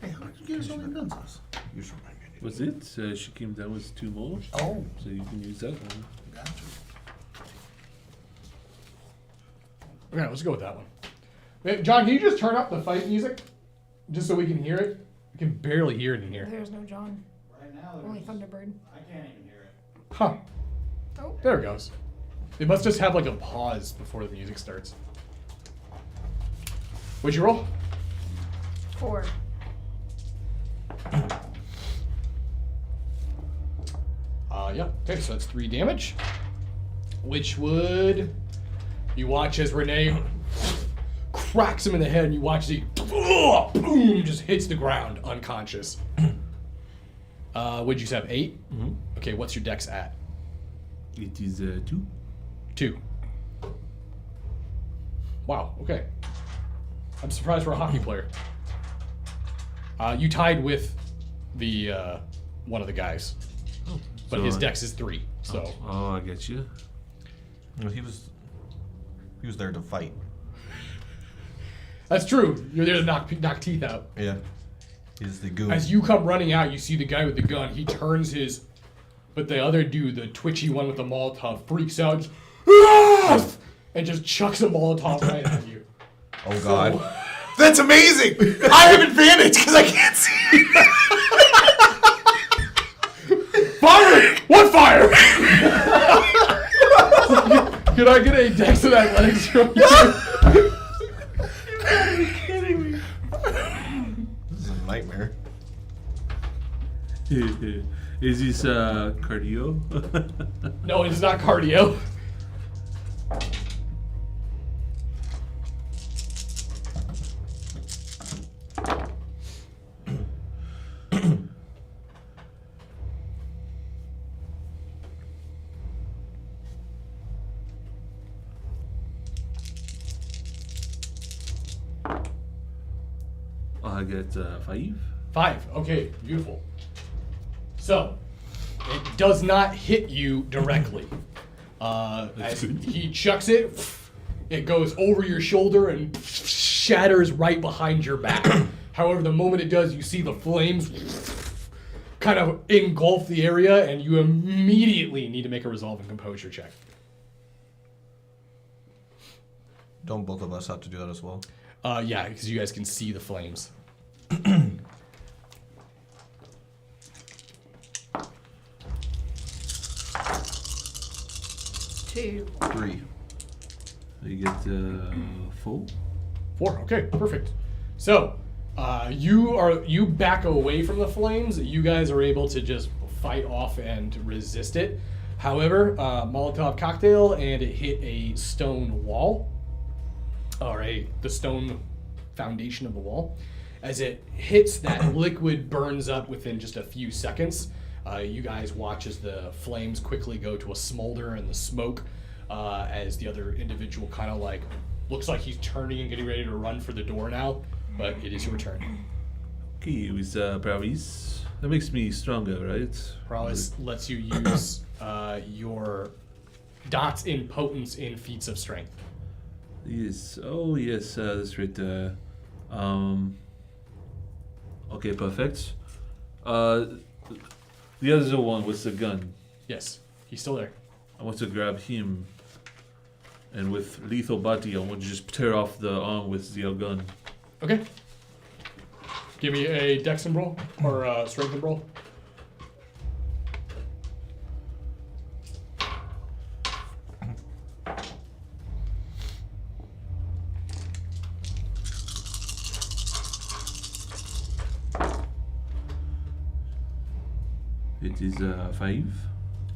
Hey, how did you get so many guns? You should remind me. Was it? She came down with 2 more, Oh, so you can use that one. gotcha. Okay, let's go with that one. Hey, John, can you just turn up the fight music? Just so we can hear it? We can barely hear it in here. There's no John. Right now, Only Thunderbird. I can't even hear it. Huh. Oh. There it goes. It must just have like a pause before the music starts. What'd you roll? 4. Yeah. Okay, so that's 3 damage. Which would... You watch as Renee cracks him in the head, and you watch as he boom, just hits the ground unconscious. What'd you have? 8? Mm-hmm. Okay, what's your dex at? It is 2. 2. Wow, okay. I'm surprised for a hockey player. You tied with the one of the guys, but so his dex is 3. So Oh, I get you. No, he was there to fight. that's true. You're there to knock teeth out. Yeah. He's the goon. As you come running out, you see the guy with the gun. He turns his, but the other dude, the twitchy one with the Molotov, freaks out just, and just chucks a Molotov right at you. Oh God. That's amazing! I have advantage because I can't see. Fire! What fire? Could I get a dex of athletics from you? This is a nightmare. Is this cardio? No, it's not cardio. I get 5. 5. Okay, beautiful. So, it does not hit you directly. As he chucks it, it goes over your shoulder and shatters right behind your back. However, the moment it does, you see the flames kind of engulf the area, and you immediately need to make a resolve and composure check. Don't both of us have to do that as well? Yeah, because you guys can see the flames. 2. 3. You get 4. 4. Okay, perfect. So, you back away from the flames. You guys are able to just fight off and resist it. However, Molotov cocktail, and it hit a stone wall, or the stone foundation of the wall. As it hits, that liquid burns up within just a few seconds. You guys watch as the flames quickly go to a smolder and the smoke, as the other individual kind of like looks like he's turning and getting ready to run for the door now, but it is your turn. Okay, with prowess. That makes me stronger, right? Prowess lets you use your dots in potence in feats of strength. Yes. Oh, yes. That's right. Okay, perfect. The other one with the gun. Yes, he's still there. I want to grab him, and with lethal body, I want to just tear off the arm with the gun. Okay. Give me a dex and roll, or strength and roll. It is 5.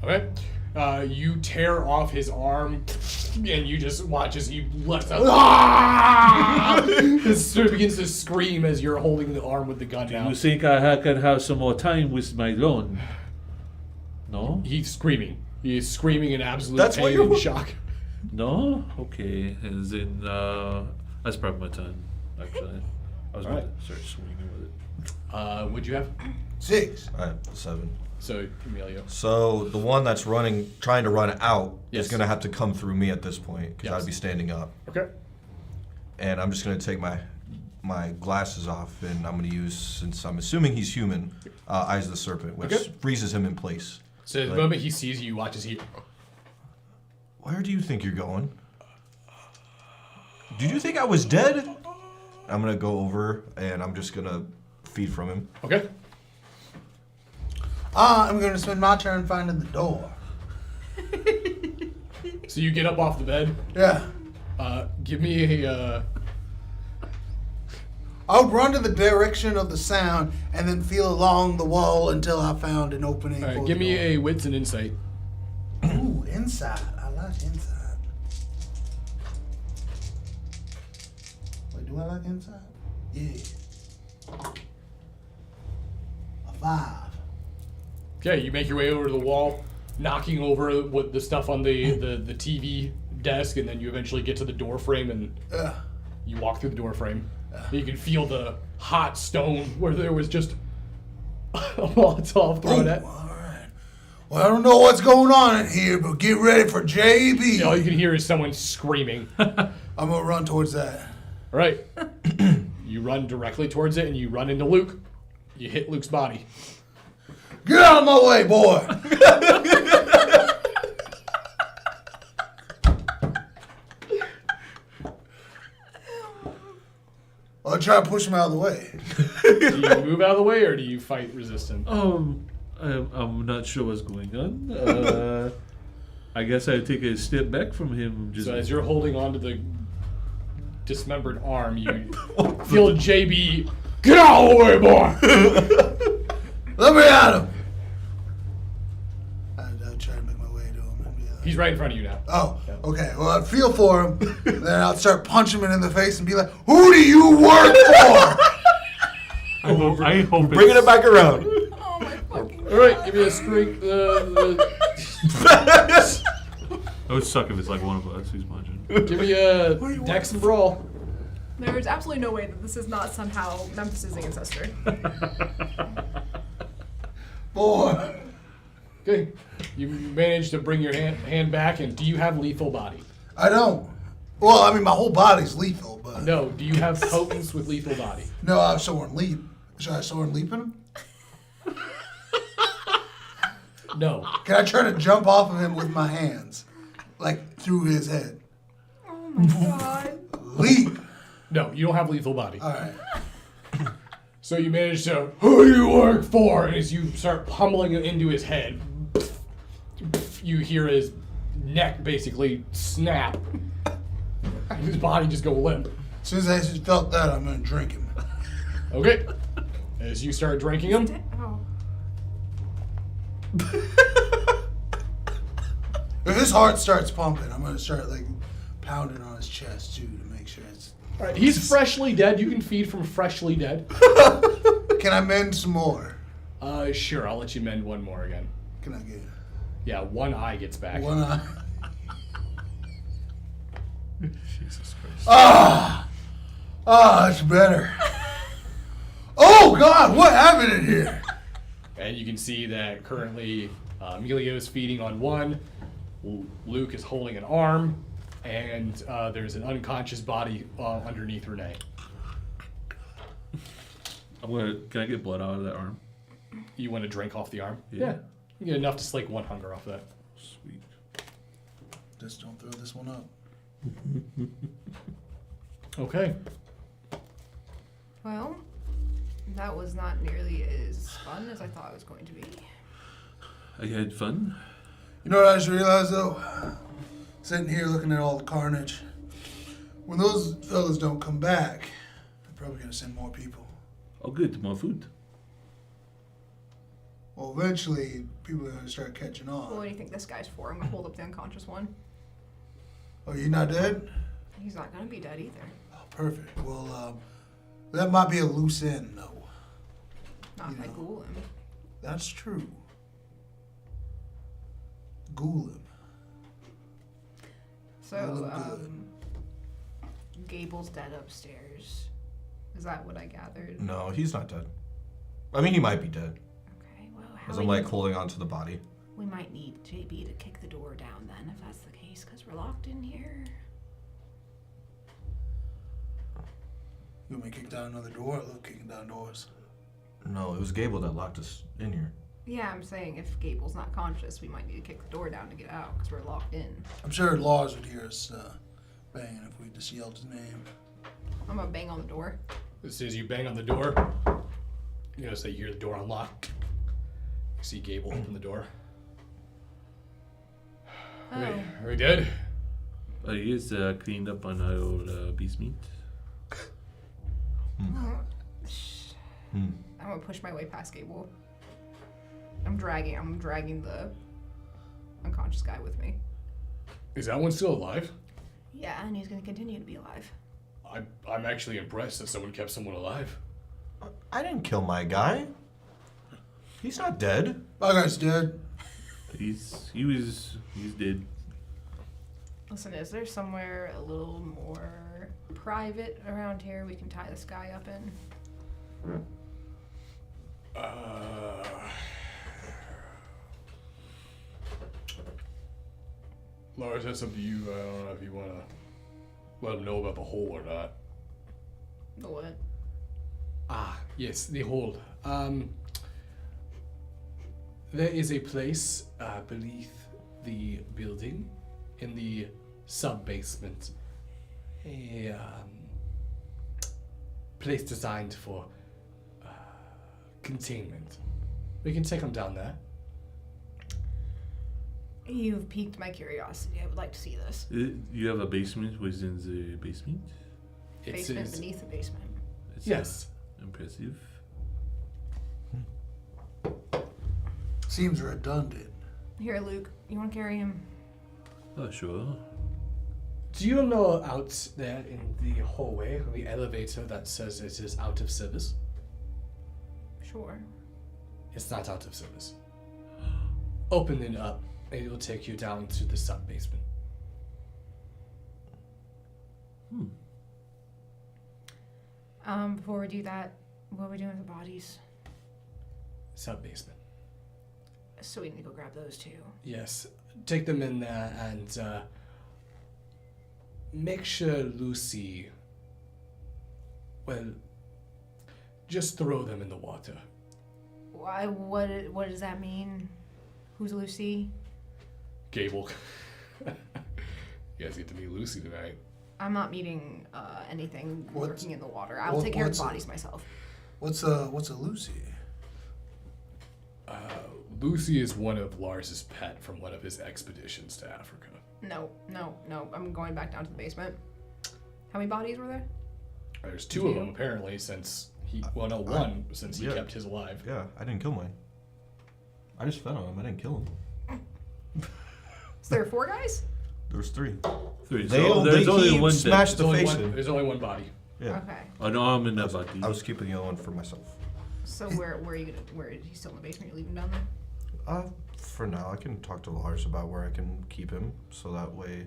Okay. You tear off his arm, and you just watch as he lets out. Just sort of begins to scream as you're holding the arm with the gun Do now. you think I can have some more time with my gun? No? He's screaming. He is screaming in absolute That's what pain you're- and shock. No? Okay. And then, that's probably my turn, actually. I was going to start swinging with it. What'd you have? 6. Alright, 7. So, Emilio. So the one that's trying to run out, Yes. is going to have to come through me at this point, because Yes. I'd be standing up. Okay. And I'm just going to take my glasses off, and I'm going to use, since I'm assuming he's human, Eyes of the Serpent, which Okay. freezes him in place. So the Like- moment he sees you, watches he. Where do you think you're going? Did you think I was dead? I'm gonna go over and I'm just gonna feed from him. Okay. I'm going to spend my turn finding the door. So you get up off the bed. Yeah. Give me a. I would run to the direction of the sound and then feel along the wall until I found an opening. All right, for give the me door. a wits and insight. Ooh, inside. I like inside. Wait, do I like inside? Yeah. A 5. Okay, you make your way over to the wall, knocking over what the stuff on the TV desk, and then you eventually get to the door frame and you walk through the door frame. You can feel the hot stone where there was just a Molotov thrown at. All right. Well, I don't know what's going on in here, but get ready for JB. All you can hear is someone screaming. I'm gonna run towards that. All right. You run directly towards it, and you run into Luke. You hit Luke's body. Get out of my way, boy. I'll try to push him out of the way. Do you move out of the way, or do you fight resistant? I'm not sure what's going on. I guess I take a step back from him. Just So as you're holding onto the dismembered arm, you feel JB. Get out of the way, boy! Let me at him. I'll try to make my way to him. And be like, He's right in front of you now. oh, okay. Well, I'd feel for him. Then I'd start punching him in the face and be like, "Who do you work for?" I hope Bringing it back around. Oh my fucking All right, give me a strength. It would suck if it's like one of us who's punching. Give me a dex and brawl. There is absolutely no way that this is not somehow Memphis's ancestor. Boy. Okay, you managed to bring your hand back, and do you have lethal body? I don't. Well, I mean, my whole body's lethal, but No. Do you have potence with lethal body? no, I have someone leap. Should I have someone leaping him? No. Can I try to jump off of him with my hands, like through his head? Oh my god. Leap. No, you don't have lethal body. All right. So you manage to, who do you work for? And as you start pummeling it into his head, you hear his neck basically snap. And his body just go limp. As soon as I just felt that, I'm gonna drink him. Okay. As you start drinking him, Oh. If his heart starts pumping, I'm gonna start like pounding on his chest too to make sure it's. all right, he's freshly dead. You can feed from freshly dead. Can I mend some more? Sure, I'll let you mend one more again. Can I get Yeah, one eye gets back. one eye? Jesus Christ. That's better. Oh God, what happened in here? And you can see that currently Emilio is feeding on one, Luke is holding an arm, and there's an unconscious body underneath Renee. Can I get blood out of that arm? You want to drink off the arm? Yeah. You get enough to slake one hunger off that. Sweet. Just don't throw this one up. Okay. Well, that was not nearly as fun as I thought it was going to be. I had fun. You know what I just realized though? Sitting here looking at all the carnage. When those fellas don't come back, they're probably gonna send more people. Oh, good. More food. Well, eventually, people are gonna start catching Well, on. what do you think this guy's for? I'm gonna hold up the unconscious one. Oh, you're not dead? He's not gonna be dead either. Oh, perfect. Well, that might be a loose end, though. Not if I ghoul him. That's true. Ghoul him. So, Good. Gable's dead upstairs. Is that what I gathered? No, he's not dead. I mean, he might be dead. Okay, well, how As we I'm like need- holding on to the body. we might need JB to kick the door down then, if that's the case, because we're locked in here. You want me to kick down another door? I love kicking down doors. No, it was Gable that locked us in here. Yeah, I'm saying if Gable's not conscious, we might need to kick the door down to get out, because we're locked in. I'm sure Lars would hear us banging if we just yelled his name. I'm gonna bang on the door. As soon as you bang on the door, you know, say you hear the door unlock. You see Gable open the door. Oh. Are we dead? He is cleaned up on our old beast meat. I'm gonna push my way past Gable. I'm dragging the unconscious guy with me. Is that one still alive? Yeah, and he's gonna continue to be alive. I'm actually impressed that someone kept someone alive. I didn't kill my guy. He's not dead. My guy's dead. He's dead. Listen, is there somewhere a little more private around here we can tie this guy up in? Lars, that's up to you. I don't know if you want to let him know about the hole or not. The what? Ah, yes, the hole. There is a place beneath the building in the sub-basement. A place designed for containment. We can take him down there. You've piqued my curiosity. I would like to see this. You have a basement within the basement? Basement beneath the basement. It's, Yes. Impressive. Seems redundant. Here, Luke, you want to carry him? Oh, sure. Do you know out there in the hallway, the elevator that says it is out of service? Sure. It's not out of service. Open it up, and it will take you down to the sub-basement. Before we do that, what are we doing with the bodies? Sub-basement. So we need to go grab those too. Yes. Take them in there and make sure Lucy, well, just throw them in the water. Why? What does that mean? Who's Lucy? Gable. You guys get to meet Lucy tonight. I'm not meeting anything What- lurking in the water. I will what- take care of what's the a- bodies myself. What's a Lucy? Lucy is one of Lars's pet from one of his expeditions to Africa. No. I'm going back down to the basement. How many bodies were there? There's two of them apparently since he, well no, one since he yeah. kept his alive. Yeah, I didn't kill mine. I just fed on him. I didn't kill him. So there were 4 guys? There was 3. Three. They So there's only he one smashed dead. the There's only face one, in. there's only one body. Yeah. Okay. An arm in that body. I was keeping the other one for myself. So where are you gonna? Where is he still in the basement? You leave him down there? For now, I can talk to Lars about where I can keep him, so that way.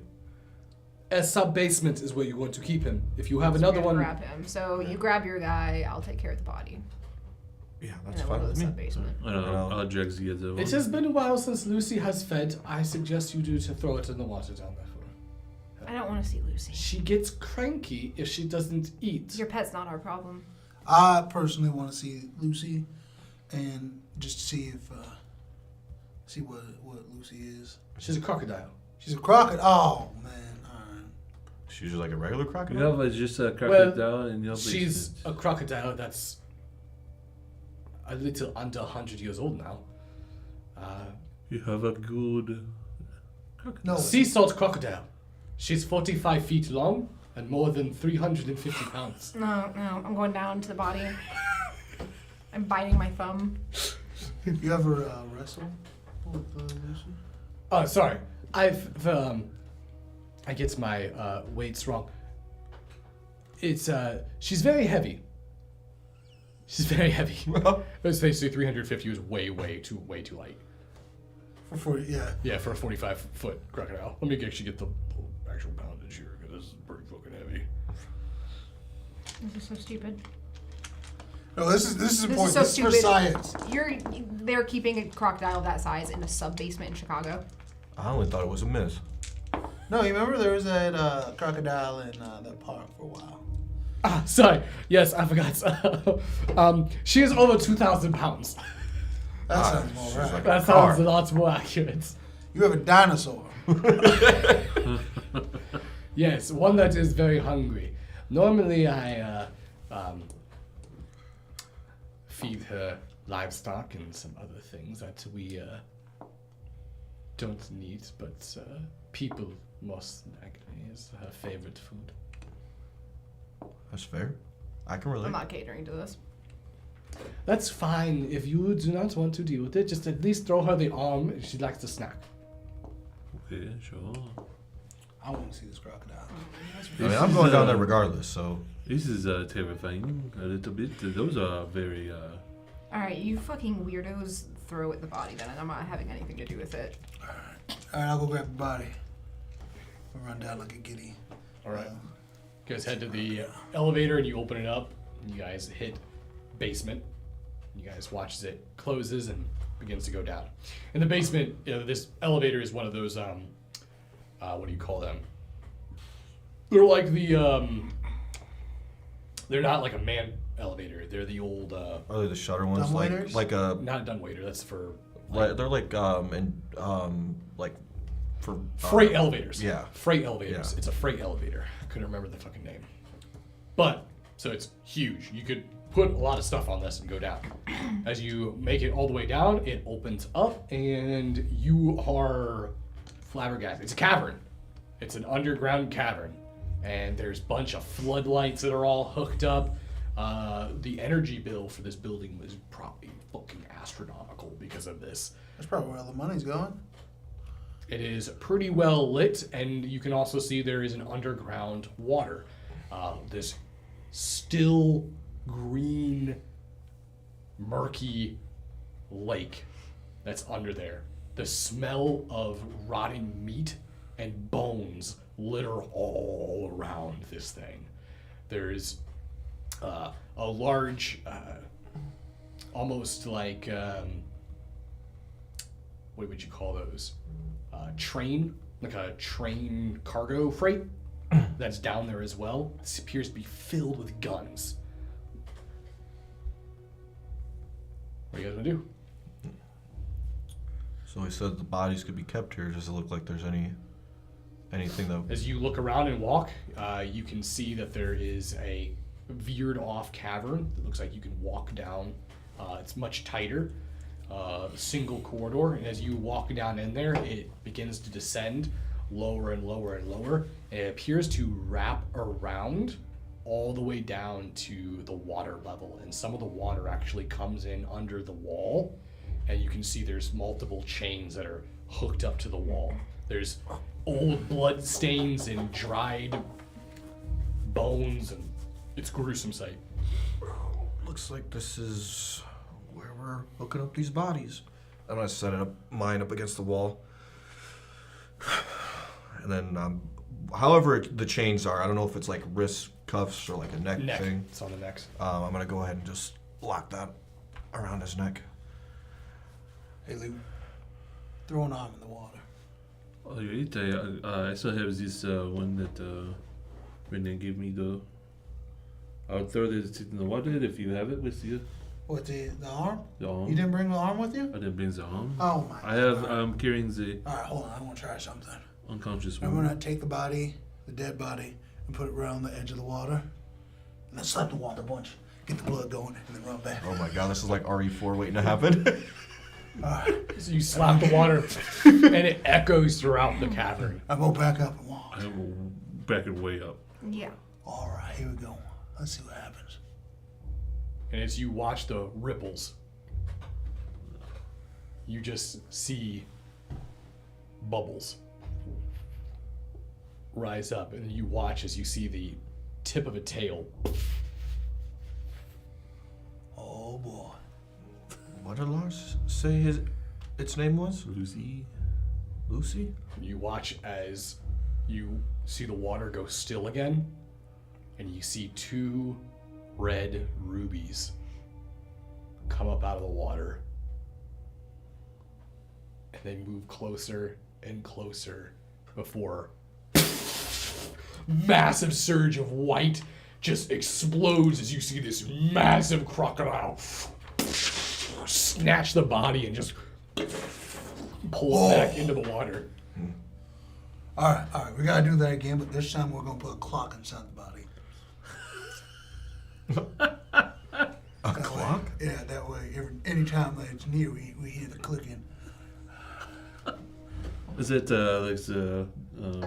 A sub-basement is where you're going to keep him. If you have So another we're gonna one, Grab him. So you grab your guy. I'll take care of the body. Yeah, And that's then we'll fine go to with the me. sub-basement. I don't know. I'll drag the other one. it has been a while since Lucy has fed. I suggest you do to throw it in the water down there for her. I don't want to see Lucy. She gets cranky if she doesn't eat. Your pet's not our problem. I personally want to see Lucy, and just see if see what Lucy is. She's a crocodile. She's a crocodile. Oh man, alright. She's just like a regular You crocodile. have just a crocodile in your She's basement. a crocodile that's a little under 100 years old now. You have a good No, Sea salt crocodile. She's 45 feet long and more than 350 pounds. No, I'm going down to the body. I'm biting my thumb. you ever wrestle with Lucy? Oh, sorry. I get my weights wrong. It's she's very heavy. She's very heavy. Let's say 350 was way too light. For 40, yeah. Yeah, for a 45-foot crocodile. Let me actually get the actual poundage here because this is pretty fucking heavy. This is so stupid. No, this is This important. is so This is stupid. for science. They're keeping a crocodile that size in a sub basement in Chicago. I only thought it was a myth. No, you remember there was that crocodile in that park for a while. Ah, sorry. Yes, I forgot. She is over 2,000 pounds. That sounds more she's right. like- That Car. sounds a lot more accurate. You have a dinosaur. Yes, one that is very hungry. Normally, I feed her livestock and some other things that we don't need, but people most likely is her favorite food. That's fair. I can relate. I'm not catering to this. That's fine. If you do not want to deal with it, just at least throw her the arm. She likes to snack. Okay, sure. I want to see this crocodile. I mean, I'm going down there regardless, so. This is terrifying a little bit. Those are very. Alright, you fucking weirdos throw it the body then, and I'm not having anything to do with it. Alright, I'll go grab the body. I'll run down like a giddy. All right. You guys head to the elevator and you open it up. And you guys hit basement. You guys watch as it closes and begins to go down. In the basement, this elevator is one of those. What do you call them? They're like the. They're not like a man elevator. They're the old. Are they the shutter ones? Dumbwaiters? Like a. Not a dumbwaiter. That's for. Like, they're like like for Freight elevators. Yeah. Freight elevators. Yeah. It's a freight elevator. I couldn't remember the fucking name. But, so it's huge. You could put a lot of stuff on this and go down. As you make it all the way down, it opens up and you are flabbergasted. It's a cavern. It's an underground cavern. And there's a bunch of floodlights that are all hooked up. The energy bill for this building was probably fucking astronomical because of this. That's probably where all the money's going. It is pretty well lit, and you can also see there is an underground water. This still green, murky lake that's under there. The smell of rotting meat and bones litter all around this thing. There's a large, almost like, what would you call those? Train, like a train cargo freight that's down there as well. This appears to be filled with guns. What do you guys want to do? So he said the bodies could be kept here. Does it look like there's anything that? As you look around and walk, you can see that there is a veered off cavern that looks like you can walk down. It's much tighter. Single corridor, and as you walk down in there, it begins to descend lower and lower and lower. And it appears to wrap around all the way down to the water level, and some of the water actually comes in under the wall, and you can see there's multiple chains that are hooked up to the wall. There's old blood stains and dried bones, and it's a gruesome sight. Looks like this is where we're hooking up these bodies. I'm gonna set it up, mine up against the wall, and then however the chains are, I don't know if it's like wrist cuffs or like a neck thing. It's on the necks. I'm gonna go ahead and just lock that around his neck. Hey, Lou. Throw an arm in the water. Oh, right. I still have this one that Renee gave me though. I'll throw this in the water if you have it with you. What, the arm? The arm. You didn't bring the arm with you? I didn't bring the arm. Oh my I have. God. I'm carrying the Alright, hold on. I want to try something. unconscious I'm one. going to take the body, the dead body, and put it around the edge of the water. And then slap the water a bunch. Get the blood going, and then run back. Oh my god, this is like RE4 waiting to happen. Alright. So you slap the water, and it echoes throughout the cavern. I go back up and walk. I will back it way up. Yeah. Alright, here we go. Let's see what happens. And as you watch the ripples, you just see bubbles rise up, and you watch as you see the tip of a tail. Oh boy. What did Lars say its name was? Lucy. Lucy? You watch as you see the water go still again, and you see two red rubies come up out of the water, and they move closer and closer before massive surge of white just explodes as you see this massive crocodile snatch the body and just pull it back into the water. Alright, we gotta do that again, but this time we're gonna put a clock inside the body. A clock? Yeah, that way, anytime that it's near, we hear the clicking. Is it like the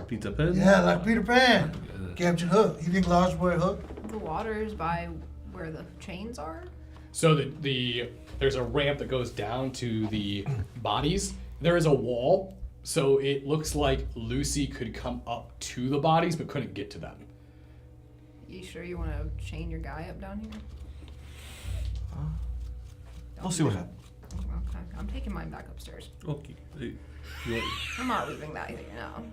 Peter Pan? Yeah, like Peter Pan. Captain Hook. You think Lars wear Hook? The water is by where the chains are. So there's a ramp that goes down to the bodies. There is a wall, so it looks like Lucy could come up to the bodies but couldn't get to them. You sure you want to chain your guy up down here? We'll see what happens. Okay, I'm taking mine back upstairs. Okay. You I'm not leaving that here. No,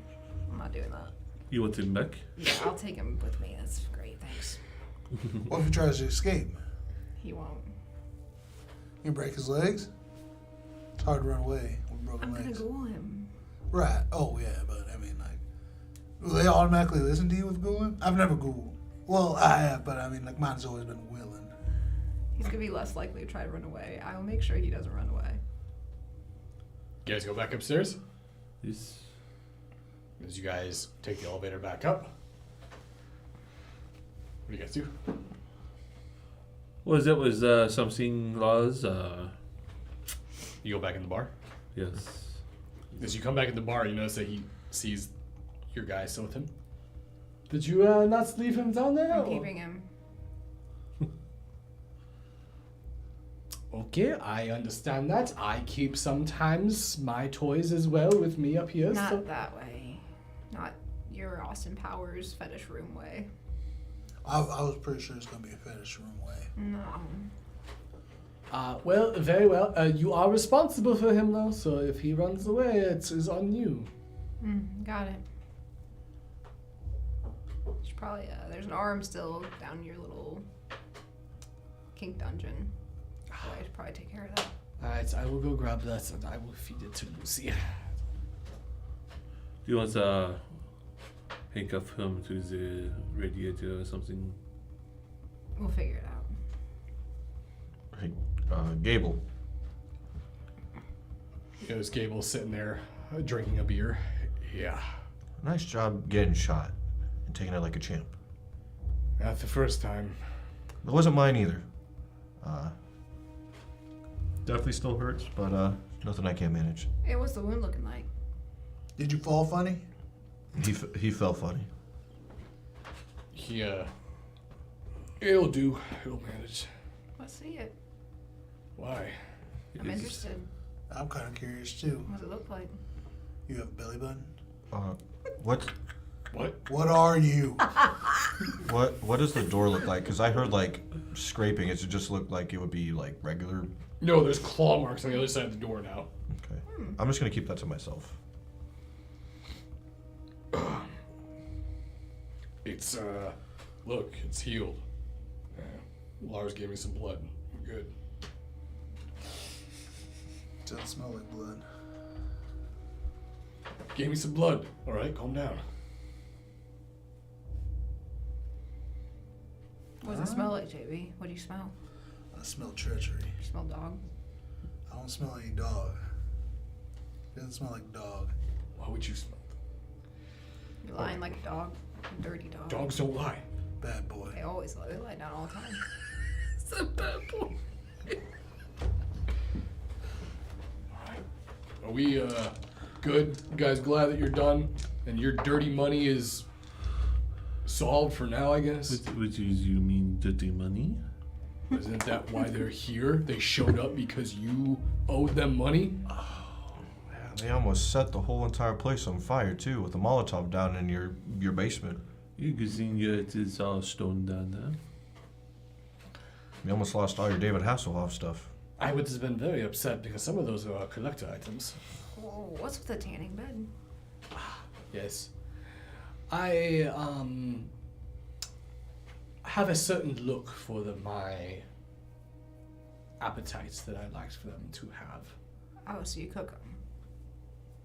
I'm not doing that. want him back? Yeah, I'll take him with me. That's great. Thanks. What if he tries to escape? He won't. You break his legs? It's hard to run away with broken I'm gonna legs. ghoul him. Right. Oh, yeah, but I mean, like, will they automatically listen to you with ghouling? I've never ghouled. Well, I have, but I mean, like, mine's always been willing. He's gonna be less likely to try to run away. I will make sure he doesn't run away. You guys go back upstairs? Yes. As you guys take the elevator back up. What do you guys do? Was that was something Lars? You go back in the bar? Yes. As you come back in the bar, you notice that he sees your guy still with him. Did you not leave him down there? I'm keeping him. Okay, I understand that. I keep sometimes my toys as well with me up here. Not so that way. Not your Austin Powers fetish room way. I was pretty sure it's going to be a fetish room way. No. well, very well. You are responsible for him though, so if he runs away, it's on you. Got it. Should probably, there's an arm still down in your little kink dungeon. So I should probably take care of that. Alright, I will go grab that and I will feed it to Lucy. Do you want to handcuff him to the radiator or something? We'll figure it out. Hey, Gable. You notice Gable sitting there drinking a beer. Yeah. Nice job getting shot and taking it like a champ. Not the first time. It wasn't mine either. Definitely still hurts, but nothing I can't manage. Hey, what's the wound looking like? Did you fall funny? He fell funny. He, it'll do. It'll manage. Let's see it. Why? I'm interested. I'm kind of curious, too. What does it look like? You have a belly button? What What are you? what does the door look like? Because I heard like scraping. It just looked like it would be like regular. No, there's claw marks on the other side of the door now. Okay. I'm just gonna keep that to myself. It's, look, it's healed. Lars gave me some blood. I'm good. Doesn't smell like blood. Gave me some blood. Alright, calm down. What does it smell like, JB? What do you smell? I smell treachery. You smell dog? I don't smell any dog. It doesn't smell like dog. Why would you smell You're lying like a dog. A dirty dog. Dogs don't lie. Bad boy. They always lie. They lie down all the time. It's a bad boy. Alright. Are we, good? You guys glad that you're done? And your dirty money is solved for now, I guess? Which is you mean dirty money? Isn't that why they're here? They showed up because you owed them money? Man, they almost set the whole entire place on fire too, with a Molotov down in your basement. You gesehen it is all stoned down there. You almost lost all your David Hasselhoff stuff. I would have been very upset because some of those are collector items. Whoa, what's with the tanning bed? Yes. I have a certain look for my appetites that I like for them to have. Oh, so you cook them.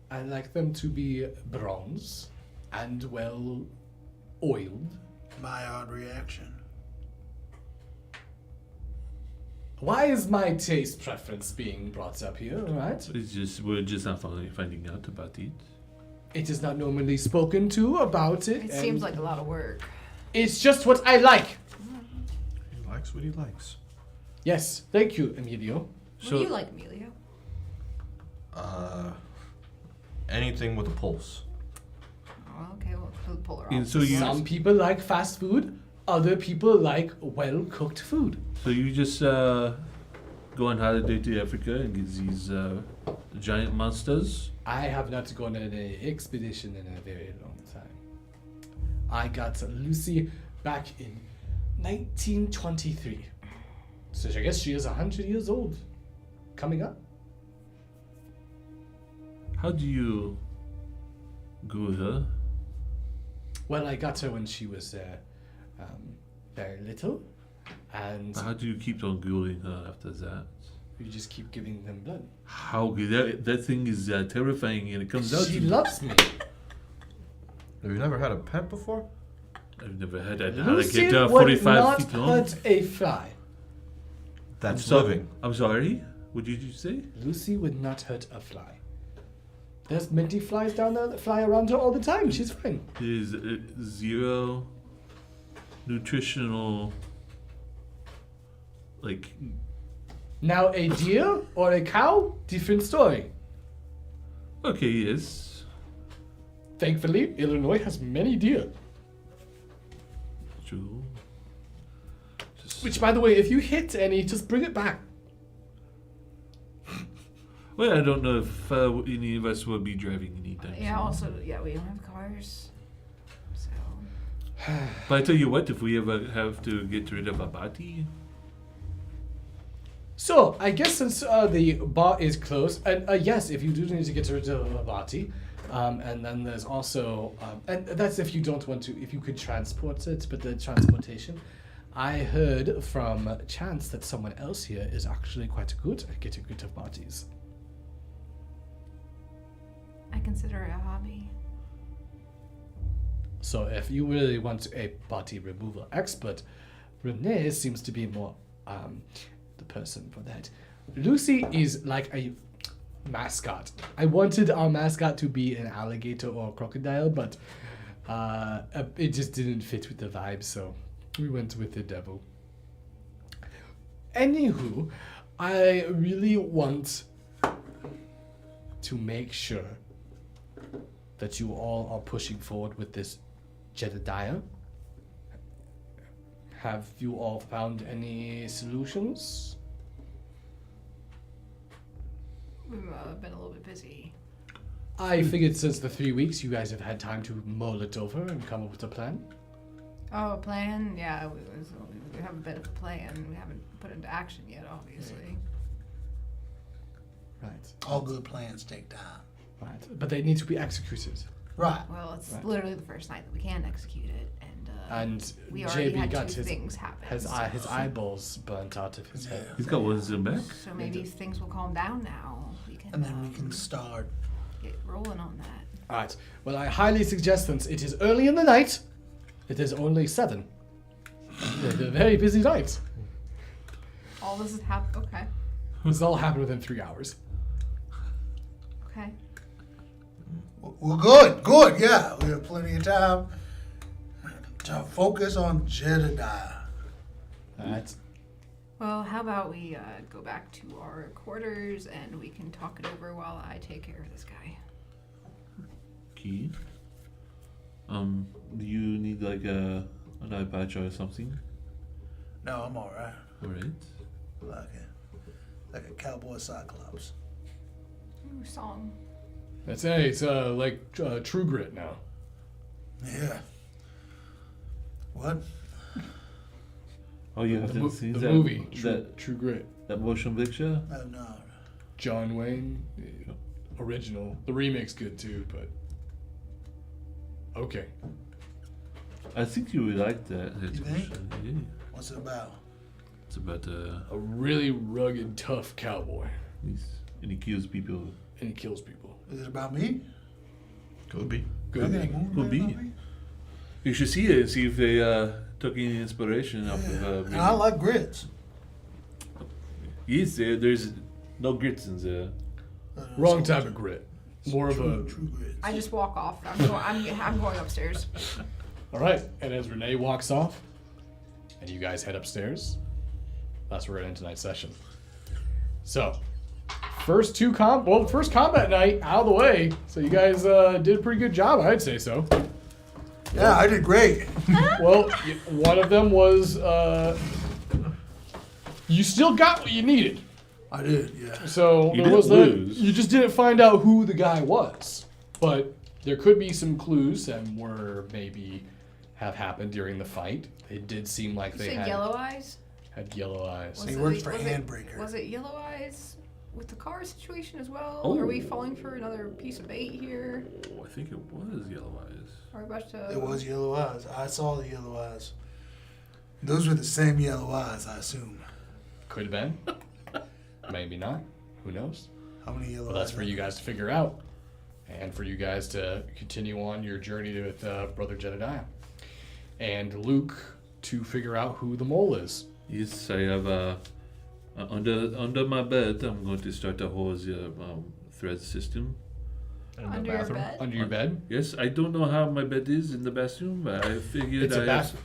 I like them to be bronze and well oiled. My odd reaction. Why is my taste preference being brought up here, right? It's just we're just not finding out about it. It is not normally spoken to about it. It seems like a lot of work. It's just what I like. You likes what he likes. Yes, thank you, Emilio. What do you like, Emilio? Anything with a pulse. Oh, okay, well, the polar And opposite. so you Some people like fast food. Other people like well-cooked food. just go on holiday to Africa and get these giant monsters. I have not gone on an expedition in a very long time. I got Lucy back in 1923. So I guess she is 100 years old. Coming up. How do you grow her? Well, I got her when she was very little. And How do you keep on growing her after that? you just keep giving them blood. How that thing is terrifying and it comes out. She loves me. Have you never had a pet before? I've never had an Lucy alligator would 45 not feet long. hurt a fly. That's living. I'm sorry. What did you say? Lucy would not hurt a fly. There's many flies down there that fly around her all the time. She's fine. There's zero nutritional, like, Now a deer or a cow, different story. okay, yes. Thankfully, Illinois has many deer. True. Just, Which, by the way, if you hit any, just bring it back. well, I don't know if any of us will be driving anytime soon. Yeah, also, yeah, we don't have cars. So. But I tell you what, if we ever have to get rid of a body, So, I guess since the bar is closed, and yes, if you do need to get rid of a body, and then there's also, and that's if you don't want to, if you could transport it, but the transportation, I heard from Chance that someone else here is actually quite good at getting rid of bodies. I consider it a hobby. So if you really want a body removal expert, Renee seems to be more the person for that. Lucy is like a mascot. I wanted our mascot to be an alligator or a crocodile, but it just didn't fit with the vibe, so we went with the devil. Anywho, I really want to make sure that you all are pushing forward with this Jedediah. Have you all found any solutions? We've been a little bit busy. I figured since the 3 weeks you guys have had time to mull it over and come up with a plan. Oh, a plan? Yeah, we have a bit of a plan. We haven't put it into action yet, obviously. Right. All good plans take time. Right. But they need to be executed. Right. Well, it's Right. literally the first night that we can execute it, And we already JB had got two things happen. his eyeballs burnt out of his head. he's got one in back. So maybe if things will calm down now, we can, And then we can start. get rolling on that. Alright. Well, I highly suggest, since it is early in the night, it is only 7. It's a very busy night. All this is okay. This all happened within 3 hours. Okay. Well, good, yeah. We have plenty of time to focus on Jedediah. Alright. Well, how about we go back to our quarters and we can talk it over while I take care of this guy. Key. Do you need like an eye patch or something? No, I'm all right. Alright. Like a cowboy cyclops. Ooh, song. It's like True Grit now. Yeah. What? Oh, you have The seen the that movie, that True Grit. that motion picture? Oh, no. John Wayne, the original. The remake's good too, but okay. I think you would like that. You think? Yeah. What's it about? It's about A really rugged, tough cowboy, and he kills people. and he kills people. Is it about me? Could be. Good. Okay, movie Could be. about me? You should see it and see if they took any inspiration off of. And I like grits. Yes, there's no grits in there. Wrong type of grit. More of a. True grits. I just walk off. I'm going upstairs. All right. And as Renee walks off, and you guys head upstairs, that's where we're gonna end tonight's session. So, first combat night out of the way. So you guys did a pretty good job, I'd say so. Yeah, I did great. Well, one of them was you still got what you needed. I did, yeah. So You there was didn't that. lose. You just didn't find out who the guy was, but there could be some clues that were maybe have happened during the fight. It did seem like You they said had yellow eyes? yellow eyes. He works for Handbreaker. Was it yellow eyes with the car situation as well? Oh. Are we falling for another piece of bait here? Oh, I think it was Yellow Eyes. Are we about to? It was yellow eyes. I saw the yellow eyes. Those were the same yellow eyes, I assume. Could have been. Maybe not. Who knows? How many yellow Well, eyes? that's for you guys to figure out, and for you guys to continue on your journey with Brother Jedediah, and Luke to figure out who the mole is. Yes, I have under my bed. I'm going to start a whole thread system. In the Under your bathroom. bed? Under your bed. Yes, I don't know how my bed is in the bathroom, but I figured It's a I bath.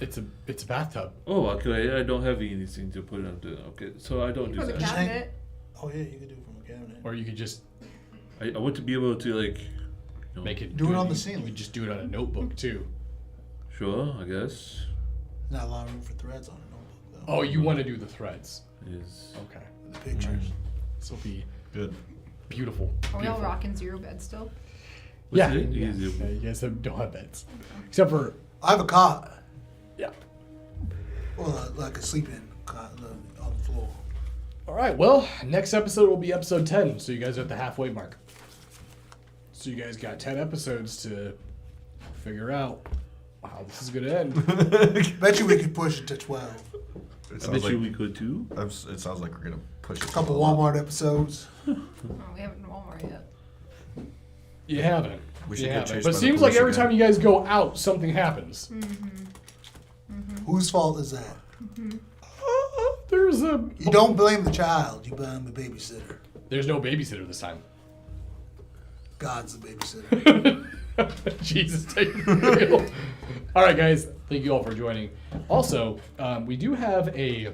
It's a bathtub. Oh, okay. I don't have anything to put under. Okay, so I don't do For the that. cabinet? Oh, yeah, you could do it from a cabinet. Or you could just I want to be able to like make it. Do it on the You ceiling. could just do it on a notebook too. Sure, I guess. Not a lot of room for threads on a notebook, though. Oh, you want to do the threads? Is Okay. The pictures. This will be Good. beautiful. Are we all Beautiful. rocking zero bed still? Yeah. it? Yeah. Easy. Yeah, you guys don't have beds, except for I have a cot. yeah. Well, like a sleeping cot on the floor. All right. Well, next episode will be episode 10. So you guys are at the halfway mark. So you guys got 10 episodes to figure out how this is gonna end. Bet you we could push it to 12. It I sounds bet like, you we could too. it sounds like we're gonna push it. A couple a lot. Walmart episodes. Oh, we haven't Walmart yet. You haven't. We should You get haven't. chased But it by the seems like police every again. time you guys go out, something happens. Whose fault is that? There's a. You don't blame the child. You blame the babysitter. There's no babysitter this time. God's the babysitter. Jesus, take it real. All right, guys. Thank you all for joining. Also, we do have a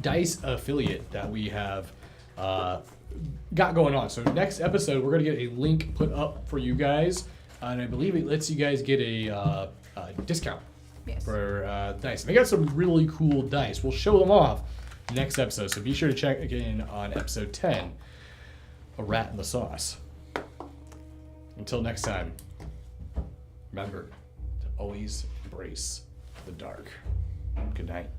Dice affiliate that we have got going on. So next episode, we're going to get a link put up for you guys. And I believe it lets you guys get a discount Yes. for dice. They got some really cool dice. We'll show them off next episode. So be sure to check again on episode 10, A Rat in the Sauce. Until next time, remember to always embrace the dark. Good night.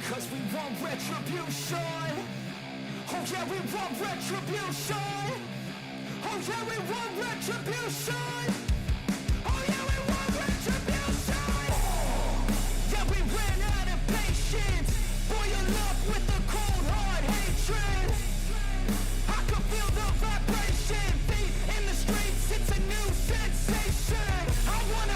Cause we want retribution. Oh yeah, we want retribution. Oh yeah, we want retribution.